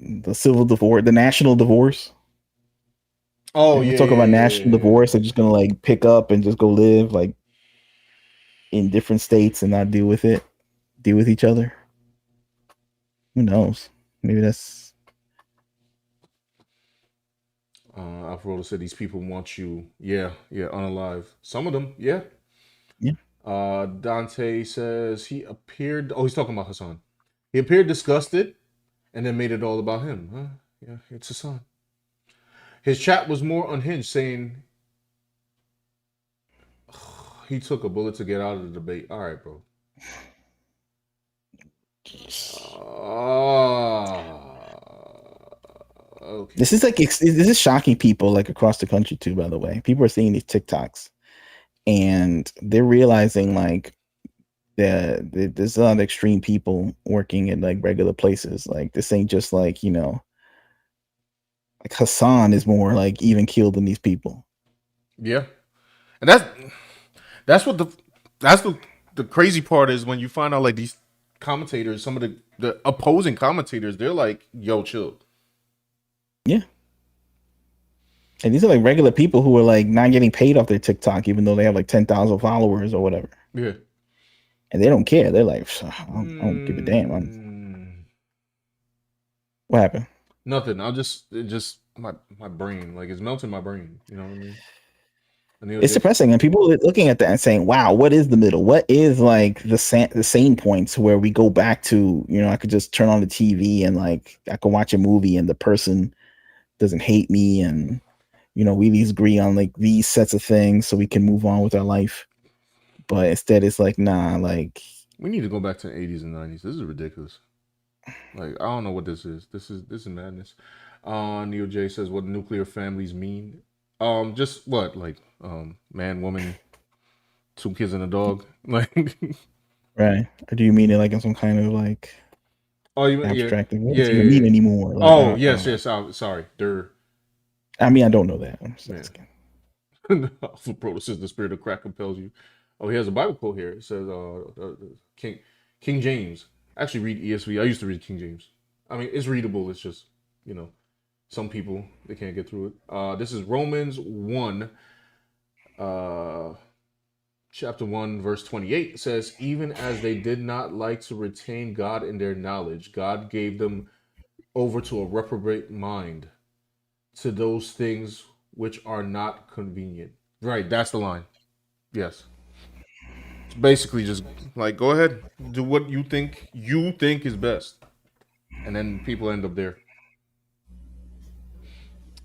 The civil divorce, the national divorce. Oh, yeah. Talk about national divorce. They're just gonna like pick up and just go live like in different states and not deal with each other. Who knows? Maybe that's. Alfredo said these people want you. Yeah, unalive. Some of them, yeah. Dante says he appeared. Oh, he's talking about Hassan. He appeared disgusted, and then made it all about him. Huh? Yeah, it's Hassan. His chat was more unhinged, saying he took a bullet to get out of the debate. All right, bro. Okay. This is shocking people like across the country too. By the way, people are seeing these TikToks, and they're realizing like that there's a lot of extreme people working in like regular places. Like, this ain't just like, like Hassan is more like even killed than these people. Yeah, and that's what the crazy part is when you find out like these commentators, some of the opposing commentators, they're like, yo, chill. Yeah. And these are like regular people who are like not getting paid off their TikTok, even though they have like 10,000 followers or whatever. Yeah. And they don't care. They're like, I don't give a damn. What happened? Nothing. My brain, like, it's melting my brain. You know what I mean? It's depressing, and people are looking at that and saying, wow, what is the middle? What is like the sane points where we go back to, I could just turn on the TV and like I could watch a movie and the person doesn't hate me, and we at least agree on like these sets of things so we can move on with our life. But instead it's like, nah, like, we need to go back to the 80s and 90s. This is ridiculous. Like, I don't know what this is. This is madness. Neo J says, what nuclear families mean? Just what, like, man, woman, 2 kids and a dog, like. Right? Or do you mean it like in some kind of like? Oh, you abstract? What does it mean anymore? Like, yes. Sorry, I mean, I don't know that. I'm just asking. Alpha Proto says the spirit of crack compels you. Oh, he has a Bible quote here. It says, King James. I actually read ESV. I used to read King James. I mean, it's readable. It's just, you know, some people, they can't get through it. This is Romans 1, chapter 1, verse 28. It says, even as they did not like to retain God in their knowledge, God gave them over to a reprobate mind, to those things which are not convenient. Right, that's the line. Yes. It's basically just like, go ahead, do what you think is best, and then people end up there.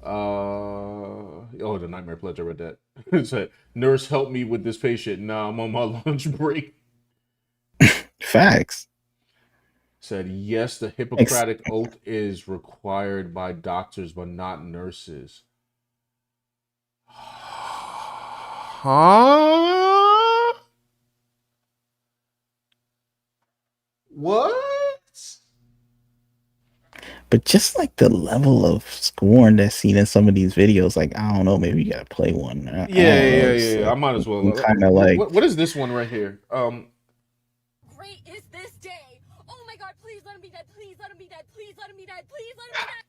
Oh, the Nightmare Pledge. I read that. It said, "Nurse, help me with this patient. Nah, I'm on my lunch break." Facts. Said, yes, the Hippocratic Oath is required by doctors, but not nurses. Huh? What? But just like the level of scorn that's seen in some of these videos, like I don't know, maybe you gotta play one. I don't know, Yeah. like, I might as well. kind of like what is this one right here? Great is this day. Oh my God! Please let him be dead. Please let him be dead. Please let him be dead. Please let him be dead.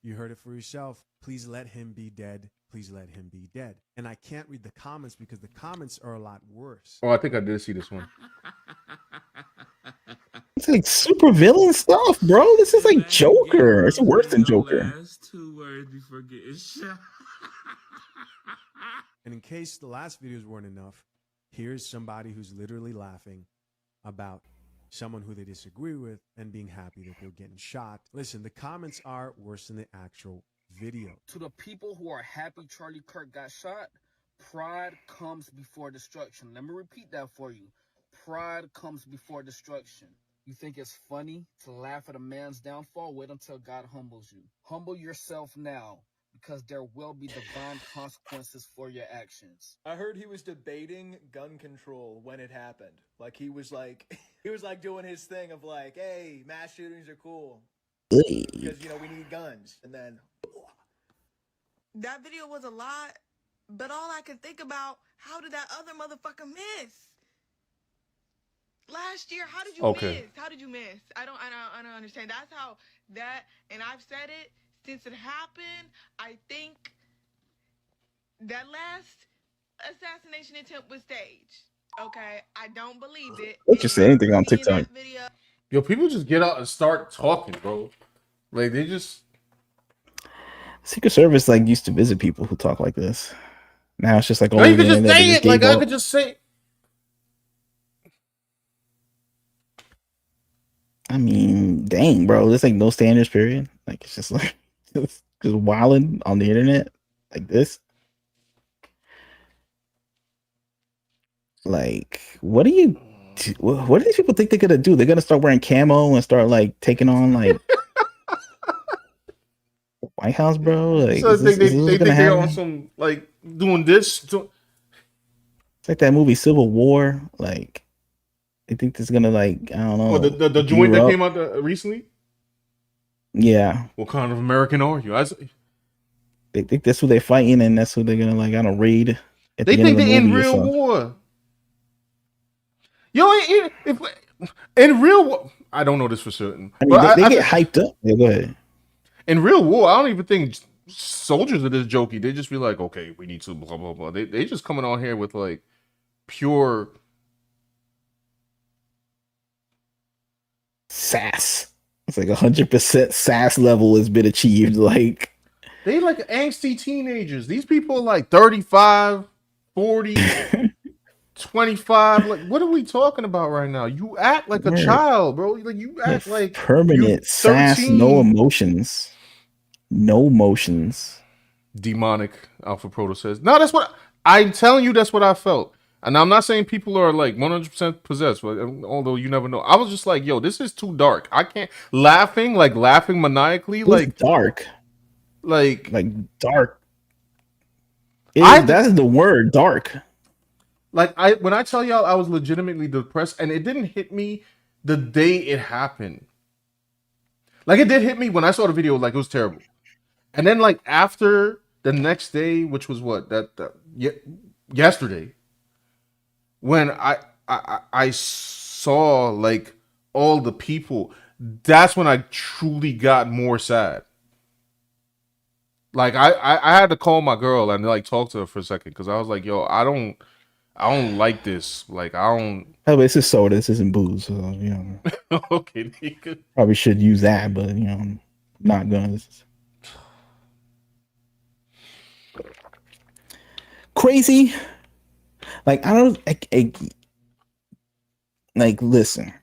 You heard it for yourself. Please let him be dead. Please let him be dead. And I can't read the comments because the comments are a lot worse. Oh, I think I did see this one. it's like super villain stuff, bro. This is like Joker. It's worse than Joker. Last 2 words before getting shot. And in case the last videos weren't enough, here's somebody who's literally laughing about someone who they disagree with and being happy that they're getting shot. Listen, the comments are worse than the actual video. To the people who are happy Charlie Kirk got shot, pride comes before destruction. Let me repeat that for you. Pride comes before destruction. You think it's funny to laugh at a man's downfall? Wait until God humbles you. Humble yourself now, because there will be divine consequences for your actions. I heard he was debating gun control when it happened. Like he was doing his thing of like, hey, mass shootings are cool. Because, you know, we need guns. And then that video was a lot, but all I could think about, how did that other motherfucker miss? Last year, how did you miss? How did you miss? I don't understand. That's how that, and I've said it since it happened. I think that last assassination attempt was staged. Okay, I don't believe it. Don't you say anything on TikTok? Yo, people just get out and start talking, bro. Like they just Secret Service like used to visit people who talk like this. Now it's just like, oh, you could just say it. Like I could just say. I mean, dang, bro, there's like no standards, period. Like it's just like just wilding on the internet like this. Like, what do these people think they're gonna do? They're gonna start wearing camo and start like taking on like White House, bro. Like, so they think they're on some like doing this. It's like that movie Civil War. Like, they think this is gonna like, I don't know. Oh, the joint that came out recently. Yeah. What kind of American are you? They think that's who they're fighting, and that's who they're gonna like, I don't raid. They think they're in real war. Yo, if in real war, I don't know this for certain. I mean, they get hyped up. Yeah, go ahead. In real war, I don't even think soldiers are this jokey. They just be like, okay, we need to blah blah blah. They just coming on here with like pure sass. It's like 100% sass level has been achieved. Like they like angsty teenagers. These people are like 35, 40, 25. Like, what are we talking about right now? You act like a child, bro. Like you act like permanent sass, no emotions. No emotions. Demonic Alpha Proto says. No, that's what I'm telling you. That's what I felt. And I'm not saying people are like 100% possessed, although you never know. I was just like, yo, this is too dark. I can't laughing maniacally. It's like dark. Like dark. That's the word, dark. Like when I tell y'all I was legitimately depressed, and it didn't hit me the day it happened. Like it did hit me when I saw the video, like it was terrible. And then like after the next day, which was what yesterday, when I saw like all the people, that's when I truly got more sad. Like I had to call my girl and like talk to her for a second because I was like, yo, I don't like this. Like I don't. Oh, but this is soda. This isn't booze. So, you know, Okay, nigga. probably should use that, but you know, I'm not gonna. This is crazy. Like I don't like listen.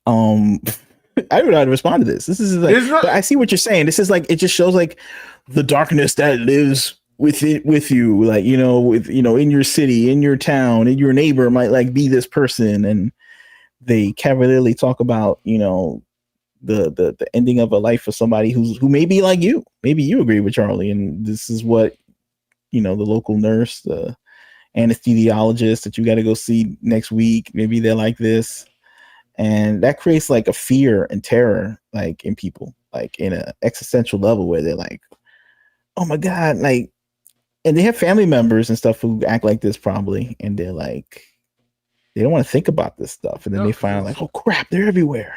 I don't know how to respond to this. This is like, but I see what you're saying. This is like, it just shows like the darkness that lives with you, like, you know, with, you know, in your city, in your town, and your neighbor might like be this person, and they cavalierly talk about, you know, the ending of a life for somebody who may be like you. Maybe you agree with Charlie, and this is what, you know, the local nurse, the anesthesiologist that you got to go see next week, maybe they're like this. And that creates like a fear and terror, like in people, like in an existential level where they're like, oh my God, like, and they have family members and stuff who act like this probably. And they're like, they don't want to think about this stuff. And then they find out like, oh crap, they're everywhere.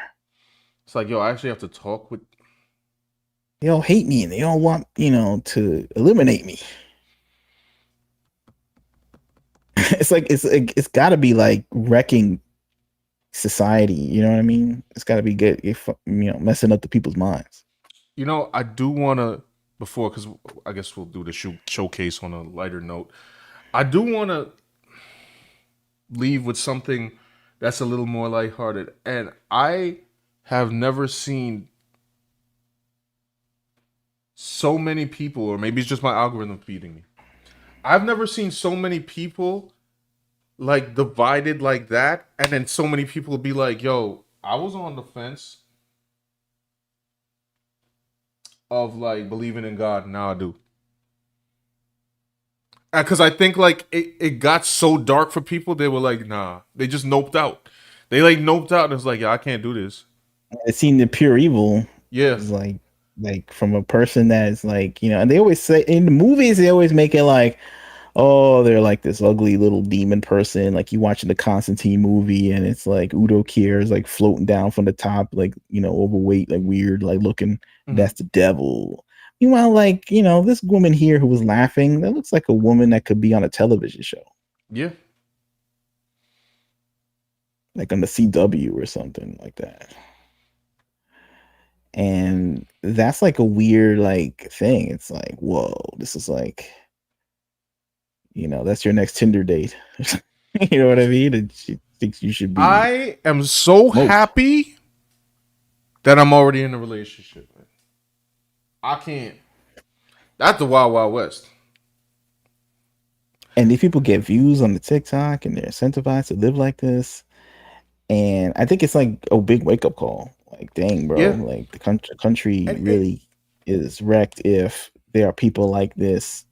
It's like, yo, I actually have to talk with. They all hate me and they all want, you know, to eliminate me. It's gotta be like wrecking society, you know what I mean? It's got to be good, you know, messing up the people's minds. You know, I do want to, before, because I guess we'll do the showcase on a lighter note. I do want to leave with something that's a little more lighthearted. And I have never seen so many people, or maybe it's just my algorithm feeding me. I've never seen so many people like divided like that, and then so many people be like, yo, I was on the fence of like believing in God, now I do. Because I think like it got so dark for people, they were like, nah, they just noped out. They like noped out and it's like, yeah, I can't do this. It seemed the pure evil. Yeah. Is like from a person that is like, you know, and they always say in the movies, they always make it like, oh, they're like this ugly little demon person. Like you watching the Constantine movie and it's like Udo Kier is like floating down from the top, like, you know, overweight, like weird, like looking, that's the devil. Meanwhile, like, you know, this woman here who was laughing, that looks like a woman that could be on a television show. Yeah. Like on the CW or something like that. And that's like a weird like thing. It's like, whoa, this is like, you know, that's your next Tinder date. You know what I mean? And she thinks you should be. I am so happy that I'm already in a relationship. I can't. That's the Wild Wild West. And these people get views on the TikTok and they're incentivized to live like this. And I think it's like a big wake up call. Like, dang, bro, like the country really is wrecked if there are people like this,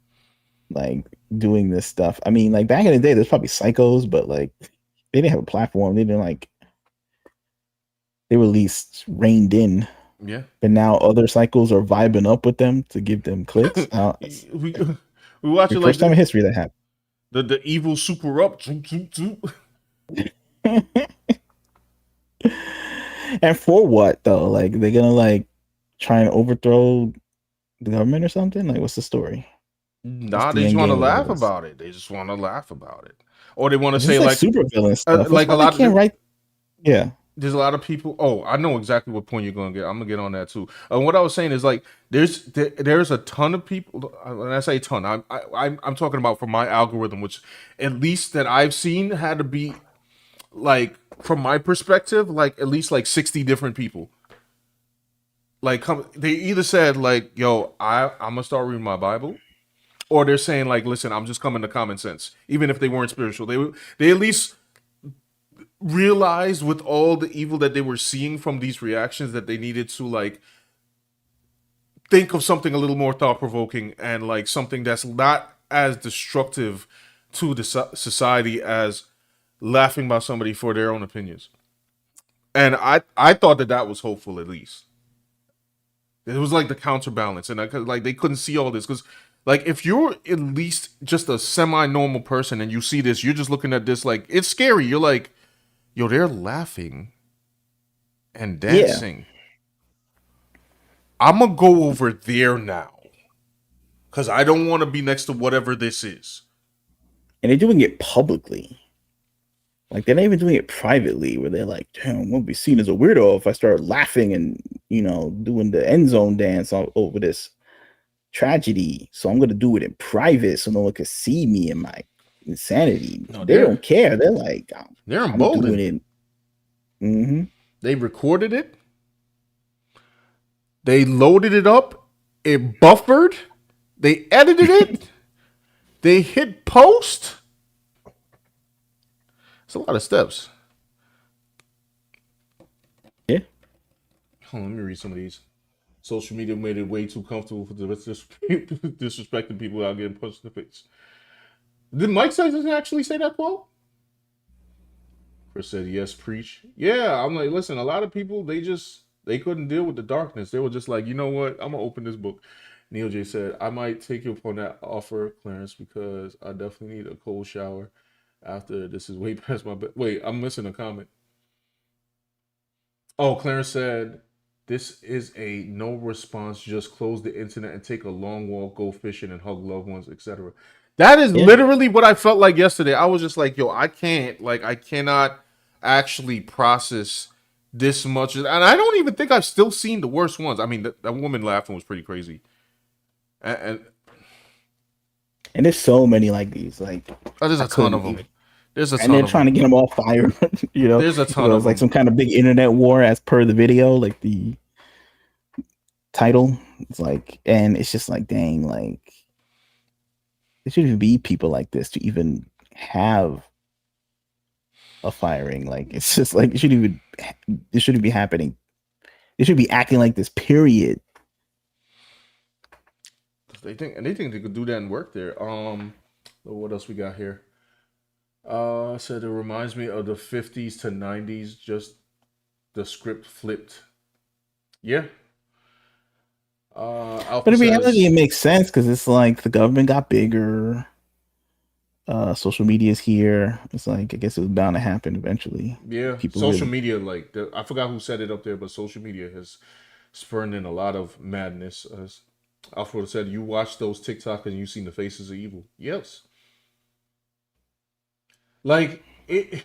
like doing this stuff. I mean, like back in the day, there's probably psychos, but like they didn't have a platform. They didn't like, they were at least reined in. Yeah. But now other cycles are vibing up with them to give them clicks. we watch it like first time in history that happened. The evil super up. And for what though? Like they're gonna like try and overthrow the government or something? Like what's the story? Nah, they just want to laugh about it. They just want to laugh about it, or they want to say like like super villain stuff. Like a lot can't of write. Yeah, there's a lot of people. Oh, I know exactly what point you're gonna get. I'm gonna get on that too. What I was saying is like there's a ton of people. When I say ton, I'm talking about from my algorithm, which at least that I've seen had to be like from my perspective, like at least like 60 different people. Like they either said like, yo, I'm gonna start reading my Bible. Or they're saying like, listen, I'm just coming to common sense. Even if they weren't spiritual, they at least realized with all the evil that they were seeing from these reactions that they needed to like think of something a little more thought provoking and like something that's not as destructive to the society as laughing about somebody for their own opinions. And I thought that was hopeful at least. It was like the counterbalance, and like they couldn't see all this because Like, if you're at least just a semi-normal person and you see this, you're just looking at this like, it's scary. You're like, yo, they're laughing and dancing. I'm going to go over there now. Because I don't want to be next to whatever this is. And they're doing it publicly. Like, they're not even doing it privately, where they're like, damn, I'm going to be seen as a weirdo if I start laughing and, doing the end zone dance over this tragedy. So I'm going to do it in private so no one can see me and my insanity. No, they don't care. They're like, they're emboldened. Doing it. Mm-hmm. They recorded it. They loaded it up. It buffered. They edited it. They hit post. It's a lot of steps. Yeah. Hold on, let me read some of these. Social media made it way too comfortable for the disrespecting people without getting punched in the face. Did Mike Tyson actually say that quote? Chris said, yes, preach. Yeah, I'm like, listen, a lot of people, they couldn't deal with the darkness. They were just like, you know what? I'm going to open this book. Neil J said, I might take you up on that offer, Clarence, because I definitely need a cold shower after this is way past my bed. Wait, I'm missing a comment. Oh, Clarence said, this is a no response. Just close the internet and take a long walk, go fishing and hug loved ones, etc. That is literally what I felt like yesterday. I was just like, yo, I cannot actually process this much. And I don't even think I've still seen the worst ones. I mean, that woman laughing was pretty crazy. And there's so many like these. Like, there's a ton of them. There's a ton. And they're trying to get them all fired. There's a ton of like some kind of big internet war as per the video, like the title. It's like, and it's just like, dang, like there shouldn't even be people like this to even have a firing. Like, it's just like it shouldn't be happening. They should be acting like this, period. They think they could do that and work there. What else we got here? Said it reminds me of the 50s to 90s, just the script flipped. Yeah. But in reality, it makes sense because it's like the government got bigger. Social media is here. It's like, I guess it was bound to happen eventually. Yeah. Social media, like, I forgot who said it up there, but social media has spurned in a lot of madness. Alfredo said, you watch those TikTok and you seen the faces of evil. Yes. Like, it.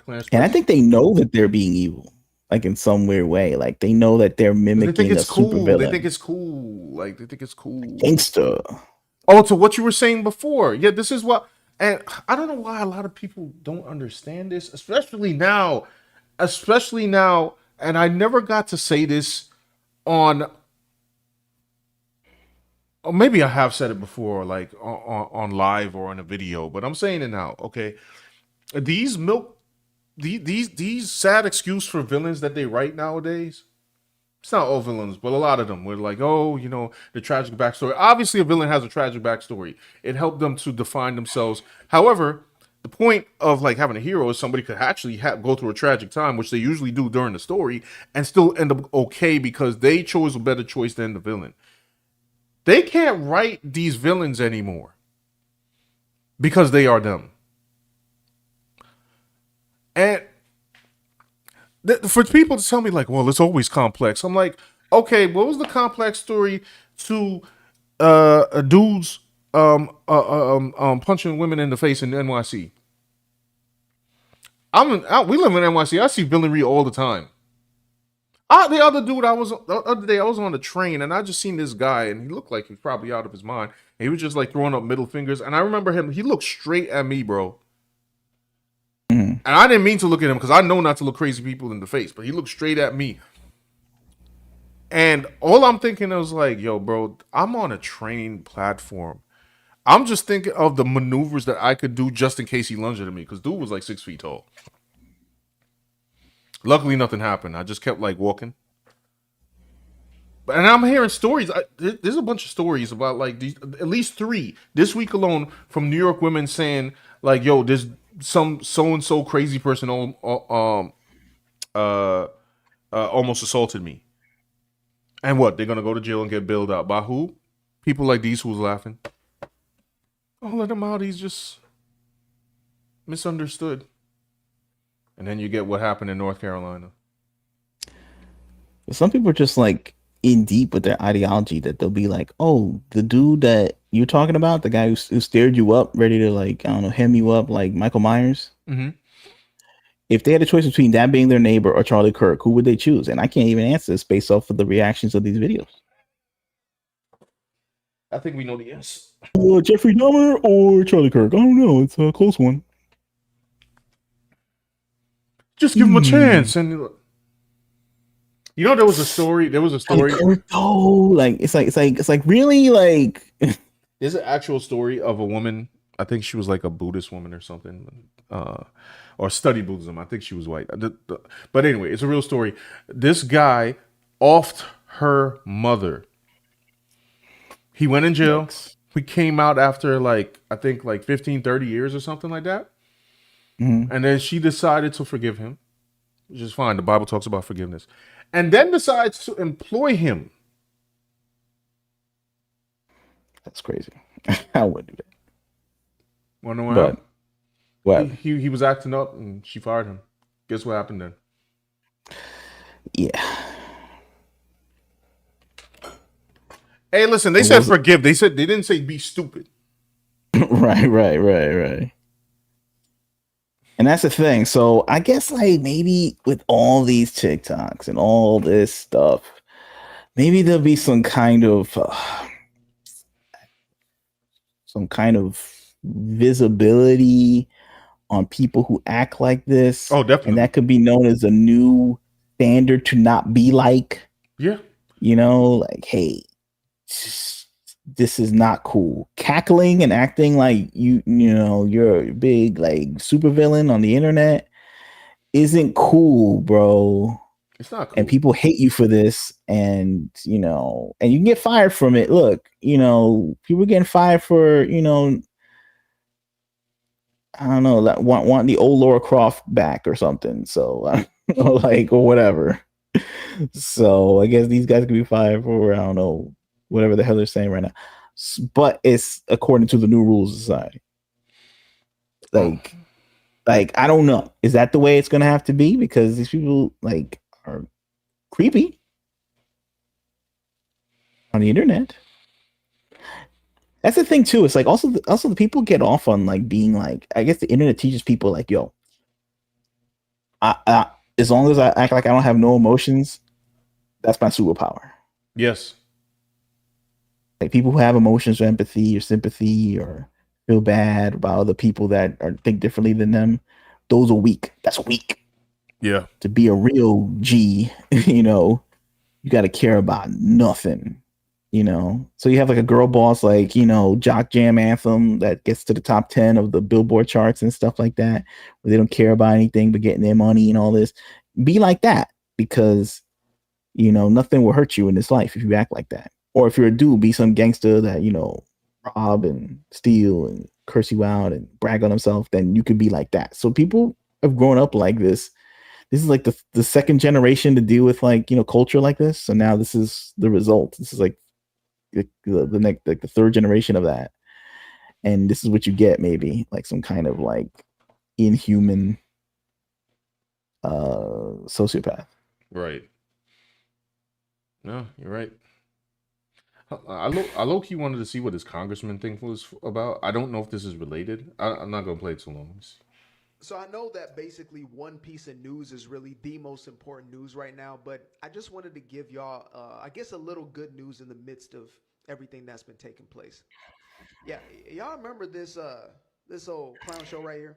And I think they know that they're being evil, like in some weird way. Like, they know that they're mimicking a supervillain. They think it's cool. Like, they think it's cool. Gangster. Oh, to what you were saying before. Yeah, this is what. And I don't know why a lot of people don't understand this, especially now. And I never got to say this on. Or maybe I have said it before, like on live or on a video, but I'm saying it now. Okay, these sad excuse for villains that they write nowadays. It's not all villains, but a lot of them were like, oh, the tragic backstory. Obviously, a villain has a tragic backstory. It helped them to define themselves. However, the point of like having a hero is somebody could actually go through a tragic time, which they usually do during the story, and still end up okay because they chose a better choice than the villain. They can't write these villains anymore because they are them. And for people to tell me like, well, it's always complex. I'm like, okay, what was the complex story to dudes punching women in the face in NYC? We live in NYC. I see villainy all the time. The other day I was on the train and I just seen this guy and he looked like he was probably out of his mind. And he was just like throwing up middle fingers. And I remember him. He looked straight at me, bro. Mm-hmm. And I didn't mean to look at him because I know not to look crazy people in the face. But he looked straight at me. And all I'm thinking is like, yo, bro, I'm on a train platform. I'm just thinking of the maneuvers that I could do just in case he lunged at me. Because dude was like 6 feet tall. Luckily, nothing happened. I just kept like walking. And I'm hearing stories. There's a bunch of stories about like these, at least 3 this week alone from New York women saying like, "Yo, there's some so and so crazy person almost assaulted me." And what? They're gonna go to jail and get bailed out by who? people like these who's laughing. Oh, let him out. He's just misunderstood. And then you get what happened in North Carolina. Some people are just like in deep with their ideology that they'll be like, oh, the dude that you're talking about, the guy who stared you up, ready to like, I don't know, hem you up like Michael Myers. Mm-hmm. If they had a choice between that being their neighbor or Charlie Kirk, who would they choose? And I can't even answer this based off of the reactions of these videos. I think we know the answer. Jeffrey Dahmer or Charlie Kirk? I don't know. It's a close one. Just give him a chance. And you know, there was a story. Oh, like it's like really like. There's an actual story of a woman. I think she was like a Buddhist woman or something, or studied Buddhism. I think she was white. But anyway, it's a real story. This guy offed her mother. He went in jail. Yikes. He came out after like, I think like 15, 30 years or something like that. Mm-hmm. And then she decided to forgive him, which is fine. The Bible talks about forgiveness. And then decides to employ him. That's crazy. I wouldn't do that. Wanna know But what? He was acting up and she fired him. Guess what happened then? Yeah. Hey, listen, they said forgive. They didn't say be stupid. Right. And that's the thing. So I guess like maybe with all these TikToks and all this stuff, maybe there'll be some kind of visibility on people who act like this. Oh, definitely. And that could be known as a new standard to not be like. Yeah. You know, like, hey, this is not cool. Cackling and acting like you know, you're a big like supervillain on the internet isn't cool, bro. It's not cool. And people hate you for this, and you know, and you can get fired from it. Look, you know, people getting fired for, you know, I don't know, like want the old Laura Croft back or something. So like, or whatever. So I guess these guys could be fired for, I don't know, whatever the hell they're saying right now. But it's according to the new rules of society. Like I don't know. Is that the way it's gonna have to be? Because these people like are creepy on the internet. That's the thing too. It's like also the people get off on like being like, I guess the internet teaches people like, yo, I as long as I act like I don't have no emotions, that's my superpower. Yes. Like people who have emotions or empathy or sympathy or feel bad about other people that think differently than them, those are weak. That's weak. Yeah. To be a real G, you know, you got to care about nothing, you know. So you have like a girl boss, like, you know, Jock Jam Anthem that gets to the top 10 of the Billboard charts and stuff like that, where they don't care about anything but getting their money and all this. Be like that, because, you know, nothing will hurt you in this life if you act like that. Or if you're a dude, be some gangster that, you know, rob and steal and curse you out and brag on himself, then you could be like that. So people have grown up like this. This is like the second generation to deal with like, you know, culture like this. So now this is the result. This is like the next, like the third generation of that. And this is what you get, maybe like some kind of like inhuman sociopath. Right. No, you're right. I low-key wanted to see what his congressman thing was about. I don't know if this is related. I'm not going to play it too long. So I know that basically one piece of news is really the most important news right now, but I just wanted to give y'all, I guess, a little good news in the midst of everything that's been taking place. Yeah, y'all remember this old clown show right here?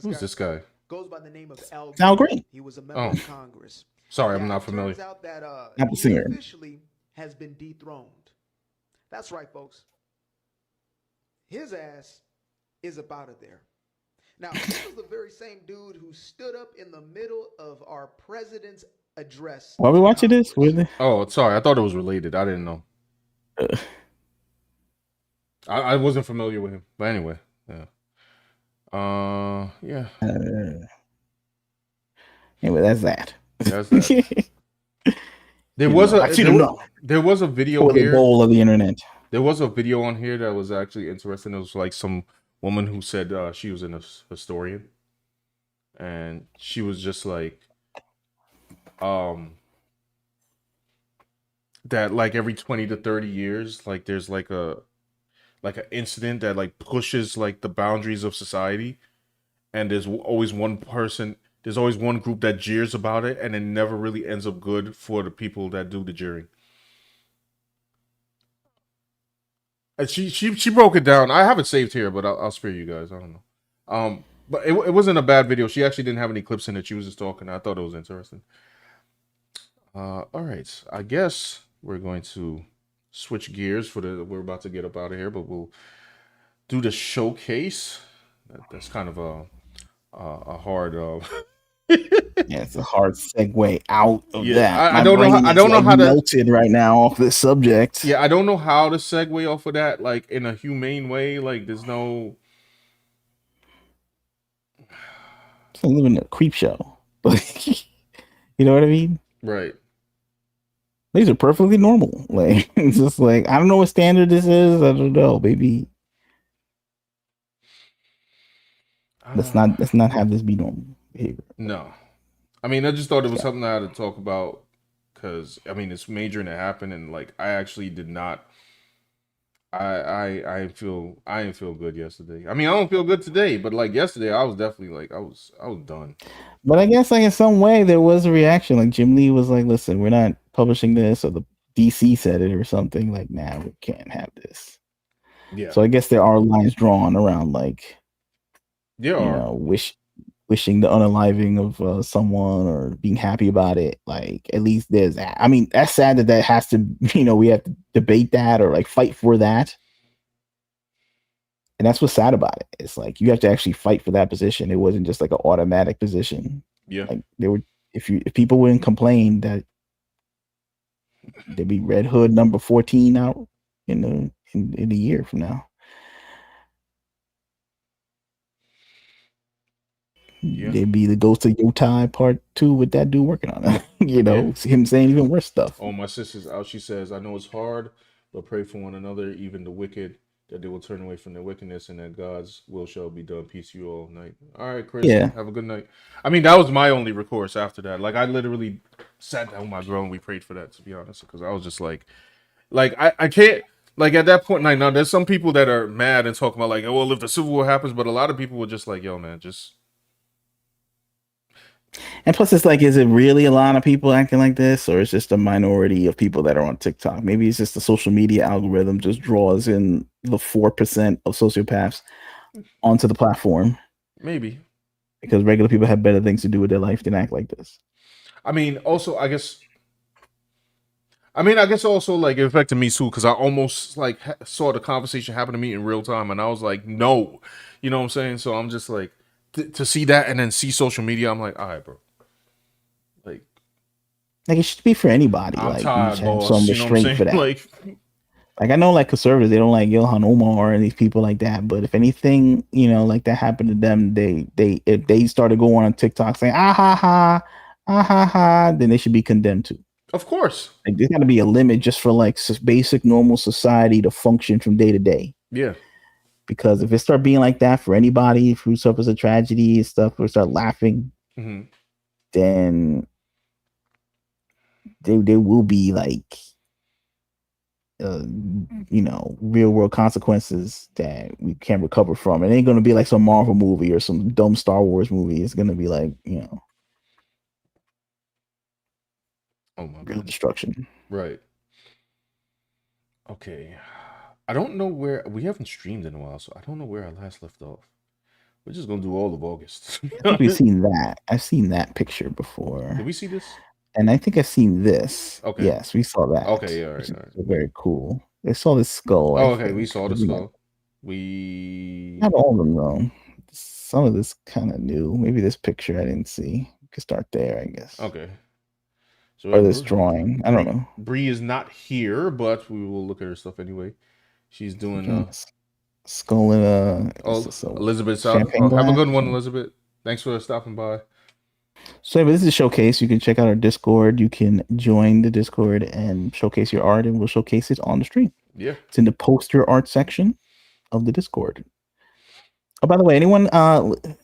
Who's this guy? Goes by the name of Al Green. He was a member of Congress. Sorry, I'm not familiar. It turns out that Not the he singer. officially has been dethroned. That's right, folks. His ass is up out of there. Now, this was the very same dude who stood up in the middle of our president's address. Why are we watching this? Oh, sorry. I thought it was related. I didn't know. I wasn't familiar with him. But anyway, yeah. Yeah. Anyway, that's that. That's that. There was a video here. Bowl of the internet. There was a video on here that was actually interesting. It was like some woman who said she was an historian, and she was just like, that like every 20 to 30 years, like there's like an incident that like pushes like the boundaries of society, and there's always one person, there's always one group that jeers about it, and it never really ends up good for the people that do the jeering. And she broke it down. I have it saved here, but I'll spare you guys. I don't know. But it wasn't a bad video. She actually didn't have any clips in it. She was just talking. I thought it was interesting. All right. I guess we're going to switch gears we're about to get up out of here, but we'll do the showcase. That's kind of a hard. Yeah, it's a hard segue out of that. I don't know how to melted right now off this subject. Yeah, I don't know how to segue off of that, like in a humane way. Like, there's no. It's like living in a creep show. You know what I mean? Right. These are perfectly normal. Like, it's just like, I don't know what standard this is. I don't know, baby. Let's not have this be normal behavior. No. I mean, I just thought it was something I had to talk about because, I mean, it's major and it happened, and like I actually did not. I didn't feel good yesterday. I mean, I don't feel good today, but like yesterday, I was definitely like I was done. But I guess like in some way there was a reaction. Like Jim Lee was like, "Listen, we're not publishing this," or the DC said it or something. Like, "Nah, we can't have this." Yeah. So I guess there are lines drawn around like, wishing the unaliving of someone or being happy about it. Like, at least there's that. I mean, that's sad that has to, we have to debate that or like fight for that. And that's what's sad about it. It's like you have to actually fight for that position. It wasn't just like an automatic position. Yeah. Like if people wouldn't complain, that there'd be Red Hood number 14 out in a year from now. Yeah. They'd be the Ghost of Yotai Part 2 with that dude working on it. Him saying even worse stuff. Oh, my sister's out. She says, "I know it's hard, but pray for one another, even the wicked, that they will turn away from their wickedness and that God's will shall be done. Peace to you all night." All right, Chris. Yeah. Have a good night. I mean, that was my only recourse after that. Like, I literally sat down with my girl and we prayed for that, to be honest, because I was just like I can't. Like, at that point, now there's some people that are mad and talking about like, "Oh, well, if the Civil War happens," but a lot of people were just like, "Yo, man, just." And plus, it's like, is it really a lot of people acting like this, or is just a minority of people that are on TikTok? Maybe it's just the social media algorithm just draws in the 4% of sociopaths onto the platform. Maybe. Because regular people have better things to do with their life than act like this. I mean, also, I guess also like it affected me too, because I almost like saw the conversation happen to me in real time, and I was like, no, you know what I'm saying? So I'm just like, to see that and then see social media, I'm like, all right, bro. Like it should be for anybody. I'm like tired, you should boss. have some You know what I'm restraint saying? for that. Like I know, like conservatives, they don't like Ilhan Omar and these people like that. But if anything, like that happened to them, if they started going on TikTok saying ah ha ha, then they should be condemned too. Of course. Like there's got to be a limit just for like basic normal society to function from day to day. Yeah. Because if it start being like that for anybody who suffers a tragedy and stuff, or start laughing, then there will be like, real world consequences that we can't recover from. It ain't going to be like some Marvel movie or some dumb Star Wars movie. It's going to be like, oh my real God. destruction. Right. Okay. I don't know where we haven't streamed in a while, so I don't know where I last left off. We're just gonna do all of August. I think we've seen that. I've seen that picture before. Did we see this? And I think I've seen this. Okay. Yes, we saw that. Okay, yeah, all right. Very cool. I saw the skull. Oh, okay, we saw the skull. Not all of them though. Some of this kind of new. Maybe this picture I didn't see. We could start there, I guess. Okay. So or this drawing. I don't know. Bree is not here, but we will look at her stuff anyway. She's doing skull in Elizabeth South. Have a good one, Elizabeth. Thanks for stopping by. So this is a showcase. You can check out our Discord. You can join the Discord and showcase your art, and we'll showcase it on the stream. Yeah. It's in the poster art section of the Discord. Oh, by the way, anyone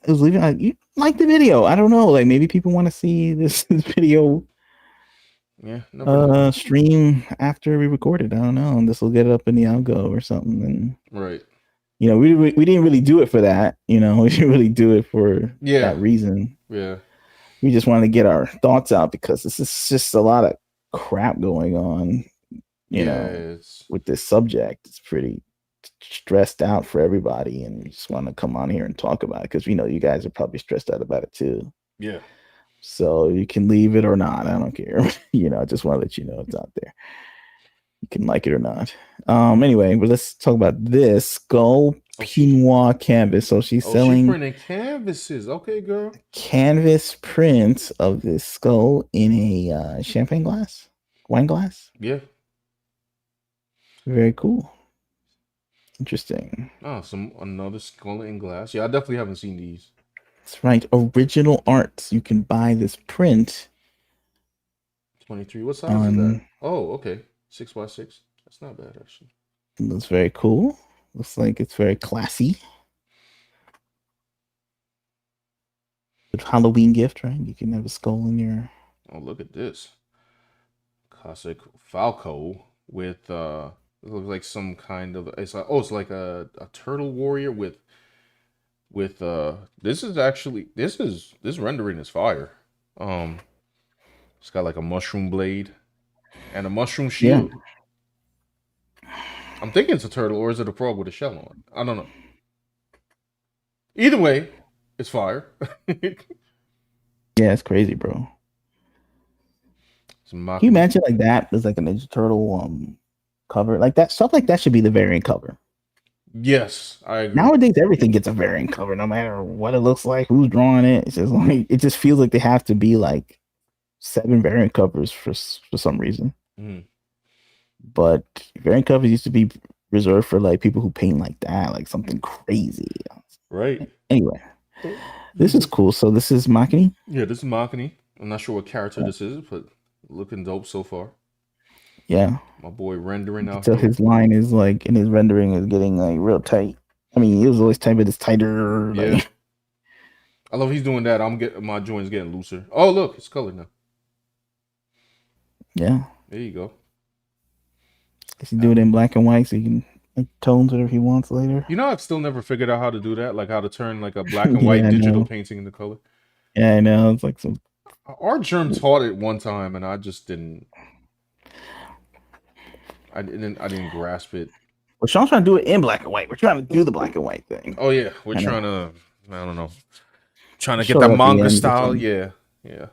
who's leaving, you like the video? I don't know. Like maybe people want to see this video Yeah. Never know. stream after we record it. I don't know. And this will get it up in the algo or something. And Right. you know, we didn't really do it for that. You know, we didn't really do it for that reason. Yeah. We just wanted to get our thoughts out because this is just a lot of crap going on. You know, with this subject, it's pretty stressed out for everybody, and we just want to come on here and talk about it because we know you guys are probably stressed out about it too. Yeah. So you can leave it or not. I don't care. You know, I just want to let you know it's out there. You can like it or not. Anyway, but let's talk about this Skull Pinoir canvas. So she's selling she's printing canvases. Okay, girl. Canvas prints of this skull in a champagne glass, wine glass. Yeah. Very cool. Interesting. Oh, another skull in glass. Yeah, I definitely haven't seen these. That's right. Original art. You can buy this print. 23. What size is that? Oh, okay. 6x6. That's not bad, actually. It looks very cool. Looks like it's very classy. Good Halloween gift, right? You can have a skull in your... Oh, look at this. Classic Falco with it looks like some kind of it's like a turtle warrior with this rendering is fire. It's got like a mushroom blade and a mushroom shield. Yeah. I'm thinking it's a turtle, or is it a frog with a shell on? I don't know. Either way, it's fire. Yeah, it's crazy, bro. Can you imagine like that as like a Ninja Turtle cover? Like that stuff like that should be the variant cover. Yes, I agree. Nowadays everything gets a variant cover, no matter what it looks like, who's drawing it. It's just like it just feels like they have to be like 7 variant covers for some reason. Mm. But variant covers used to be reserved for like people who paint like that, like something crazy. Right. Anyway, this is cool. So this is Makini? Yeah, this is Makini. I'm not sure what character this is, but looking dope so far. Yeah. My boy rendering out. So his line is like in his rendering is getting like real tight. I mean, it was always tight, but it's tighter. Yeah. Like... I love he's doing that. I'm getting my joints getting looser. Oh, look, it's colored now. Yeah. There you go. He do it in black and white so he can make tones whatever he wants later. You know, I've still never figured out how to do that, like how to turn like a black and white digital painting into color. Yeah, I know. It's like some Art Germ taught it one time, and I just didn't. I didn't grasp it. Well, Sean's trying to do it in black and white. We're trying to do the black and white thing. Oh yeah, we're trying to. I don't know. Trying to get that manga style. Yeah, yeah.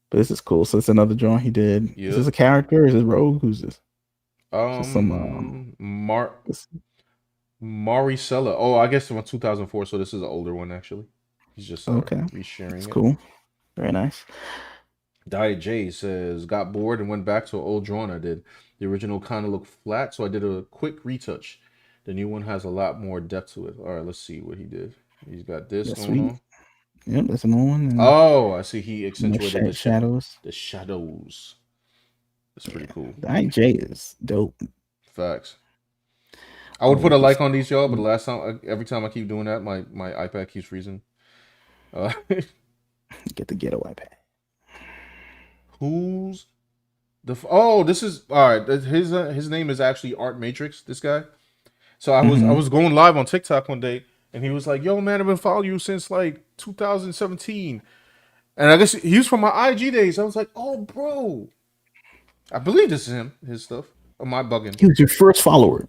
But this is cool. So it's another drawing he did. Yeah. Is this a character? Is this Rogue? Who's this? Maricela. Oh, I guess from 2004. So this is an older one actually. He's just resharing That's it. Cool. Very nice. Diet J says, got bored and went back to an old drawing I did. The original kind of looked flat, so I did a quick retouch. The new one has a lot more depth to it. All right, let's see what he did. He's got this going on. Yep, that's another one. Oh, I see. He accentuated the shadows. The shadows. That's pretty cool. Diet J is dope. Facts. I would put a like on these, y'all, but every time I keep doing that, my iPad keeps freezing. Get the ghetto iPad. Who's this is all right. His name is actually Art Matrix. This guy. So I was going live on TikTok one day, and he was like, "Yo, man, I've been following you since like 2017," and I guess he was from my IG days. I was like, "Oh, bro, I believe this is him. His stuff. Am I bugging?" He was your first follower.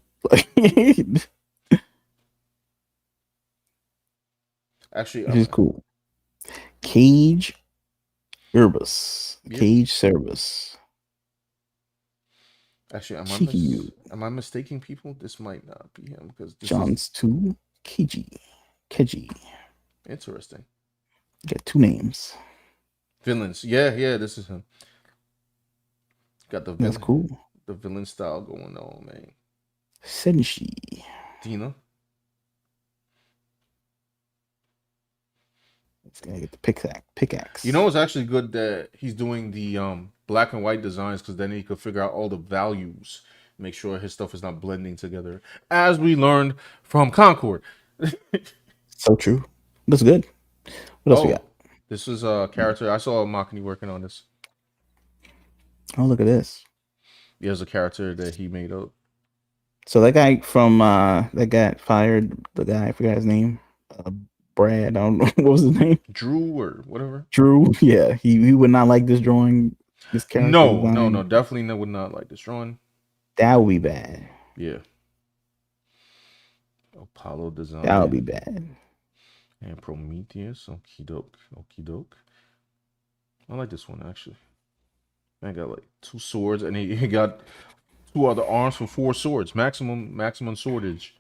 Actually, this is cool. Cage Herbus. Cage Cerbus. Actually, am I mistaking people? This might not be him because John's 2 Keji. Interesting. Got 2 names. Villains. Yeah, this is him. Got the villain. That's cool. The villain style going on, man. Senshi. Dina. It's gonna get the pickaxe. You know, it's actually good that he's doing the black and white designs because then he could figure out all the values make sure his stuff is not blending together, as we learned from Concord. So true. That's good. What else we got? This is a character. I saw Makani working on this. Oh, look at this. There's a character that he made up. So that guy from that got fired, the guy, I forgot his name. Brad, I don't know what was his name. Drew or whatever. Drew, yeah. He would not like this drawing, this character. No, definitely would not like this drawing. That would be bad. Yeah. Apollo design. That would be bad. And Prometheus. Okie doke. I like this one actually. Man got like 2 swords, and he got 2 other arms for 4 swords. Maximum swordage.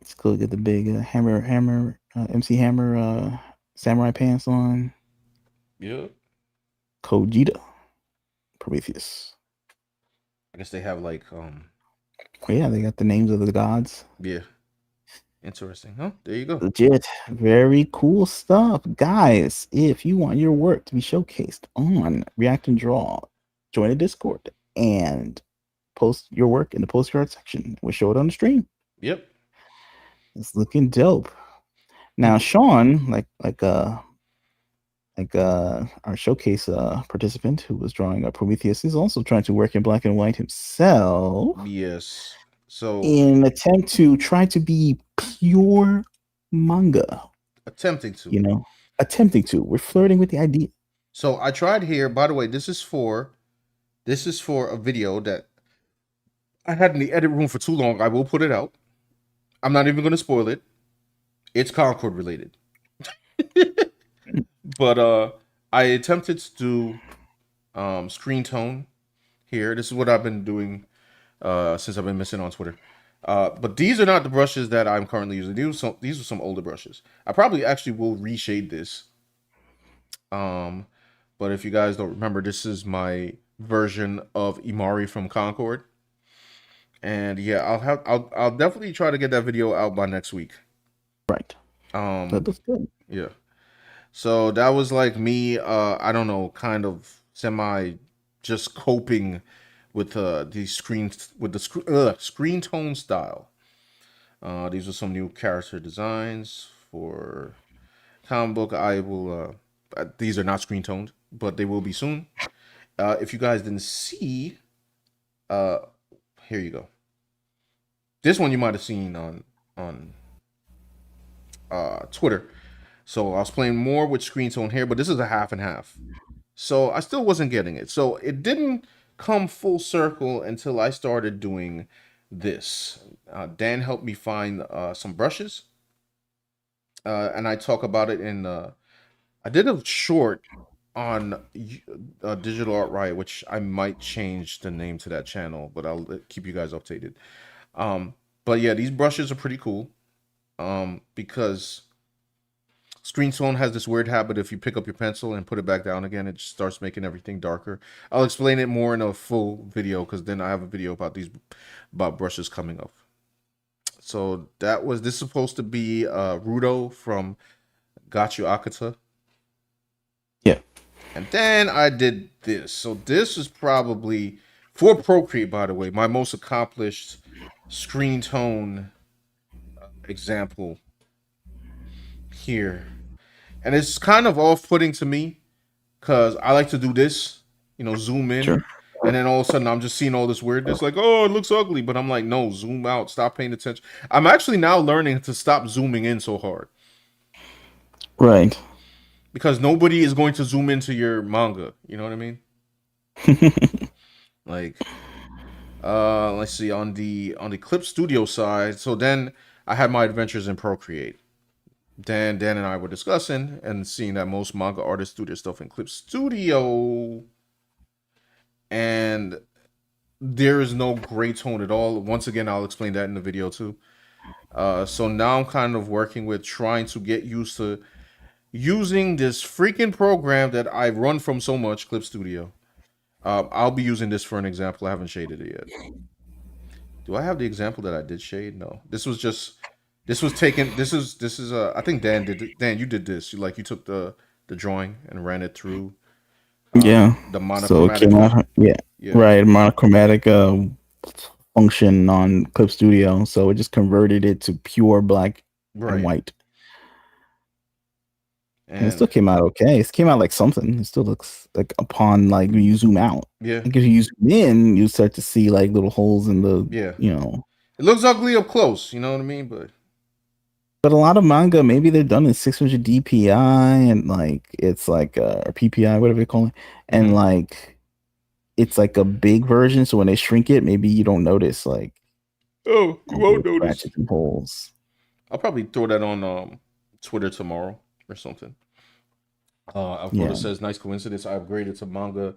Let's go get the big hammer, MC Hammer, samurai pants on. Yeah. Kojita, Prometheus. I guess they have like Oh, yeah, they got the names of the gods. Yeah. Interesting, huh? There you go. Legit. Very cool stuff. Guys, if you want your work to be showcased on React and Draw, join the Discord and post your work in the postcard section. We'll show it on the stream. Yep. It's looking dope. Now, Sean, like our showcase participant who was drawing Prometheus, is also trying to work in black and white himself. Yes. So in an attempt to try to be pure manga. Attempting to. We're flirting with the idea. So I tried here. By the way, this is for a video that I had in the edit room for too long. I will put it out. I'm not even going to spoil it. It's Concord related. But I attempted to do screen tone here. This is what I've been doing since I've been missing on Twitter. But these are not the brushes that I'm currently using. These are some older brushes. I probably actually will reshade this. But if you guys don't remember, this is my version of Imari from Concord. And yeah, I'll definitely try to get that video out by next week. Right. That looks good. Yeah. So that was like me, I don't know, kind of semi just coping with the screen tone style. These are some new character designs for comic book. I will these are not screen toned, but they will be soon. If you guys didn't see, here you go. This one you might have seen on Twitter. So I was playing more with screen tone here, but this is a half and half. So I still wasn't getting it. So it didn't come full circle until I started doing this. Dan helped me find some brushes. And I talk about it in I did a short on Digital Art Riot, which I might change the name to that channel, but I'll keep you guys updated. But yeah, these brushes are pretty cool. Because screen tone has this weird habit. If you pick up your pencil and put it back down again, it just starts making everything darker. I'll explain it more in a full video, because then I have a video about brushes coming up. So this is supposed to be Rudo from Got You Akata. Yeah. And then I did this. So this is probably, for Procreate, by the way, my most accomplished screen tone example here. And it's kind of off-putting to me, because I like to do this, zoom in. Sure. And then all of a sudden I'm just seeing all this weirdness, like, oh, it looks ugly. But I'm like, no, zoom out, stop paying attention. I'm actually now learning to stop zooming in so hard. Right. Because nobody is going to zoom into your manga. You know what I mean? Like, let's see, on the Clip Studio side. So then I had my adventures in Procreate. Dan and I were discussing and seeing that most manga artists do their stuff in Clip Studio. And there is no gray tone at all. Once again, I'll explain that in the video too. So now I'm kind of working with trying to get used to using this freaking program that I run from so much, Clip Studio. I'll be using this for an example. I haven't shaded it yet. Do I have the example that I did shade? No. This was taken. This is I think Dan did. Dan, you did this. You took the drawing and ran it through Yeah. The So it monochromatic came out. Yeah. yeah. Right. Monochromatic function on Clip Studio, so it just converted it to pure black and Right. white. And it still And came out okay. It came out like something. It still looks like upon like when you zoom out. yeah. Like if you zoom in, you start to see like little holes in the Yeah. you know. It looks ugly up close, you know what I mean? But a lot of manga, maybe they're done in 600 DPI and like it's like or PPI, whatever they call it, and like it's like a big version. So when they shrink it, maybe you don't notice like you won't notice scratches and holes. I'll probably throw that on Twitter tomorrow or something. Alfredo says, nice coincidence. I upgraded to Manga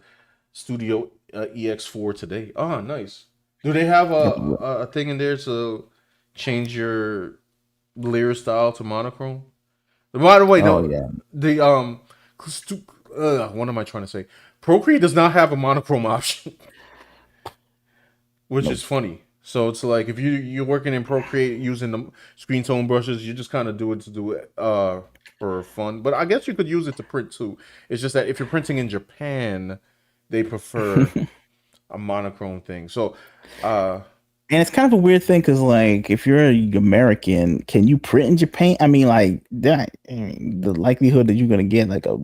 Studio EX4 today. Ah, nice. Do they have a thing in there to change your layer style to monochrome? By the way, what am I trying to say? Procreate does not have a monochrome option, which is funny. So it's like if you're working in Procreate using the screen tone brushes, you just kind of do it to do it for fun. But I guess you could use it to print too. It's just that if you're printing in Japan, they prefer a monochrome thing. So and it's kind of a weird thing because, like, if you're an American, can you print in Japan? I mean, like, that the likelihood that you're gonna get like a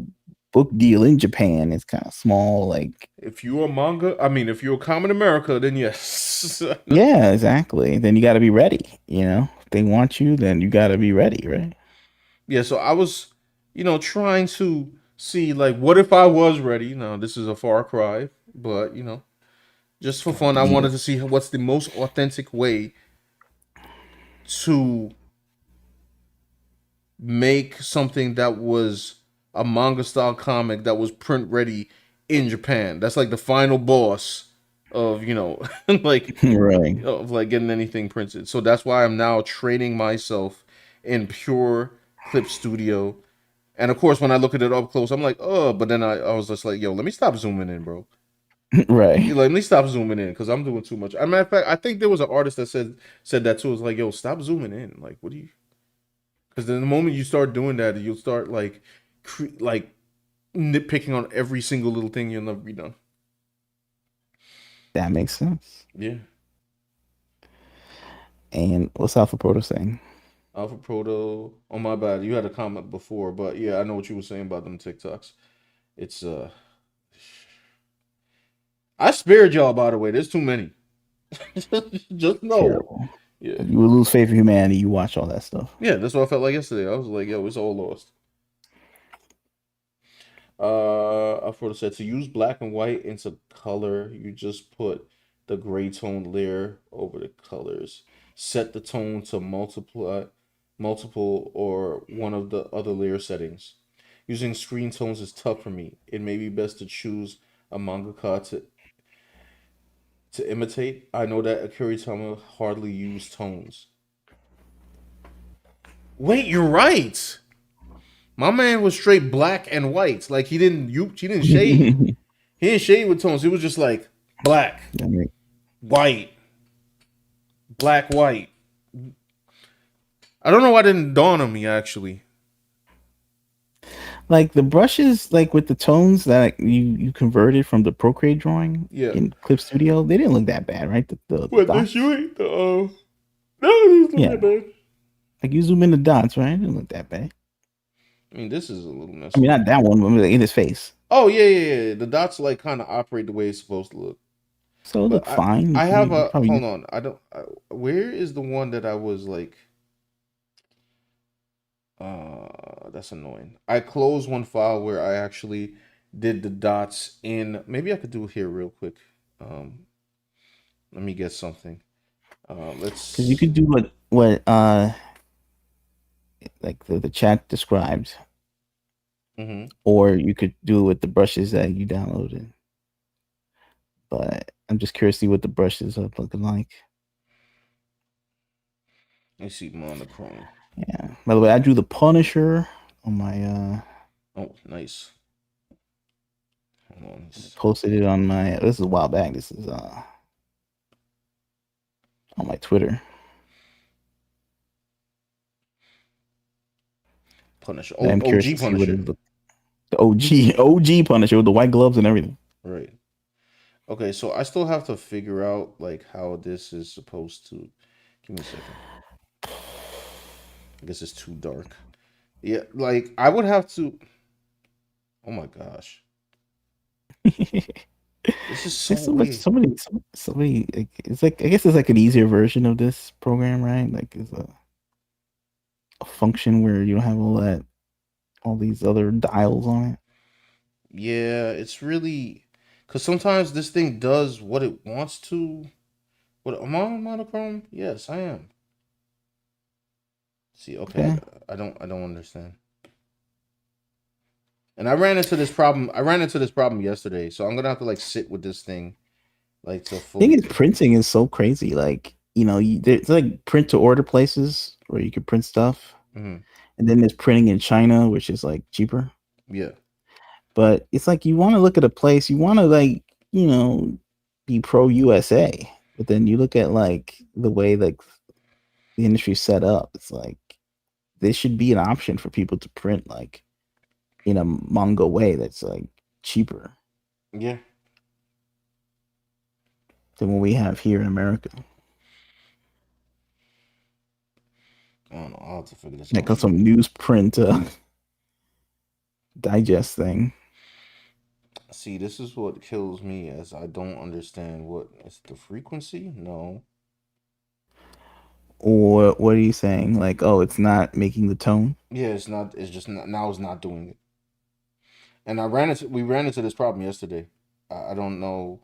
book deal in Japan is kind of small. Like, if you're if you're a common America, then yes. yeah, exactly. Then you got to be ready. You know, if they want you, then you got to be ready, right? Yeah. So I was, trying to see like, what if I was ready? Now this is a far cry, but just for fun, I wanted to see what's the most authentic way to make something that was a manga style comic that was print ready in Japan. That's like the final boss of, like right. of like getting anything printed. So that's why I'm now training myself in pure Clip Studio. And of course, when I look at it up close, I'm like, oh, but then I was just like, yo, let me stop zooming in, bro. Right. Let me stop zooming in because I'm doing too much. As a matter of fact, I think there was an artist that said that too. It's like, yo, stop zooming in. Like, what do you? Because the moment you start doing that, you'll start like nitpicking on every single little thing. You'll never be done. That makes sense. Yeah. And what's Alpha Proto saying? Alpha Proto. Oh my bad. You had a comment before, but yeah, I know what you were saying about them TikToks. It's I spared y'all, by the way. There's too many. Just know. Terrible. Yeah. If you would lose faith in humanity, you watch all that stuff. Yeah, that's what I felt like yesterday. I was like, yo, it's all lost. Alfredo said to use black and white into color, you just put the gray tone layer over the colors. Set the tone to multiple or one of the other layer settings. Using screen tones is tough for me. It may be best to choose a mangaka to imitate. I know that Akuritama hardly used tones. Wait, you're right. My man was straight black and white. Like he didn't shade. He didn't shade with tones. It was just like black, white, black, white. I don't know why it didn't dawn on me actually. Like the brushes, like with the tones that you converted from the Procreate drawing in Clip Studio, they didn't look that bad, right? The dots. No, it yeah. That bad. Like you zoom in the dots, right? It didn't look that bad. I mean, this is a little messy. I mean, not that one, but in his face. Oh yeah. The dots like kind of operate the way it's supposed to look. So it looked fine. I have a hold on. Where is the one that I was like? That's annoying. I closed one file where I actually did the dots in. Maybe I could do it here real quick. Let me get something. Let's. Because you could do what like the chat described, or you could do it with the brushes that you downloaded. But I'm just curious to see what the brushes are looking like. Let's see monochrome. Yeah. By the way, I drew the Punisher on my. Oh, nice. Hold on. Posted it on my. This is a while back. This is on my Twitter. Punisher. I'm curious OG to see Punisher. what it The OG Punisher with the white gloves and everything. Right. Okay, so I still have to figure out like how this is supposed to. Give me a second. I guess it's too dark. Yeah, like I would have to. Oh my gosh, this is so There's so much, weird. so many. Like, it's like I guess it's like an easier version of this program, right? Like it's a function where you don't have all these other dials on it. Yeah, it's really because sometimes this thing does what it wants to. What am I on monochrome? Yes, I am. See, okay, Okay. I don't understand. And I ran into this problem. I ran into this problem yesterday, so I'm gonna have to like sit with this thing, like to Thing fully. is, printing is so crazy. Like there's like print to order places where you can print stuff, Mhm. and then there's printing in China, which is like cheaper. Yeah. But it's like you want to look at a place, you want to like be pro USA, but then you look at like the way like the industry's set up. It's like there should be an option for people to print like in a manga way that's like cheaper Yeah. than what we have here in America. I don't know. I'll have to figure this Like out. some newsprint digest thing. See, this is what kills me as I don't understand what is the frequency? No. Or what are you saying? Like, oh, it's not making the tone? Yeah, it's not. It's just not, now. It's not doing it. And we ran into this problem yesterday. I don't know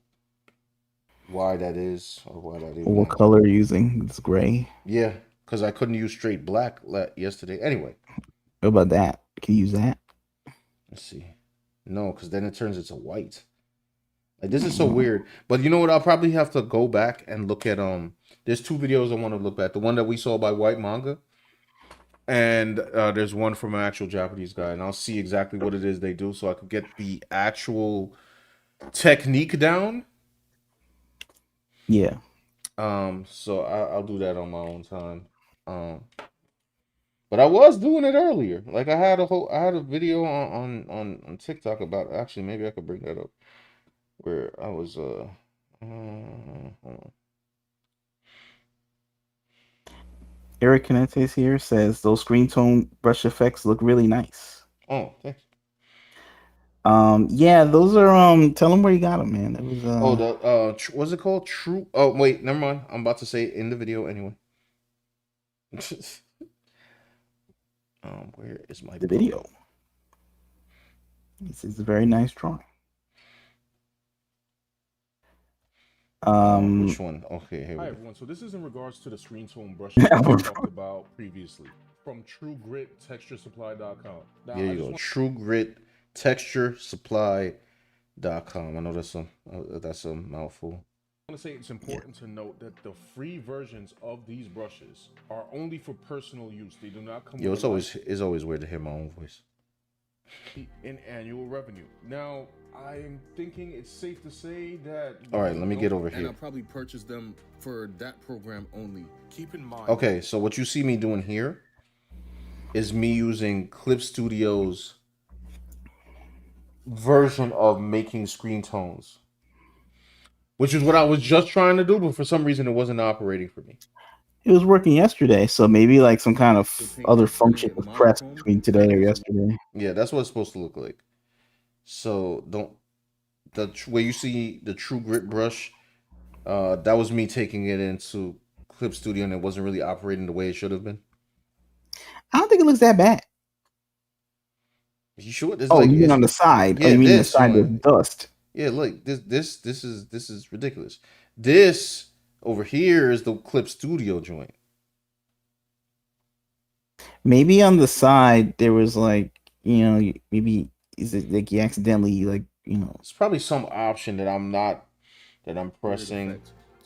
why that is or why that Or even what happened. color are you using? It's gray. Yeah, because I couldn't use straight black yesterday. Anyway, What about that? Can you use that? let's see. No, because then it turns into white. Like this is so weird. But you know what? I'll probably have to go back and look at There's two videos I want to look at. The one that we saw by White Manga, and there's one from an actual Japanese guy, and I'll see exactly what it is they do, so I could get the actual technique down. Yeah. So I'll do that on my own time. But I was doing it earlier. Like I had a video on TikTok about, actually maybe I could bring that up, where I was hold on. Eric Canentes here says those screen tone brush effects look really nice. Oh, thanks. Yeah, those are tell them where you got them, man. It was what's it called? True. Oh wait, never mind. I'm about to say it in the video anyway. Where is my the video? This is a very nice drawing. Which one? Okay, here we go. Hi everyone. So this is in regards to the screen tone brushes that we talked about previously from TrueGritTextureSupply.com. There you go. TrueGritTextureSupply.com. I know that's a mouthful. I want to say it's important to note that the free versions of these brushes are only for personal use. They do not come Yo, with it's always weird to hear my own voice. in annual revenue. Now, I'm thinking it's safe to say that. All right, let me get over and here. I'll probably purchase them for that program only. Keep in mind. Okay, so what you see me doing here is me using Clip Studio's version of making screen tones, which is what I was just trying to do, but for some reason it wasn't operating for me. It was working yesterday, so maybe like some kind of other function was pressed between today or yesterday. Yeah, that's what it's supposed to look like. So the way you see the True Grit brush, that was me taking it into Clip Studio and it wasn't really operating the way it should have been. I don't think it looks that bad. You sure? You mean on the side? Yeah, you mean the this side with dust? Yeah, look, this is ridiculous. This over here is the Clip Studio joint. Maybe on the side there was like, maybe is it like you accidentally It's probably some option that I'm pressing.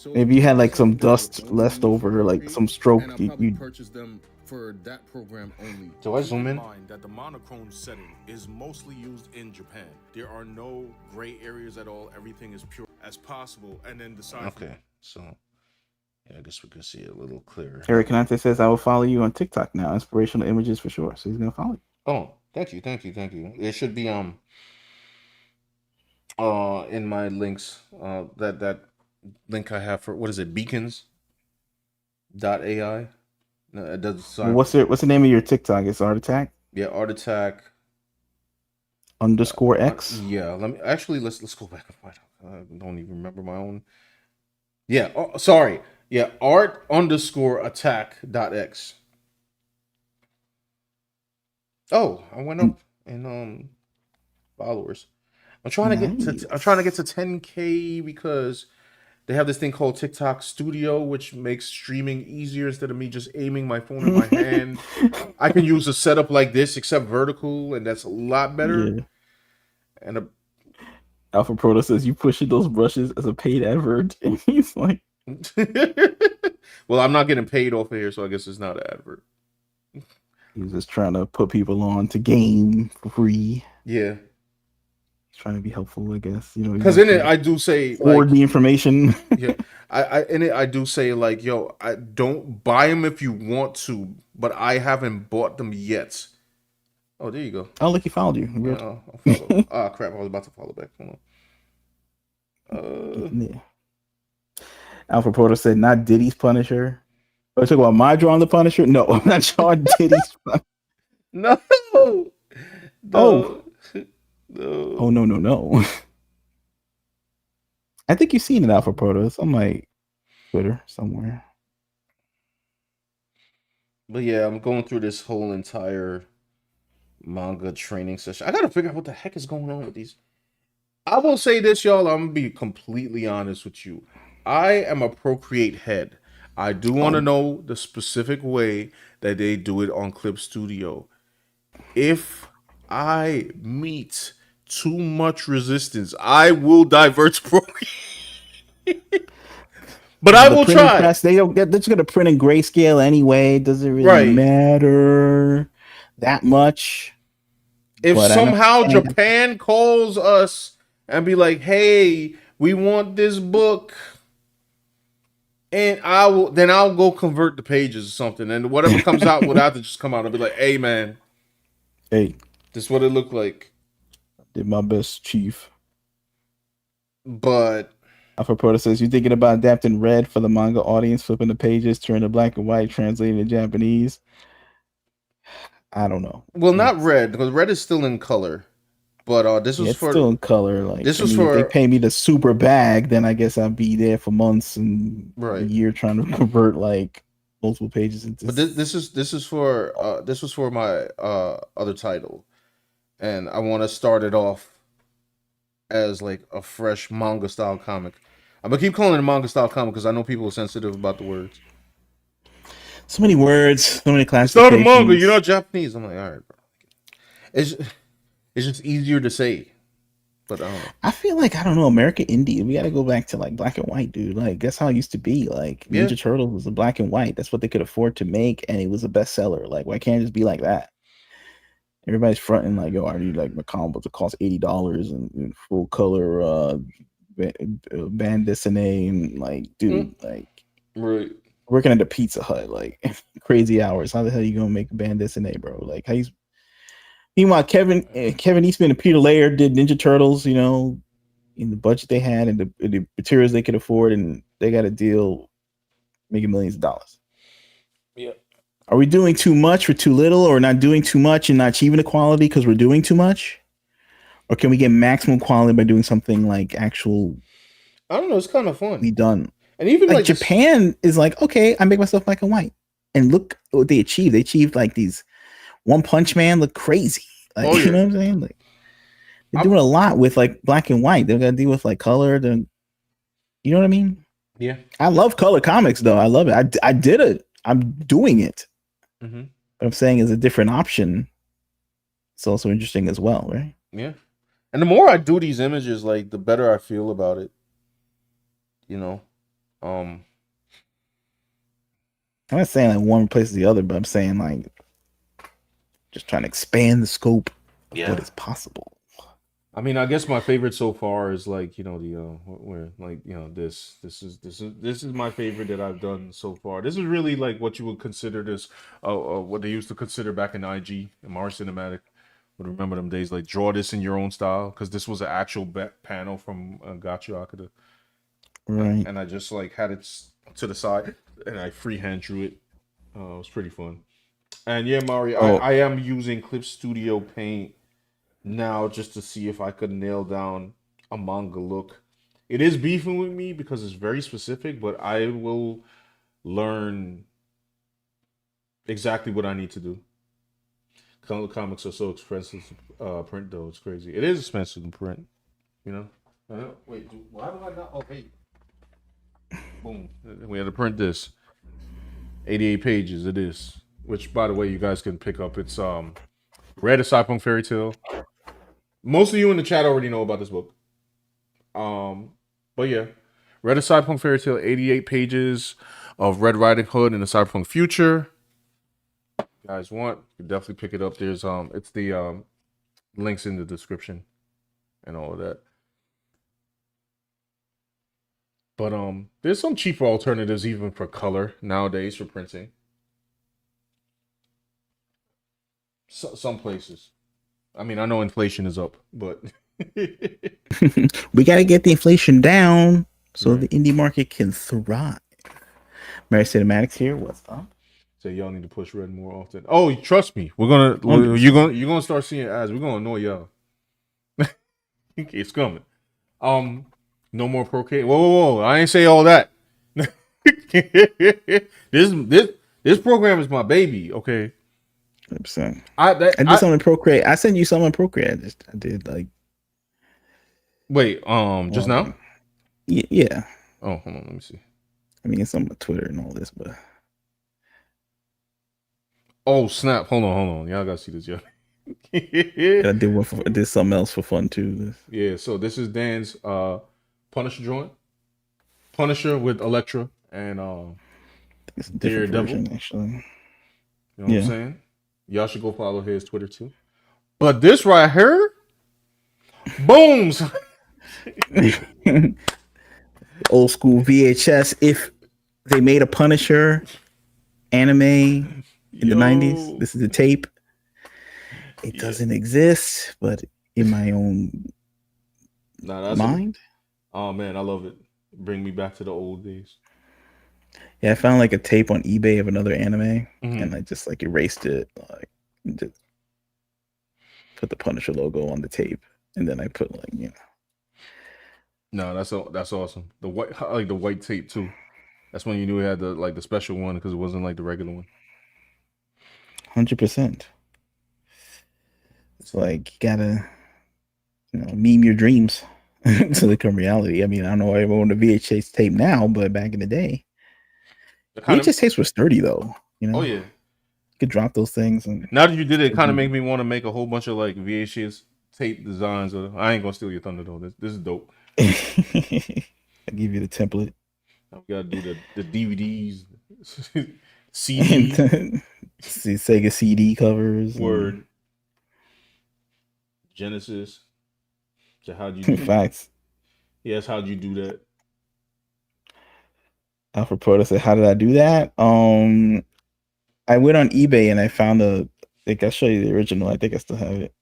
Maybe you had like some dust left over, like some stroke. And I'll probably purchase them for that program only. Do I zoom in? Keep mind that the monochrome setting is mostly used in Japan. There are no gray areas at all. Everything is pure as possible. And then decide. Okay, so yeah, I guess we can see it a little clearer. Eric Canante says, "I will follow you on TikTok now. Inspirational images for sure." So he's gonna follow you. Oh, Thank you, thank you, thank you. It should be in my links that link I have for what is it, beacons.ai. No, it doesn't Well, sign for what's the name of your TikTok? It's Art Attack yeah, art attack underscore X. yeah, let me actually let's go back and find out. I don't even remember my own. Yeah, oh, sorry. Yeah, art underscore attack dot x. Oh, I went up in followers. I'm trying to get Nice. to 10K because they have this thing called TikTok Studio, which makes streaming easier instead of me just aiming my phone in my hand. I can use a setup like this, except vertical, and that's a lot better. Yeah. And Alpha Proto says you pushing those brushes as a paid advert, and he's like, well, I'm not getting paid off of here, so I guess it's not an advert. he's just trying to put people on to game for free. Yeah. He's trying to be helpful, I guess. You know, because in it I do say forward like the information. yeah, I in it I do say like, yo, I don't buy them if you want to, but I haven't bought them yet. Oh, there you go. Oh, look, he followed you. Yeah, Weird. I'll follow. Ah, crap! I was about to follow back. Hold on. Yeah. Alpha Proto said, not Diddy's Punisher. Are you talking about my drawing the Punisher? No, I'm not drawing Diddy's Punisher. No. Oh. No. Oh, no. I think you've seen it, Alpha Proto. It's on my Twitter somewhere. But yeah, I'm going through this whole entire manga training session. I gotta figure out what the heck is going on with these. I will say this, y'all. I'm gonna be completely honest with you. I am a Procreate head. I do want to know the specific way that they do it on Clip Studio. If I meet too much resistance, I will divert to Procreate. But I will try. Press, they're just gonna print in grayscale anyway. Does it really matter that much? If somehow Japan calls us and be like, "Hey, we want this book," and I'll go convert the pages or something, and whatever comes out will have to just come out. I'll be like, "Hey, man, hey, this is what it looked like." Did my best, Chief. But Alpha Proto says, you thinking about adapting Red for the manga audience, flipping the pages, turning to black and white, translating to Japanese? I don't know. Well, not Red, because Red is still in color. But this was it's for still in color. Like this was for. If they pay me the super bag, then I guess I'll be there for months and a year trying to convert like multiple pages into. But this was for my other title, and I want to start it off as like a fresh manga style comic. I'm gonna keep calling it a manga style comic because I know people are sensitive about the words. So many words, so many classifications. Start a manga, you're not Japanese. I'm like, all right, bro. It's just easier to say, but I feel like I don't know, American indie. We got to go back to like black and white, dude. Like that's how it used to be. Like Ninja Turtles was a black and white. That's what they could afford to make, and it was a bestseller. Like why can't it just be like that? Everybody's fronting like, yo, I need like my comic book that costs $80 and full color band dessinée and like, dude, like right. Working at the Pizza Hut, like crazy hours. How the hell are you gonna make a band dessinée, bro? Like how you. Meanwhile, Kevin Eastman and Peter Laird did Ninja Turtles, you know, in the budget they had and the materials they could afford, and they got a deal making millions of dollars. Yeah. Are we doing too much for too little, or not doing too much and not achieving the quality because we're doing too much? Or can we get maximum quality by doing something like actual? I don't know. It's kind of fun. Be done. And even like Japan is like, okay, I make myself black and white, and look what they achieved. They achieved like these One Punch Man look crazy. Like, you know what I'm saying? Like they're doing a lot with like black and white. They're gonna deal with like color. Then you know what I mean? Yeah. I love color comics though. I love it. I did it. I'm doing it. Mm-hmm. What I'm saying is a different option. It's also interesting as well, right? Yeah. And the more I do these images, like the better I feel about it. You know. I'm not saying like one replaces the other, but I'm saying like just trying to expand the scope of what is possible. I mean, I guess my favorite so far is like, you know, the where like, you know, this is my favorite that I've done so far. This is really like what you would consider this what they used to consider back in IG and Mars Cinematic, But remember them days, like draw this in your own style, because this was an actual panel from Gachi Akada. Right. And I just like had it to the side, and I freehand drew it. It was pretty fun. And yeah, Mari, I am using Clip Studio Paint now just to see if I could nail down a manga look. It is beefing with me because it's very specific, but I will learn exactly what I need to do. Comics are so expensive to print, though. It's crazy. It is expensive to print, you know? Wait, why do I not? Oh, hey. Boom. We had to print this. 88 pages it is. Which, by the way, you guys can pick up. It's Read a Cyberpunk Fairy Tale. Most of you in the chat already know about this book. But yeah. Read a Cyberpunk Fairy Tale, 88 pages of Red Riding Hood in the Cyberpunk future. You guys want, you can definitely pick it up. There's it's the links in the description and all of that. But there's some cheaper alternatives even for color nowadays for printing. Some places. I mean, I know inflation is up, but we got to get the inflation down so the indie market can thrive. Mary Cinematics here. What's up? So y'all need to push red more often. Oh, trust me, you're gonna start seeing ads. We're gonna annoy y'all. It's coming. No more Procreate. Whoa! I ain't say all that. This program is my baby. Okay. 100%. I did something in Procreate. I sent you something in Procreate. I did like. Wait. Just now? Yeah. Oh, hold on. Let me see. I mean, it's on my Twitter and all this, but. Oh snap! Hold on. Y'all gotta see this, yeah. I did something else for fun too. Yeah. So this is Dan's Punisher joint. Punisher with Elektra and it's a different version, actually. You know what I'm saying? Y'all should go follow his Twitter too. But this right here, booms. Old school VHS. If they made a Punisher anime in the 90s, this is the tape. It doesn't exist, but in my own mind. Oh man, I love it. Bring me back to the old days. Yeah, I found like a tape on eBay of another anime, and I just like erased it, like just put the Punisher logo on the tape, and then I put like No, that's awesome. The white, I like the white tape too. That's when you knew it had the special one because it wasn't like the regular one. 100%. It's like you gotta, meme your dreams to become reality. I mean, I don't know why everyone on the VHS tape now, but back in the day, VHS tapes were sturdy though. Oh yeah, you could drop those things. And now that you did it, kind of make me want to make a whole bunch of like VHS tape designs. I ain't gonna steal your thunder though. This is dope. I give you the template. We gotta do the DVDs, CD, Sega CD covers. Word. Genesis. So how'd you do Facts. Yes, how'd you do that? Alpha Proto said, "How did I do that?" I went on eBay and I found I think I'll show you the original. I think I still have it.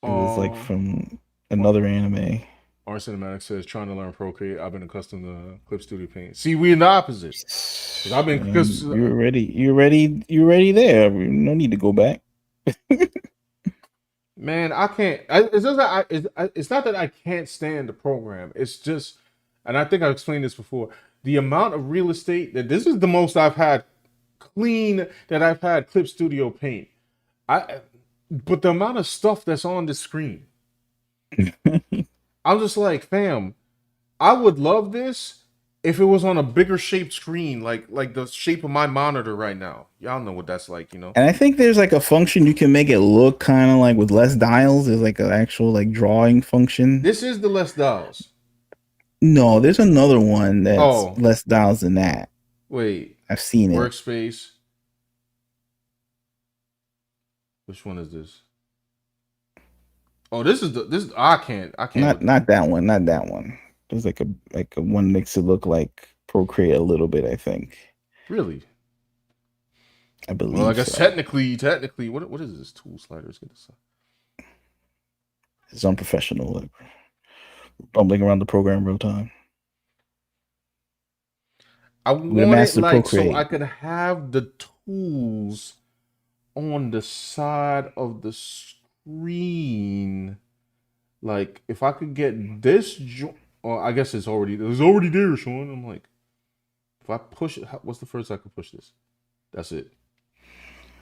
It was like from another anime. Our Cinematic says, "Trying to learn Procreate. I've been accustomed to Clip Studio Paint." See, we in the opposite. I've been You're ready there. No need to go back. Man, I can't. It's not that I can't stand the program. It's just, and I think I've explained this before. The amount of real estate that this is the most I've had clean that I've had Clip Studio Paint. But the amount of stuff that's on the screen, I'm just like, fam, I would love this if it was on a bigger shaped screen, like the shape of my monitor right now. Y'all know what that's like, And I think there's like a function you can make it look kind of like with less dials. There's like an actual like drawing function. This is the less dials. No, there's another one that's less dials than that. Wait, I've seen it. Workspace. Which one is this? Oh, this is this. I can't. Not that one. Not that one. There's like a one makes it look like Procreate a little bit. I think. Really? I believe. Well, I guess so. technically, what is this tool sliders? Get this. It's unprofessional, like bumbling around the program real time. I With a want it master like so Procreate. I could have the tools on the side of the screen. Like if I could get this, I guess it's already there, Sean. I'm like, if I push it, what's the first I could push this? That's it.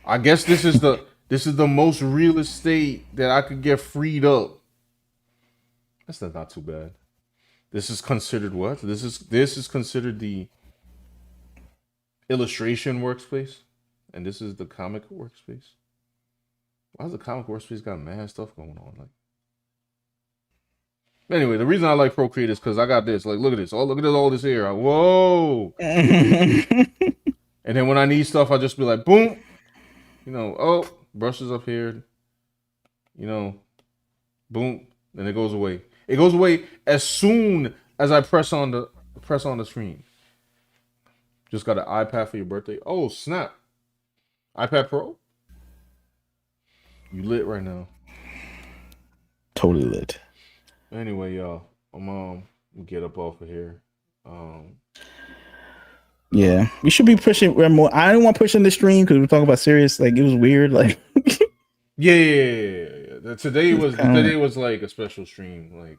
I guess this is the most real estate that I could get freed up. That's not too bad. This is considered what? This is considered the illustration workspace, and this is the comic workspace. Why does the comic workspace got mad stuff going on? Like, anyway, the reason I like Procreate is because I got this. Like, look at this. Oh, look at all this here. Whoa! And then when I need stuff, I just be like, boom. You know, oh, brushes up here. You know, boom, and it goes away. It goes away as soon as I press on the screen. Just got an iPad for your birthday. Oh, snap. iPad Pro? You lit right now. Totally lit. Anyway, y'all, I'm get up off of here. Yeah, we should be pushing more. I don't want pushing the stream because we're talking about serious. Like, it was weird. Like, yeah. Today was like a special stream. Like,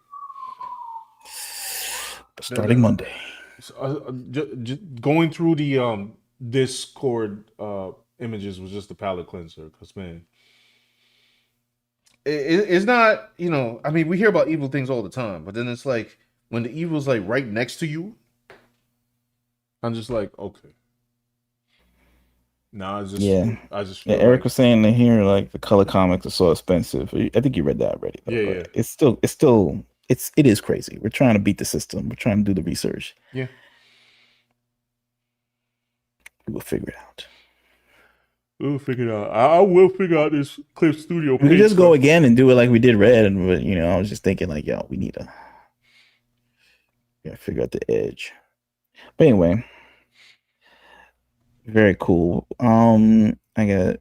starting Monday. Going through the Discord images was just a palate cleanser. Because man, it's not, you know. I mean, we hear about evil things all the time, but then it's like when the evil's like right next to you. I'm just like, okay. Nah, it's just I just feel Eric was saying that here, like, the color comics are so expensive. I think you read that already. Though, yeah. It is crazy. We're trying to beat the system. We're trying to do the research. Yeah. We'll figure it out. We'll figure it out. I will figure out this Clip Studio. We could just go again and do it like we did Red, and you know, I was just thinking like, yo, we need to figure out the edge. But anyway, very cool. I got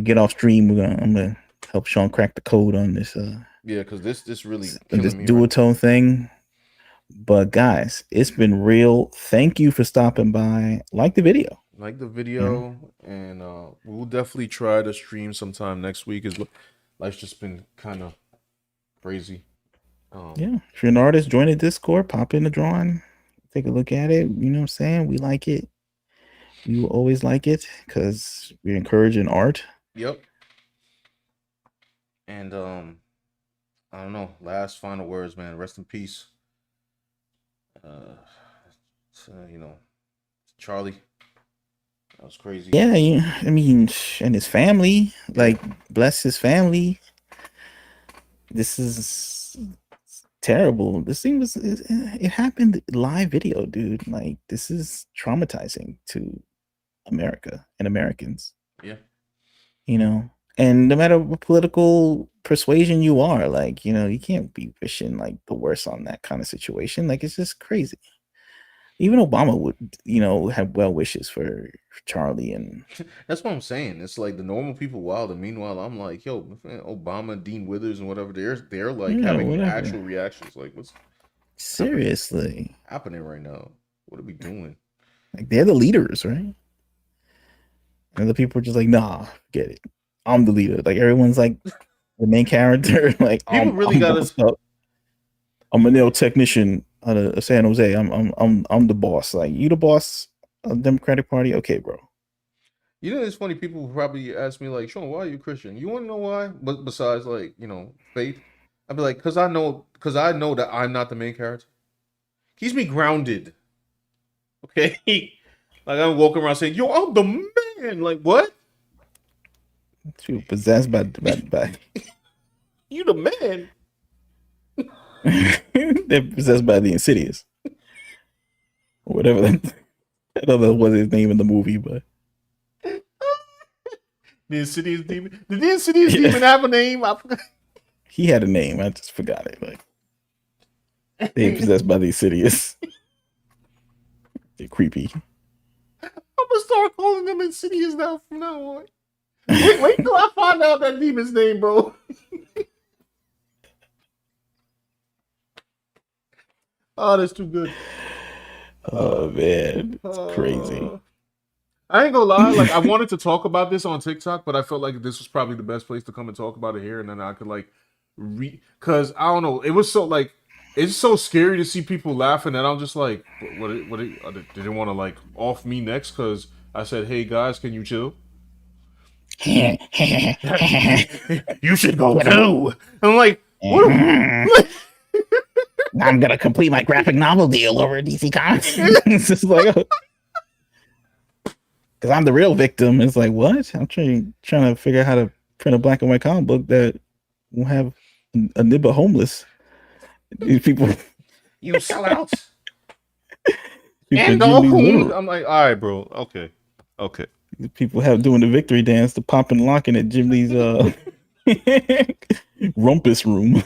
get off stream. I'm gonna help Sean crack the code on this. Yeah, because this really this duotone thing. But guys, it's been real. Thank you for stopping by. Like the video. And we'll definitely try to stream sometime next week. Life's just been kind of crazy. If you're an artist, join the Discord, pop in the drawing, take a look at it. You know what I'm saying? We like it. We will always like it because we're encouraging art. Yep. And I don't know. Last final words, man. Rest in peace. You know, Charlie. That was crazy. Yeah, I mean, and his family. Like, bless his family. This is terrible. This thing it happened live video, dude. Like, this is traumatizing to America and Americans. Yeah. You know, and no matter what political persuasion you are, like, you know, you can't be wishing like the worst on that kind of situation. Like, it's just crazy. Even Obama would, you know, have well wishes for Charlie, and that's what I'm saying. It's like the normal people wild, and meanwhile, I'm like, yo, man, Obama, Dean Withers, and whatever, they're like having actual reactions. Like, what's seriously happening right now? What are we doing? Like, they're the leaders, right? And the people are just like, nah, get it. I'm the leader. Like, everyone's like the main character. Like, people really got us. I'm a nail technician out of San Jose. I'm the boss. Like, you the boss of the Democratic Party? Okay, bro. You know, it's funny. People probably ask me like, Sean, why are you Christian? You want to know why? But besides, like, you know, faith, I'd be like, because I know that I'm not the main character. Keeps me grounded. Okay, like, I'm walking around saying, yo, I'm the man. Like, what? You possessed by you the man. They're possessed by the Insidious, or whatever that. I don't know what his name in the movie, but the Insidious demon. Did the Insidious demon have a name? I forgot. He had a name. I just forgot it. Like, they possessed by the Insidious. They're creepy. I'm gonna start calling them Insidious now from now on. Wait till I find out that demon's name, bro. Oh, that's too good. Oh man, it's crazy. I ain't gonna lie, like I wanted to talk about this on TikTok, but I felt like this was probably the best place to come and talk about it here, and then I could like because I don't know, it was so like it's so scary to see people laughing, and I'm just like, what did they want to like off me next? Because I said, hey guys, can you chill? You should go too. I'm like, what? I'm gonna complete my graphic novel deal over DC Comics. It's just like, because I'm the real victim. It's like, what? I'm trying to figure out how to print a black and white comic book that will have a nib of homeless. These people, you sell out. And I'm like, all right, bro. Okay. People have doing the victory dance, the pop and locking at Jim Lee's rumpus room.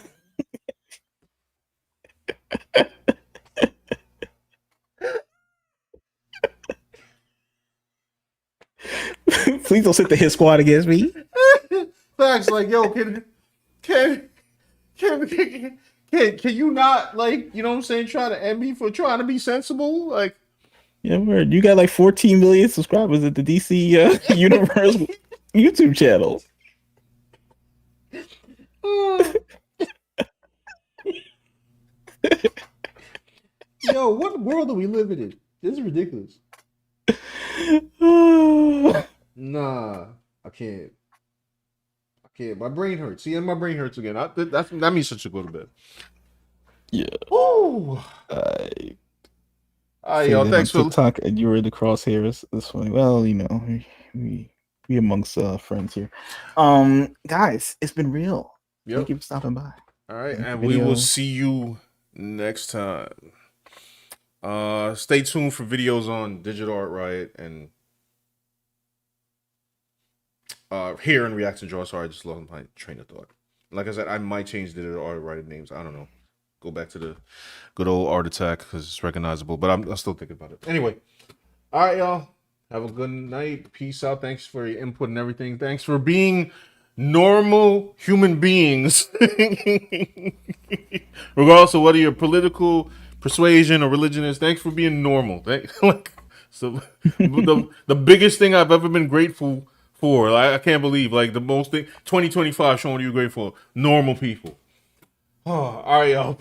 Please don't sit the hit squad against me. Facts, like, yo, can you not, like, you know what I'm saying, try to end me for trying to be sensible? Like, yeah, word. You got like 14 million subscribers at the DC Universe YouTube channel. Yo, what world are we living in? This is ridiculous. Nah, I can't. My brain hurts. See, and my brain hurts again. That means I should go to bed. Yeah. Ooh. Yo, thanks for TikTok, and you were in the crosshairs. This one. Well, you know, we amongst friends here. Guys, it's been real. Yep. Thank you for stopping by. All right, and we will see you next time. Stay tuned for videos on Digital Art Riot and here in Reaction Draw. Sorry, I just lost my train of thought. Like I said, I might change Digital Art Riot names. I don't know. Go back to the good old Art Attack because it's recognizable, but I'm still thinking about it. Anyway, all right, y'all. Have a good night. Peace out. Thanks for your input and everything. Thanks for being normal human beings. Regardless of whether you're political persuasion or religion is, thanks for being normal. So the biggest thing I've ever been grateful for. I can't believe, like, the most thing 2025 showing you grateful. Normal people. Oh, all right, y'all. Peace.